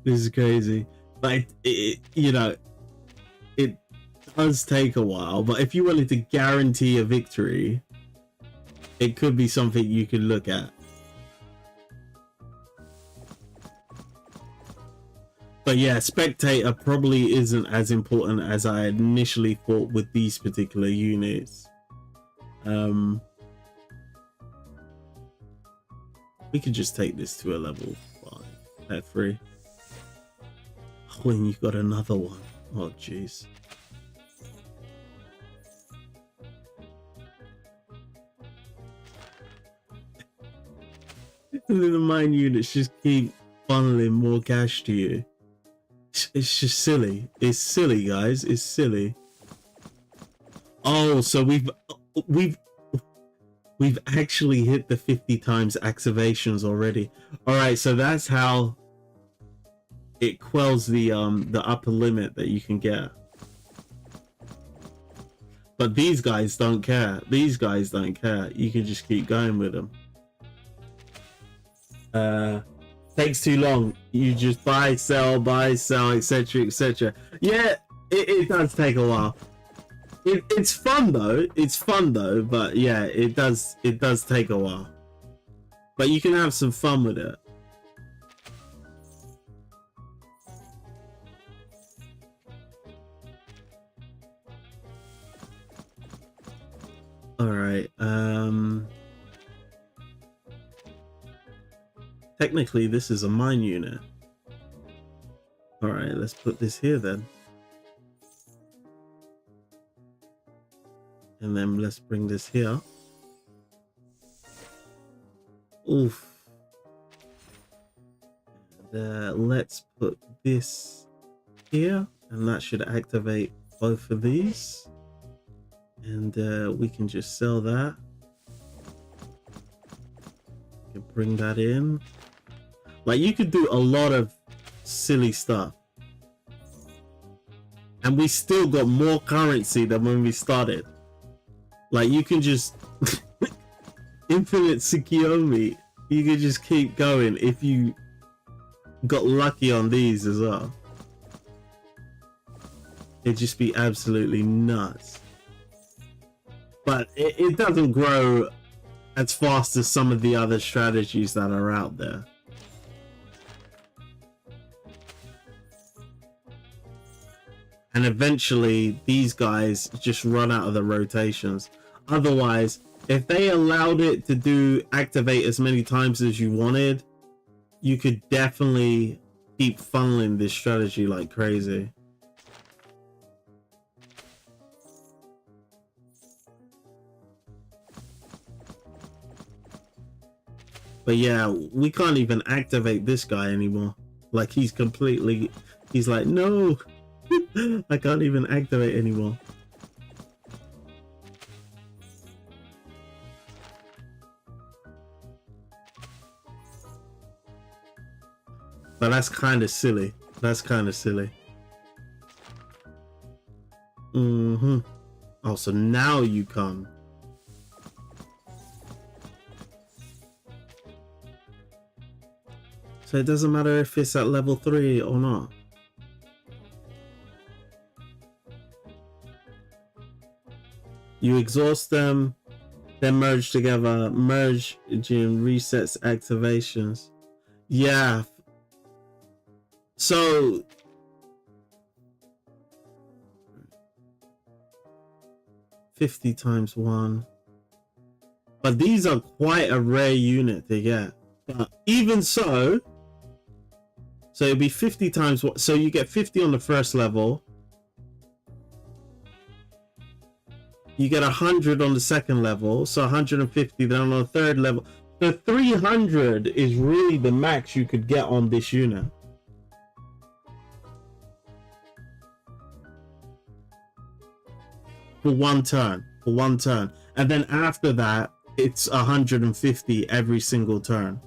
This is crazy. Like, you know, it does take a while, but if you wanted to guarantee a victory, it could be something you could look at. But yeah, spectator probably isn't as important as I initially thought with these particular units. We could just take this to a level 5 at 3. Oh, and you got another one. Oh jeez. And then the mine units just keep funneling more cash to you. It's just silly. It's silly, guys. It's silly. Oh, so we've actually hit the 50 times activations already. All right, so that's how it quells the upper limit that you can get. But these guys don't care. These guys don't care. You can just keep going with them. Takes too long. You just buy, sell, etc, etc. Yeah, it does take a while. It's fun though. It's fun though, but yeah, it does take a while. But you can have some fun with it. All right. technically this is a mine unit. All right, let's put this here then. And then let's bring this here. Oof. And, let's put this here, and that should activate both of these. And we can just sell that. You can bring that in. Like, you could do a lot of silly stuff. And we still got more currency than when we started. Like, you can just infinite Tsukiyomi. You can just keep going if you got lucky on these as well. It'd just be absolutely nuts. But it doesn't grow as fast as some of the other strategies that are out there. And eventually these guys just run out of the rotations. Otherwise, if they allowed it to do activate as many times as you wanted, you could definitely keep funneling this strategy like crazy. But yeah, we can't even activate this guy anymore. Like, he's like, no, I can't even activate anymore. But that's kind of silly. That's kind of silly. Oh, so now you come. So it doesn't matter if it's at level 3 or not. You exhaust them, then merge together. Merge gym resets activations. Yeah. So 50 times 1. But these are quite a rare unit to get. But even so it'd be 50 times 1. So you get 50 on the first level. You get 100 on the second level. So 150 then on the third level. The 300 is really the max you could get on this unit. For one turn. And then after that, it's 150 every single turn.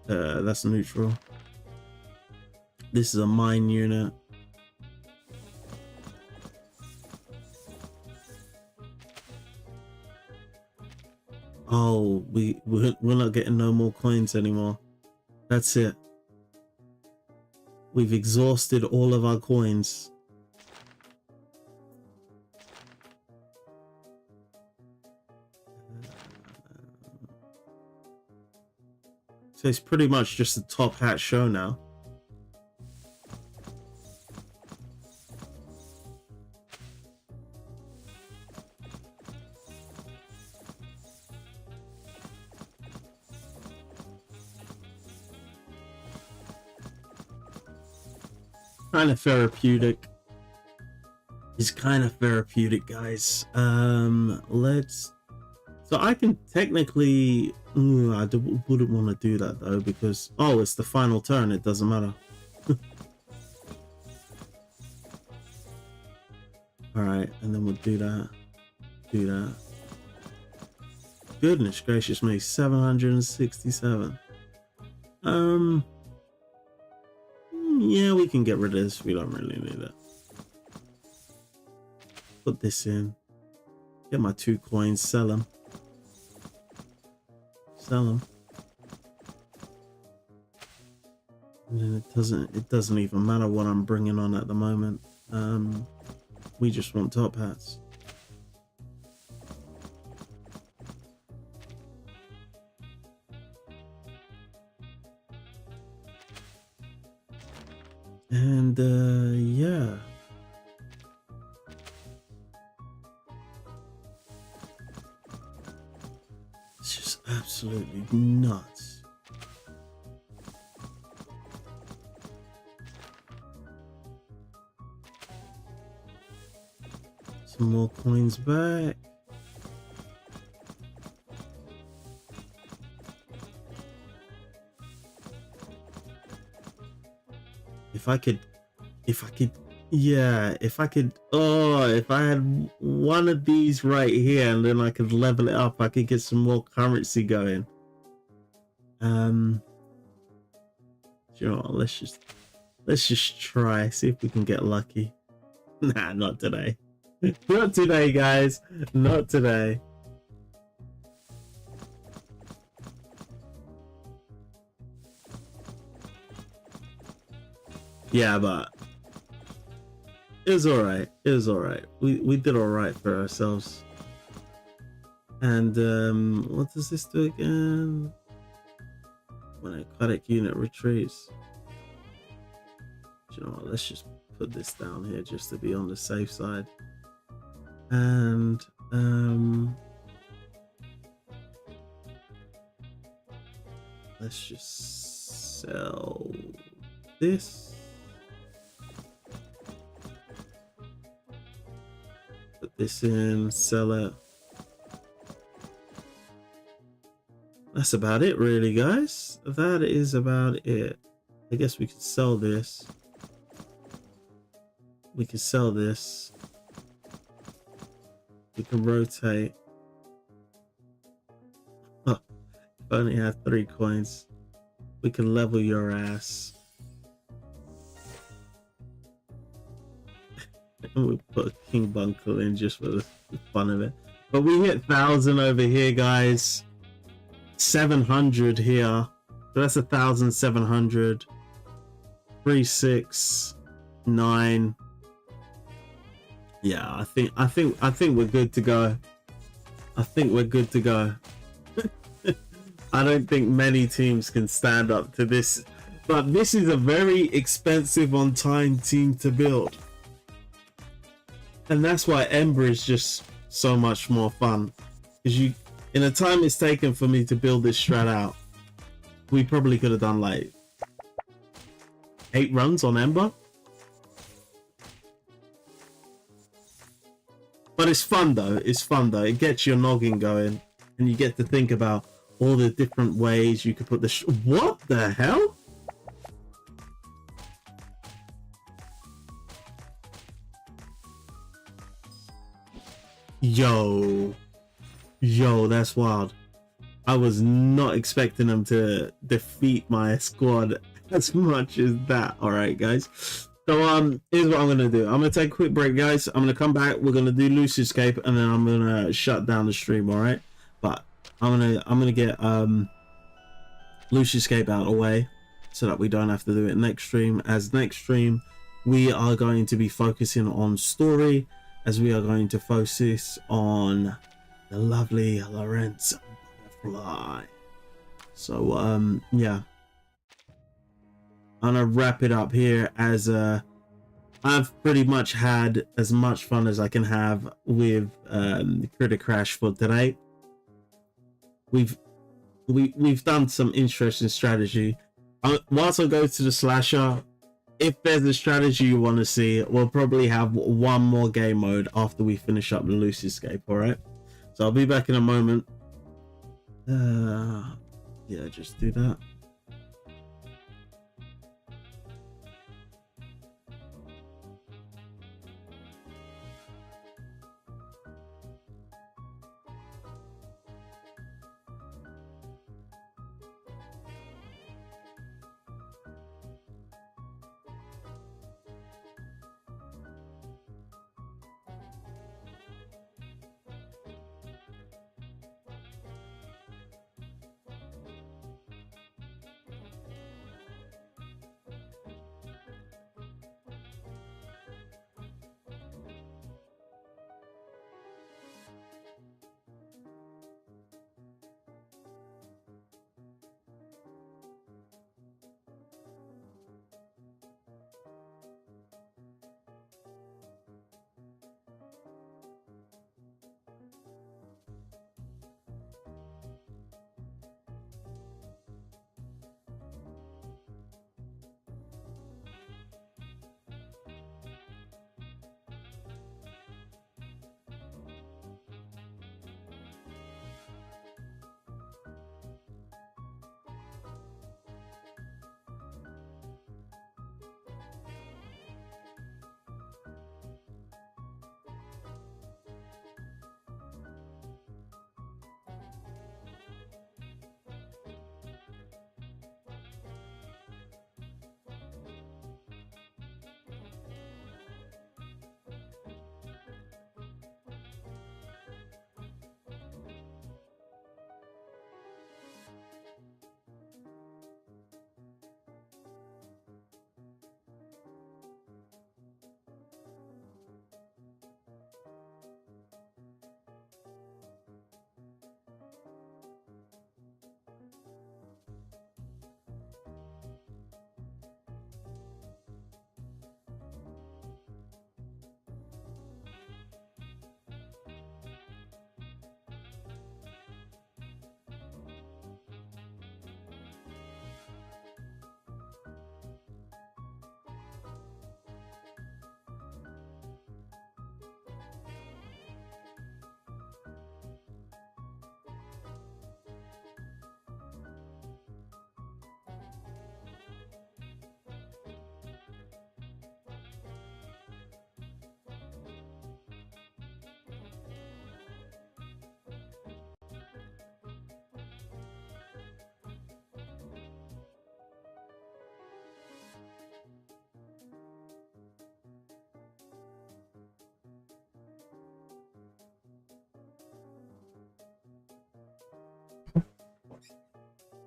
That's neutral. This is a mine unit. Oh, we're not getting no more coins anymore. That's it. We've exhausted all of our coins. So it's pretty much just a top hat show now. Kind of therapeutic. It's kind of therapeutic, guys. Let's. So I can technically. I wouldn't want to do that though because it's the final turn. It doesn't matter. All right, and then we'll do that. Do that. Goodness gracious me, 767. Yeah, we can get rid of this. We don't really need it. Put this in. Get my 2 coins. Sell them. Sell them. And then it doesn't even matter what I'm bringing on at the moment. We just want top hats. And yeah. It's just absolutely nuts. Some more coins back. If I could, yeah, if I could, oh, if I had one of these right here and then I could level it up, I could get some more currency going. You know what, let's just try, see if we can get lucky. Nah, not today. Not today, guys. Not today. Yeah, but it was alright. It was alright. We did alright for ourselves. And what does this do again? When a aquatic unit retreats. You know what, let's just put this down here just to be on the safe side. And let's just sell this. Put this in, sell it. That's about it really, guys. That is about it. I guess we could sell this. We can sell this. We can rotate. Oh, if I only had 3 coins. We can level your ass. And we put a king bunker in just for the fun of it. But we hit 1,000 over here, guys. 700 here. So that's 1,700. 3, 6, 9. Yeah, I think we're good to go. I think we're good to go. I don't think many teams can stand up to this, but this is a very expensive on time team to build. And that's why Ember is just so much more fun. Because you, in the time it's taken for me to build this strat out, we probably could have done like 8 runs on Ember. But it's fun though, it's fun though. It gets your noggin going and you get to think about all the different ways you could put the what the hell? Yo, that's wild. I was not expecting them to defeat my squad as much as that. All right, guys. So here's what I'm gonna do. I'm gonna take a quick break, guys. I'm gonna come back. We're gonna do Lucid Escape, and then I'm gonna shut down the stream. All right, but I'm gonna get Lucid Escape out of the way so that we don't have to do it next stream. As next stream, we are going to be focusing on story, as we are going to focus on the lovely Lorentz butterfly. So yeah. I'm gonna wrap it up here, as I've pretty much had as much fun as I can have with Critter Crash for today. We've done some interesting strategy. Whilst I go to the slasher, if there's a strategy you want to see, we'll probably have one more game mode after we finish up the Lucid Escape. All right, so I'll be back in a moment. Yeah, just do that.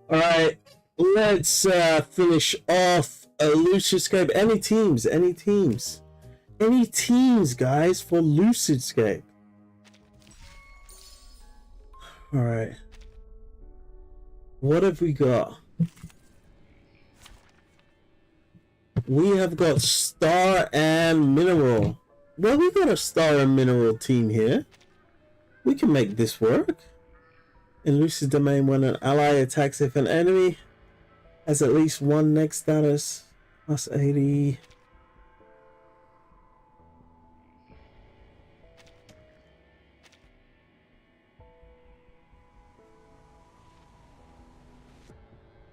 All right, let's finish off a Lucidscape. Any teams? Any teams? Any teams, guys, for Lucidscape? All right. What have we got? We have got Star and Mineral. Well, we got a Star and Mineral team here. We can make this work. In Lucid Domain, when an ally attacks, if an enemy has at least one next status, plus 80.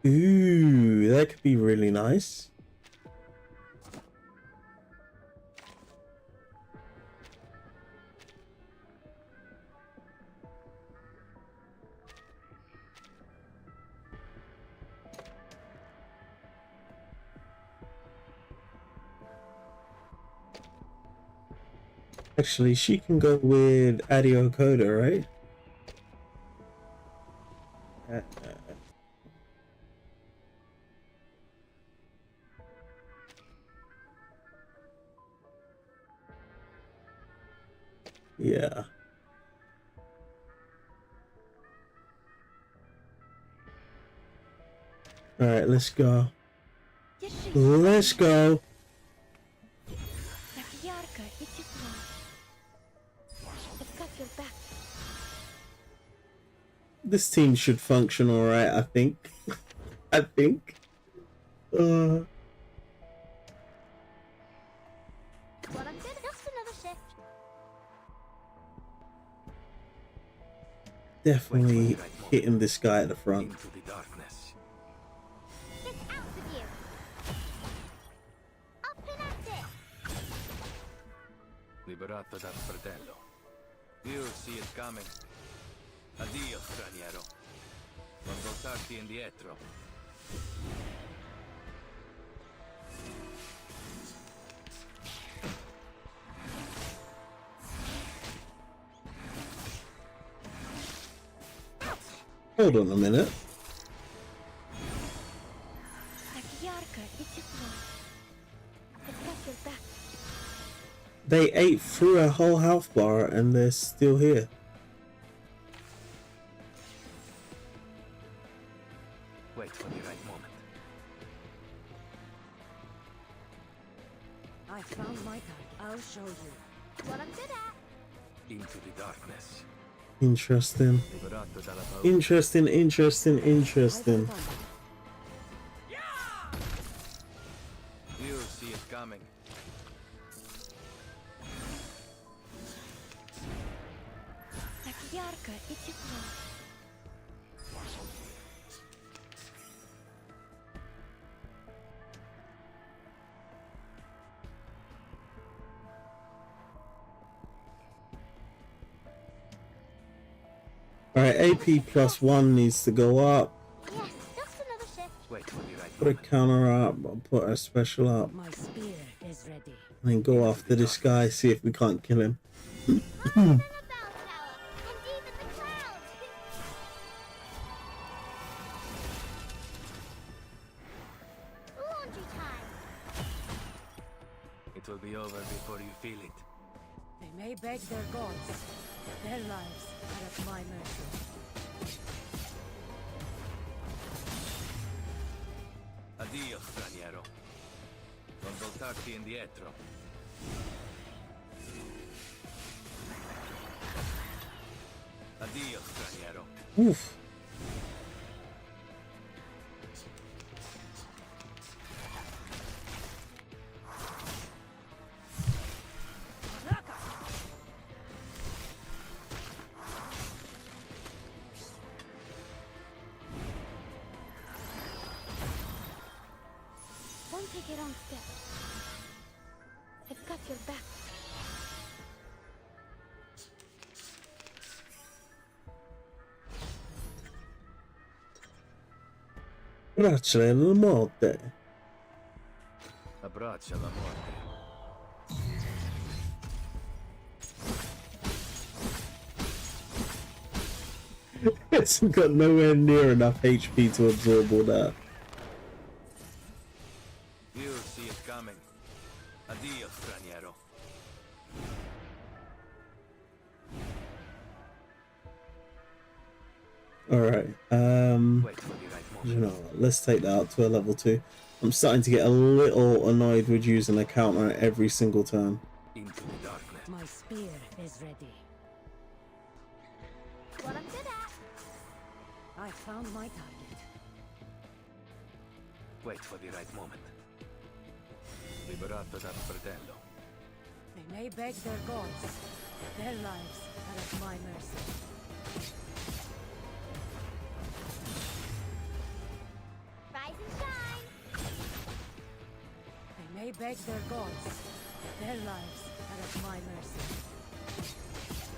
Ooh, that could be really nice. Actually, she can go with Adio Coda, right? Yeah. All right, let's go. Let's go. This team should function all right, I think. I think. Definitely hitting this guy at the front. Liberato dal fratello. You see it coming. Addio, straniero. Non voltarti indietro. Hold on a minute. They ate through a whole health bar and they're still here. Wait for the right moment. I found my type. I'll show you what I'm good at. Into the darkness. Interesting. Liberato dalla paura. Interesting, interesting, interesting. You see it coming. Alright, AP plus 1 needs to go up. Yes, just another shift. Wait for the right Put a moment. counter up, I'll put a special up. My spear is ready. And then go after this guy, see if we can't kill him. Higher than a bell tower, and even the clouds. Laundry time. It will be over before you feel it. They may beg their gods, but their lives are at my mercy. Addio, straniero. Non voltarti indietro. Addio, straniero. Oof. Won't take it on step. I've got your back. Braccia della morte. Abbraccia la morte. It's got nowhere near enough HP to absorb all that. You see it coming. Adios, Straniero. Alright, Wait for the right you moment. know what, let's take that up to a level 2. I'm starting to get a little annoyed with using a counter every single turn. Into the darkness. My spear is ready. What I'm good at. I found my target. Wait for the right moment. Liberato dal fratello. They may beg their gods. Their lives are at my mercy. Rise and shine. They may beg their gods. Their lives are at my mercy.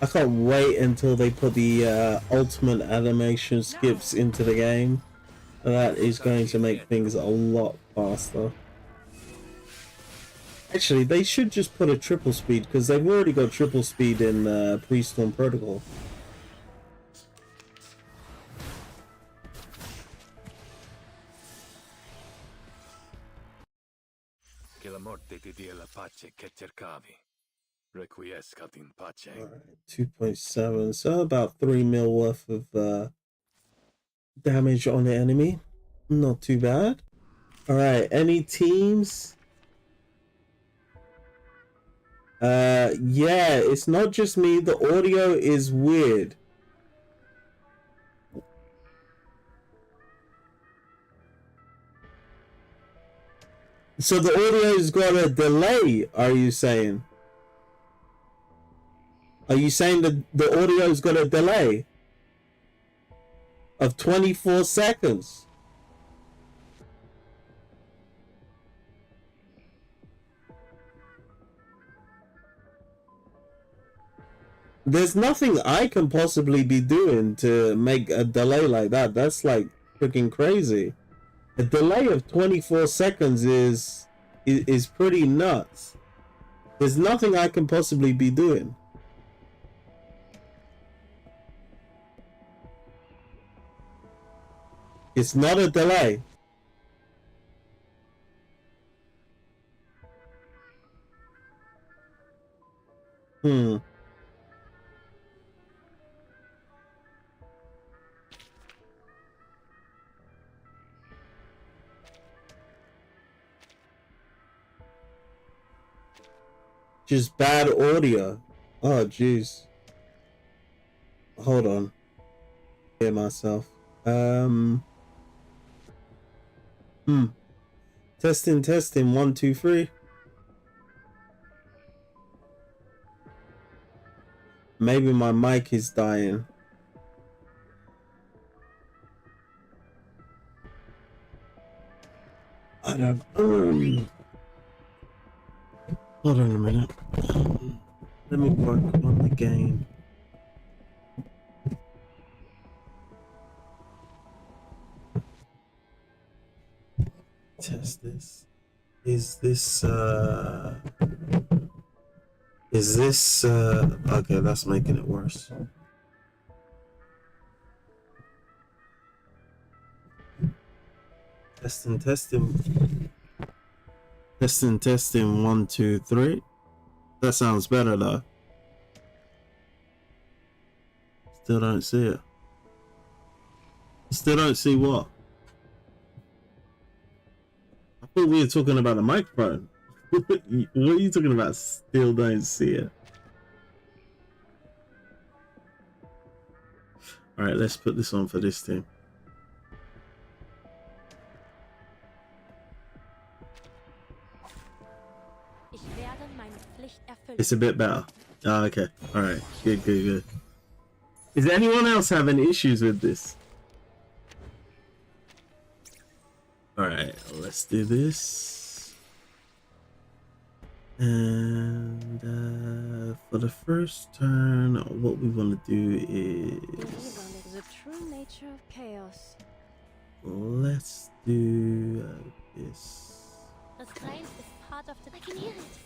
I can't wait until they put the ultimate animation skips into the game. That is going to make things a lot faster. Actually, they should just put a triple speed, because they've already got triple speed in Pre-Storm Protocol. Che la morte ti dia la pace che cercavi. Requiescat in pace. Alright, 2.7, so about 3 mil worth of damage on the enemy. Not too bad. Alright, any teams? Yeah, it's not just me, the audio is weird. So the audio's got a delay, are you saying? Are you saying that the audio's got a delay of 24 seconds? There's nothing I can possibly be doing to make a delay like that. That's like freaking crazy. A delay of 24 seconds is pretty nuts. There's nothing I can possibly be doing. It's not a delay. Just bad audio. Oh, jeez. Hold on. Hear myself. Testing, 1, 2, 3. Maybe my mic is dying. I don't. Hold on a minute. Let me work on the game. Test this. Is this okay, that's making it worse. Testing. Testing, 1, 2, 3. That sounds better though. Still don't see it. Still don't see what? I thought we were talking about a microphone. What are you talking about? Still don't see it. Alright, let's put this on for this team. It's a bit better. Oh, okay. Alright. Good. Is anyone else having issues with this? Alright, let's do this. And for the first turn, what we want to do is... The true nature of chaos. Let's do this. The strength is part of the... I can hear it.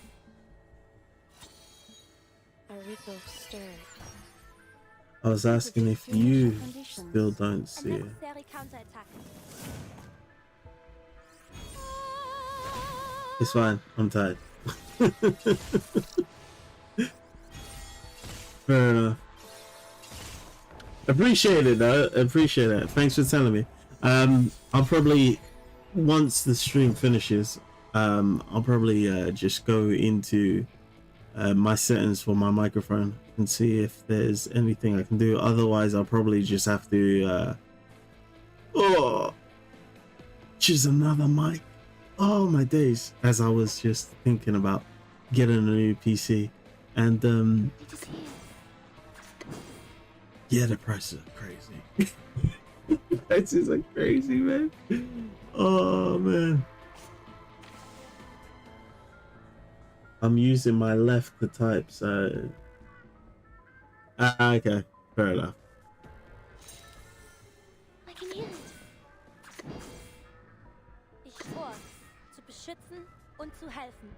A ripple stirred. I was asking if you still don't see it. Unnecessary counterattack. It's fine. I'm tired. Fair enough. Appreciate it though. Appreciate it. Thanks for telling me. I'll probably, once the stream finishes, I'll probably just go into my settings for my microphone and see if there's anything I can do. Otherwise, I'll probably just have to choose another mic. Oh my days! As I was just thinking about getting a new PC, and yeah, the prices are crazy. The prices are crazy, man. Oh man. I'm using my left to type, so okay, fair enough. I can hear it. Ich schwor, zu beschützen und zu helfen.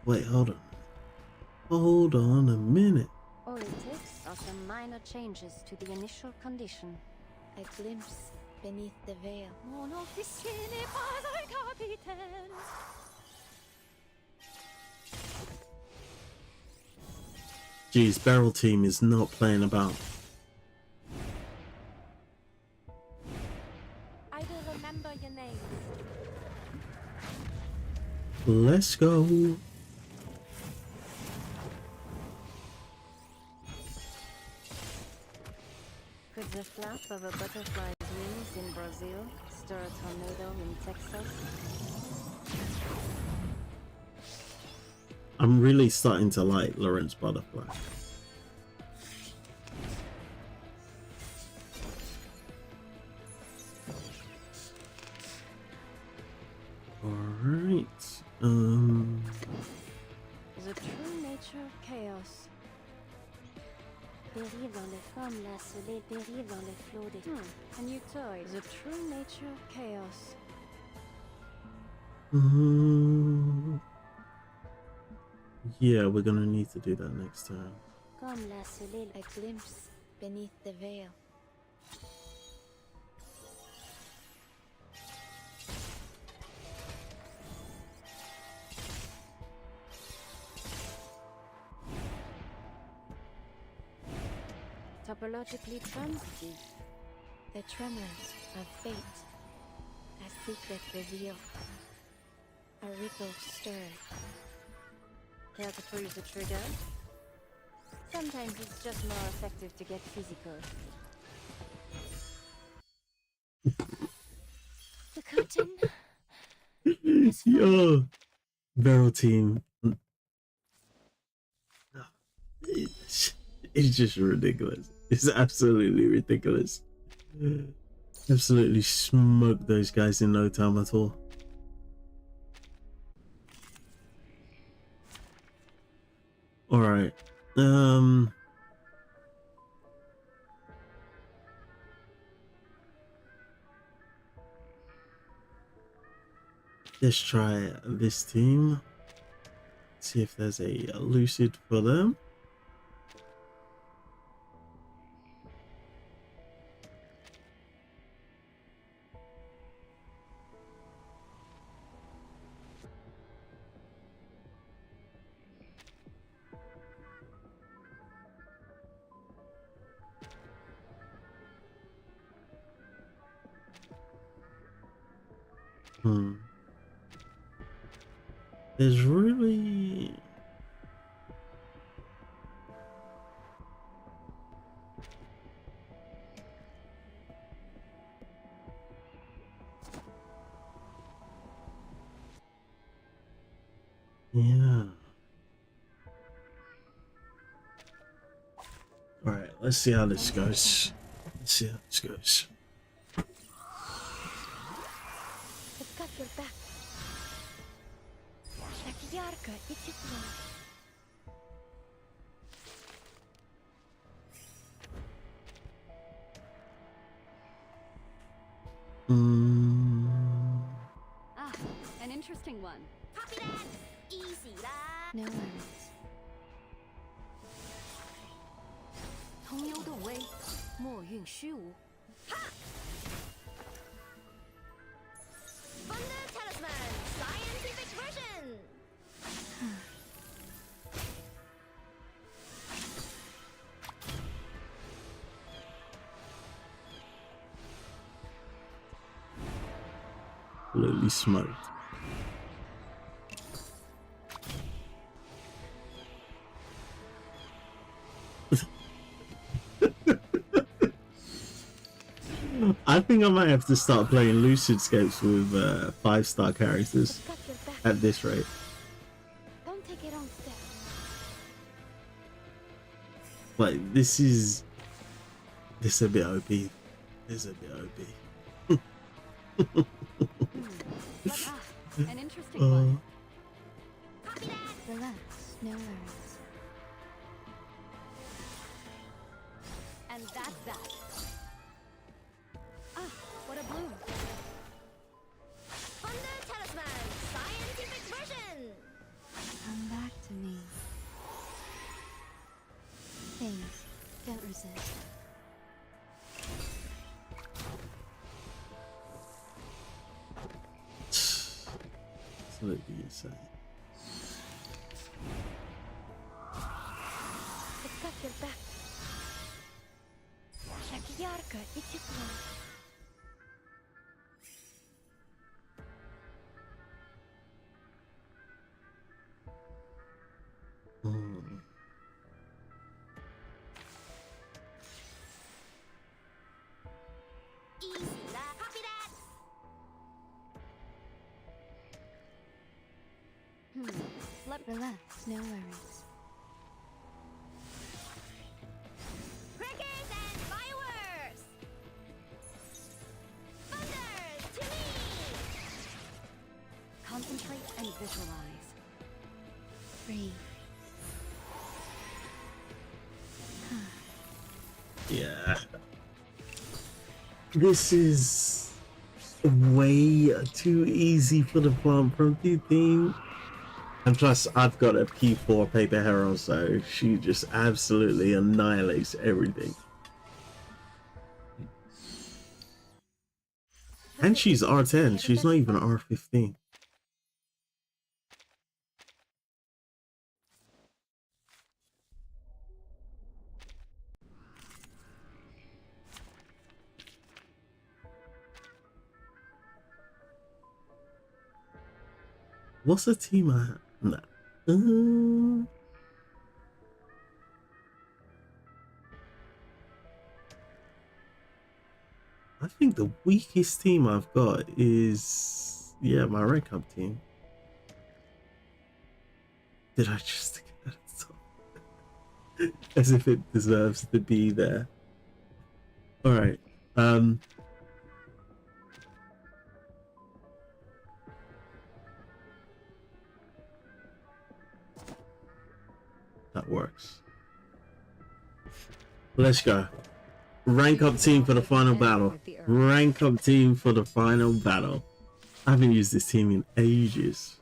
Wait, hold on a minute. All it takes are some minor changes to the initial condition. A glimpse beneath the veil. Mon officier n'est pas un capitaine. Geez, Barrel Team is not playing about. I will remember your name. Let's go. Could the flap of a butterfly's wings in Brazil stir a tornado in Texas? I'm really starting to like Lorentz Butterfly. Alright. The true nature of chaos. Dérive dans les formes, la soleil dérive dans les flots des... A new toy. The true nature of chaos. Yeah, we're gonna need to do that next time. Comme la soleil, a glimpse beneath the veil. Topologically transitive. The tremors of fate. A secret revealed. A ripple stirred. Care to freeze the trigger? Sometimes it's just more effective to get physical. The curtain. Yo, Barrel Team. It's just ridiculous. It's absolutely ridiculous. Absolutely smoked those guys in no time at all. All right. Let's try this team. See if there's a Lucid for them. There's really... Yeah. Alright, let's see how this goes. Let's see how this goes. It's got your back. Так ярко и тепло. Ah, an interesting one. Copy that. Easy, right? No worries. 威，莫运虚无。 Thunder Talisman Scientific Version. ，absolutely smoked. I think I might have to start playing Lucid scapes with 5-star characters Got your back. at this rate. Don't take it on step. Like this is a bit OP. This is a bit OP. An interesting one. Copy that. Relax, no worries. And that's that. Ah, what a bloom. Thunder Talisman Scientific Version. Come back to me. Things, don't resist. Absolutely insane. It's got your back. Как ярко и тепло. Mm. Easy, copy that. Relax, no worries. Crackers and fireworks. Thunder to me. Concentrate and visualize. Breathe. Yeah. This is way too easy for the plant protein theme. And plus, I've got a P4 paper hero, so she just absolutely annihilates everything. And she's R10, she's not even R15. What's the team I have? No. I think the weakest team I've got is, yeah, my rank up team. Did I just get that at the top? As if it deserves to be there. Alright. That works. Let's go. Rank up team for the final battle. Rank up team for the final battle. I haven't used this team in ages.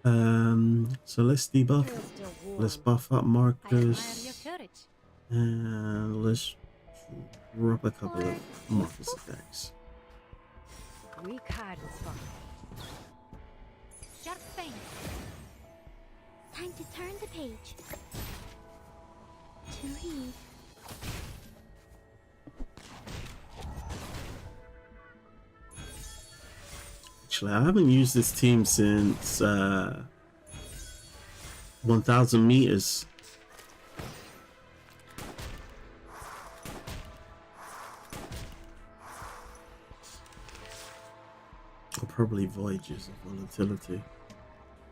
So let's debuff. Let's buff up Marcus. And let's drop a couple of Marcus attacks. Weak hard is fun. Sharp thing. Time to turn the page. To read. Actually, I haven't used this team since 1,000 meters. Or probably Voyages of Volatility.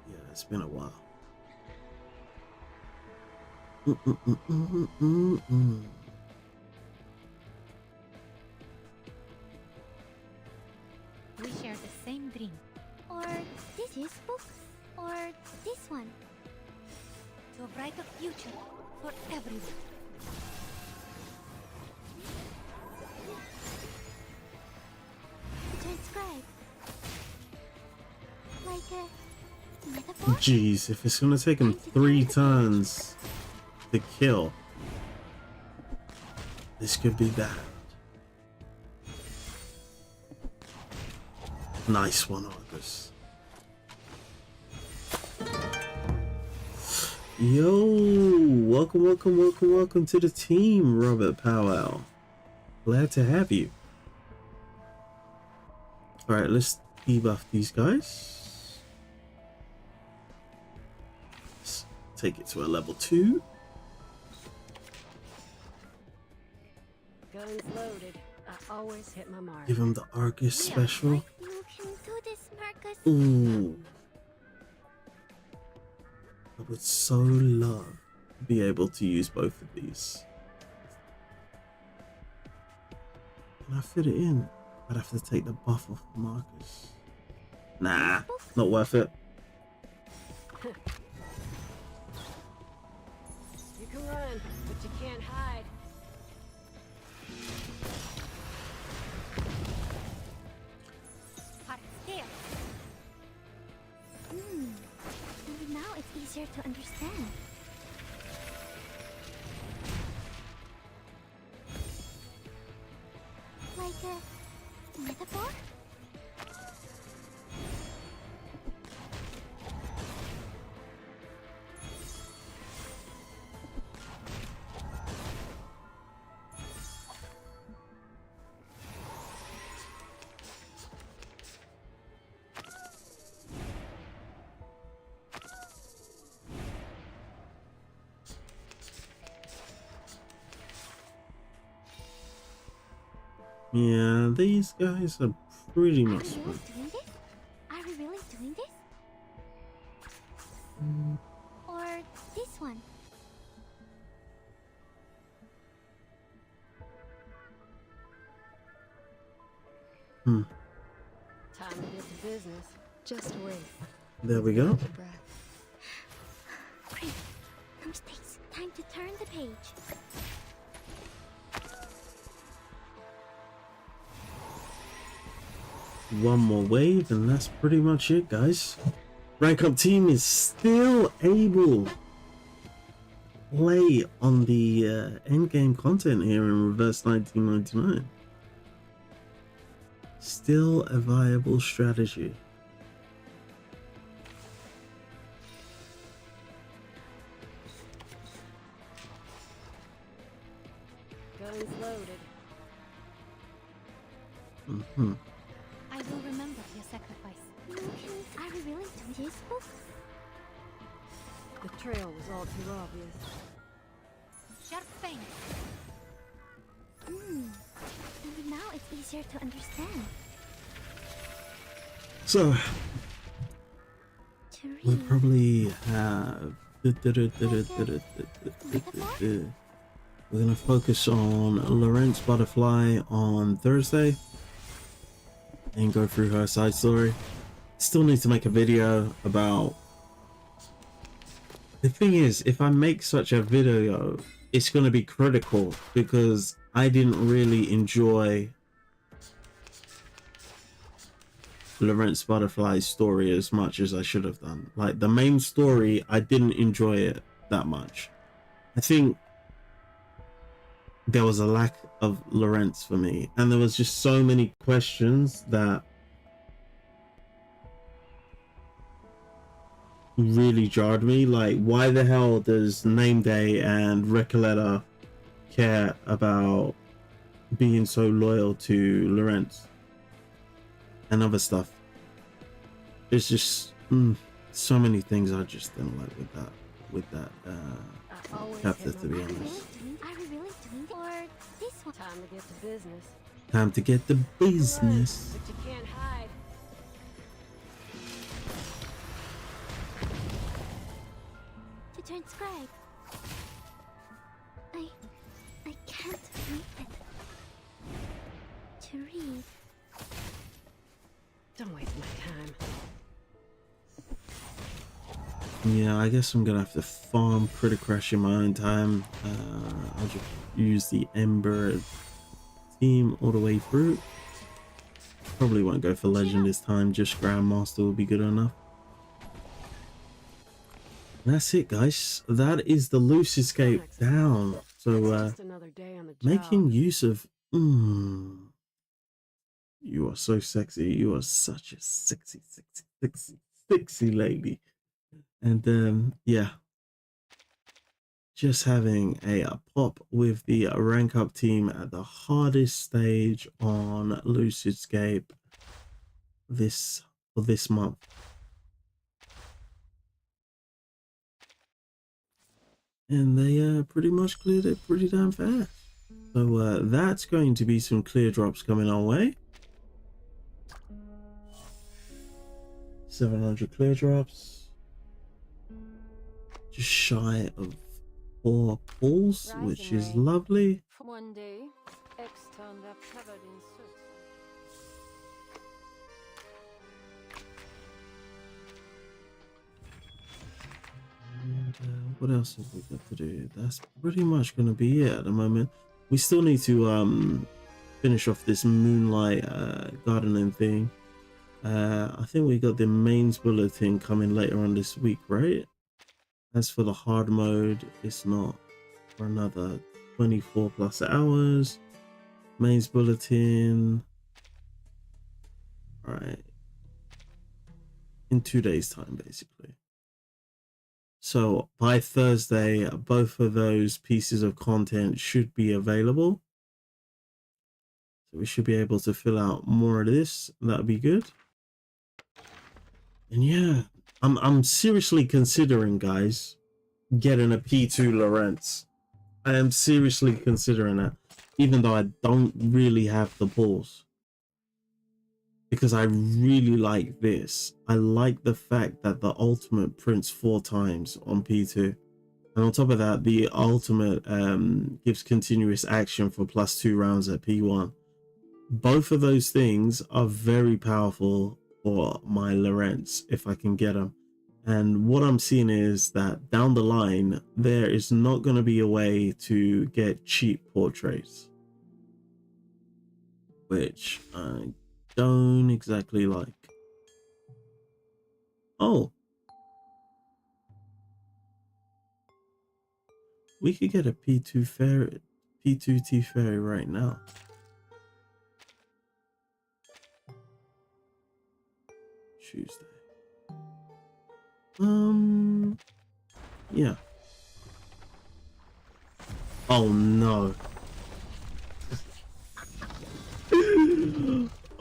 Yeah, it's been a while. We share the same dream. Or this is books. Or this one. To a brighter future for everyone. Transcribe. Like a metaphor? Jeez, if it's gonna take him 3 turns to kill, This could be bad. Nice one, Argus. Yo, welcome to the team, Robert Powell. Glad to have you. All right, let's debuff these guys. Let's take it to a level 2. Guns loaded. I always hit my mark. Give him the Argus special. You can do this, Marcus. Ooh. I would so love to be able to use both of these. Can I fit it in? I'd have to take the buff off Marcus. Nah, not worth it. You can run, but you can't hide. Hot stairs. Maybe now it's easier to understand. Like a metaphor? Yeah, these guys are pretty Are we much. really doing this? Are we really doing this? Or this one? Hmm. Time to get to business. Just wait. There we go. Take a breath. Great. No mistakes. Time to turn the page. One more wave, and that's pretty much it, guys. Rank Up team is still able to play on the endgame content here in Reverse 1999. Still a viable strategy. Guns loaded. Mm-hmm. I will remember your sacrifice. Are we really doing this? The trail was all too obvious. Sharp thing. Maybe now it's easier to understand. So To we'll read. probably have. We're gonna focus on Lorentz Butterfly on Thursday and go through her side story. Still need to make a video about. The thing is, if I make such a video, it's going to be critical because I didn't really enjoy Lorentz Butterfly's story as much as I should have done. Like the main story, I didn't enjoy it that much. I think there was a lack of Lorentz for me, and there was just so many questions that really jarred me. Like, why the hell does Name Day and Recoleta care about being so loyal to Lorentz and other stuff? There's just so many things I just didn't like with that I always chapter, hit to my be mark. honest. Are we really doing this? Or this one? Time to get to business. Time to get the business. Run, but you can't hide. To transcribe. I can't read it. To read. Don't waste my time. Yeah, I guess I'm gonna have to farm Critter Crash in my own time. I'll just use the Ember team all the way through. Probably won't go for Legend this time, just Grandmaster will be good enough. That's it, guys. That is the Lucid Escape down. So making use of you are so sexy. You are such a sexy lady. And yeah, just having a pop with the rank up team at the hardest stage on Lucid Escape this month. And they pretty much cleared it pretty damn fast. So that's going to be some clear drops coming our way. 700 clear drops. Just shy of 4 pulls, which is lovely. One day, X turned up covered in soot. And what else have we got to do? That's pretty much going to be it at the moment. We still need to finish off this moonlight gardening thing. I think we got the mains bulletin coming later on this week, right? As for the hard mode, it's not for another 24 plus hours. Mains bulletin, all right, in 2 days time basically. So by Thursday, both of those pieces of content should be available. So we should be able to fill out more of this. That'd be good. And yeah, I'm seriously considering, guys, getting a P2 Lorentz. I am seriously considering that, even though I don't really have the balls. Because I really like this. I like the fact that the ultimate prints 4 times on P2. And on top of that, the ultimate gives continuous action for +2 rounds at P1. Both of those things are very powerful for my Lorentz if I can get them. And what I'm seeing is that down the line, there is not going to be a way to get cheap portraits. Which I don't exactly like. Oh, we could get a P2 fairy, P2T fairy right now. Tuesday. Yeah. Oh no.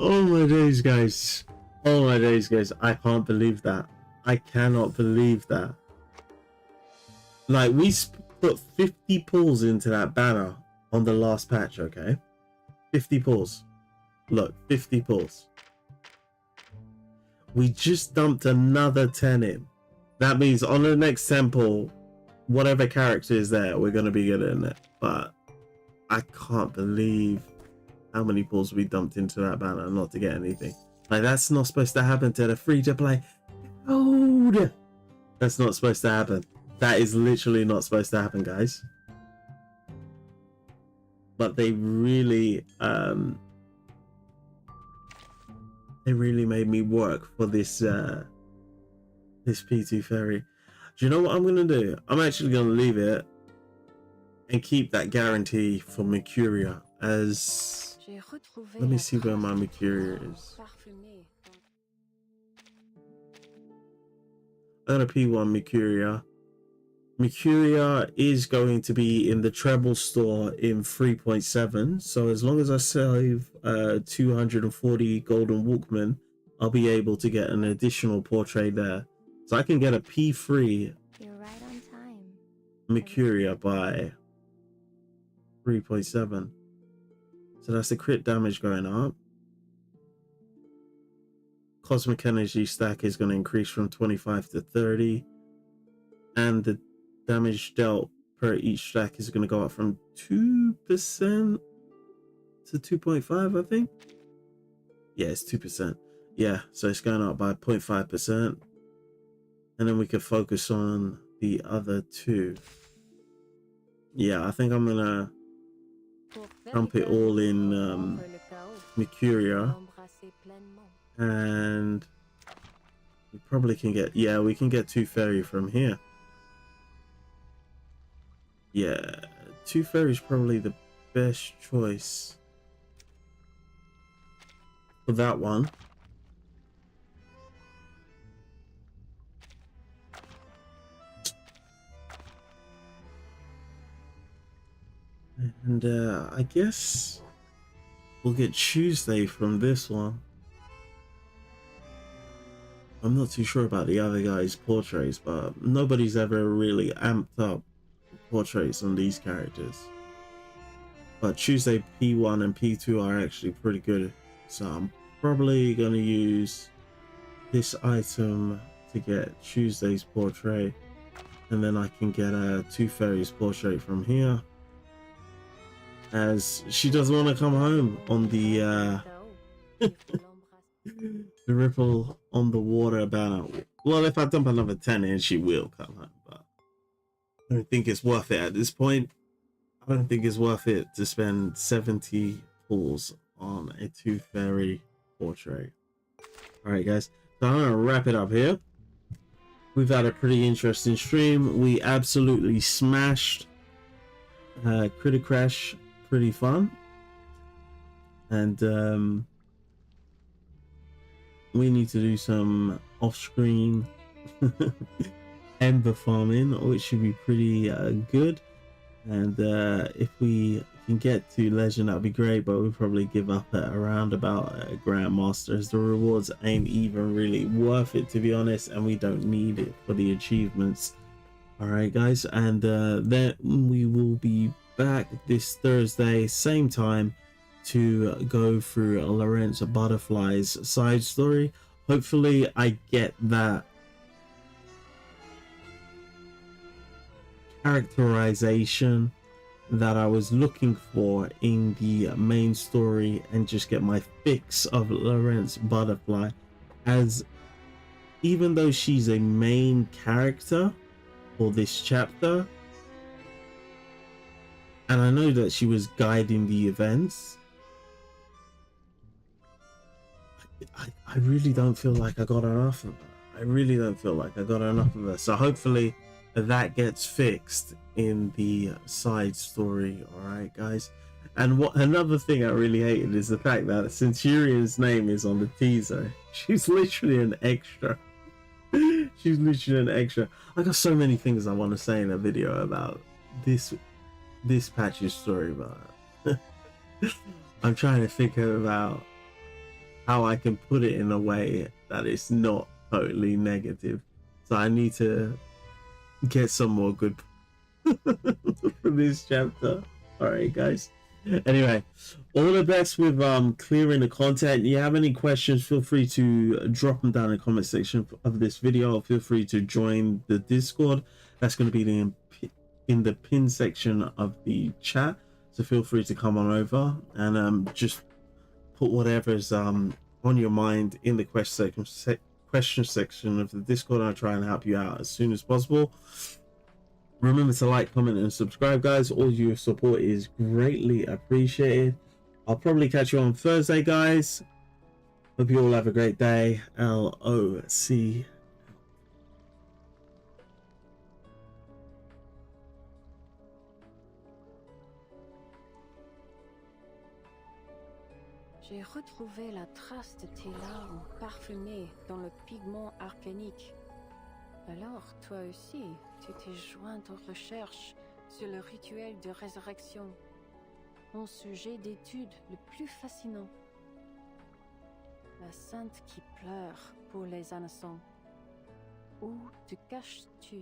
Oh my days, guys. Oh my days, guys. I can't believe that. I cannot believe that. Like, we put 50 pulls into that banner on the last patch, okay? 50 pulls. Look, 50 pulls. We just dumped another 10 in. That means on the next 10 pull, whatever character is there, we're going to be getting it. But I can't believe how many pulls we dumped into that banner not to get anything. Like, that's not supposed to happen to the free-to-play. Oh, that's not supposed to happen. That is literally not supposed to happen, guys. But they really made me work for this this P2 fairy. Do you know what I'm gonna do? I'm actually gonna leave it and keep that guarantee for Mercuria as. Let me see where my Mercuria is. I got a P1 Mercuria. Mercuria is going to be in the treble store in 3.7. So as long as I save 240 golden Walkman, I'll be able to get an additional portrait there. So I can get a P3 You're right on time. Mercuria by 3.7. So that's the crit damage going up. Cosmic energy stack is going to increase from 25 to 30. And the damage dealt per each stack is going to go up from 2% to 2.5, I think. Yeah, it's 2%. Yeah, so it's going up by 0.5%. And then we can focus on the other 2. Yeah, I think I'm going to dump it all in Mercuria. And we probably can get, yeah, we can get 2 fairy from here. Yeah, Two Fairies probably the best choice for that one. And I guess we'll get Tuesday from this one. I'm not too sure about the other guys' portraits, but nobody's ever really amped up portraits on these characters. But Tuesday P1 and P2 are actually pretty good, so I'm probably going to use this item to get Tuesday's portrait, and then I can get a Two Fairies portrait from here, as she doesn't want to come home on the the ripple on the water banner. Well, if I dump another 10 in, she will come home, but I don't think it's worth it at this point. I don't think it's worth it to spend 70 pulls on a Two Fairy portrait. Alright guys, so I'm gonna wrap it up here. We've had a pretty interesting stream. We absolutely smashed Critter Crash, pretty fun. And we need to do some off-screen Ember farming, which should be pretty good. And if we can get to Legend, that'd be great, but we'll probably give up at around about Grandmaster, as the rewards ain't even really worth it, to be honest, and we don't need it for the achievements. Alright guys, and then we will be back this Thursday, same time, to go through Lorentz Butterfly's side story. Hopefully I get that characterization that I was looking for in the main story and just get my fix of Lorentz Butterfly, as even though she's a main character for this chapter and I know that she was guiding the events, I really don't feel like I got enough of her. I really don't feel like I got enough of her. So hopefully that gets fixed in the side story. All right, guys. And what another thing I really hated is the fact that Centurion's name is on the teaser. She's literally an extra. She's literally an extra. I got so many things I want to say in a video about this patch's story, but I'm trying to figure about how I can put it in a way that it's not totally negative. So I need to get some more good for this chapter. All right, guys. Anyway, all the best with clearing the content. If you have any questions, feel free to drop them down in the comment section of this video, or feel free to join the Discord. That's going to be in the pin section of the chat, so feel free to come on over and just put whatever's on your mind in the question section of the Discord. I'll try and help you out as soon as possible. Remember to like, comment, and subscribe, guys. All your support is greatly appreciated. I'll probably catch you on Thursday, guys. Hope you all have a great day. LOC. J'ai retrouvé la trace de tes larmes parfumées dans le pigment arcanique. Alors, toi aussi, tu t'es joint aux recherches sur le rituel de résurrection, mon sujet d'étude le plus fascinant. La sainte qui pleure pour les innocents. Où te caches-tu?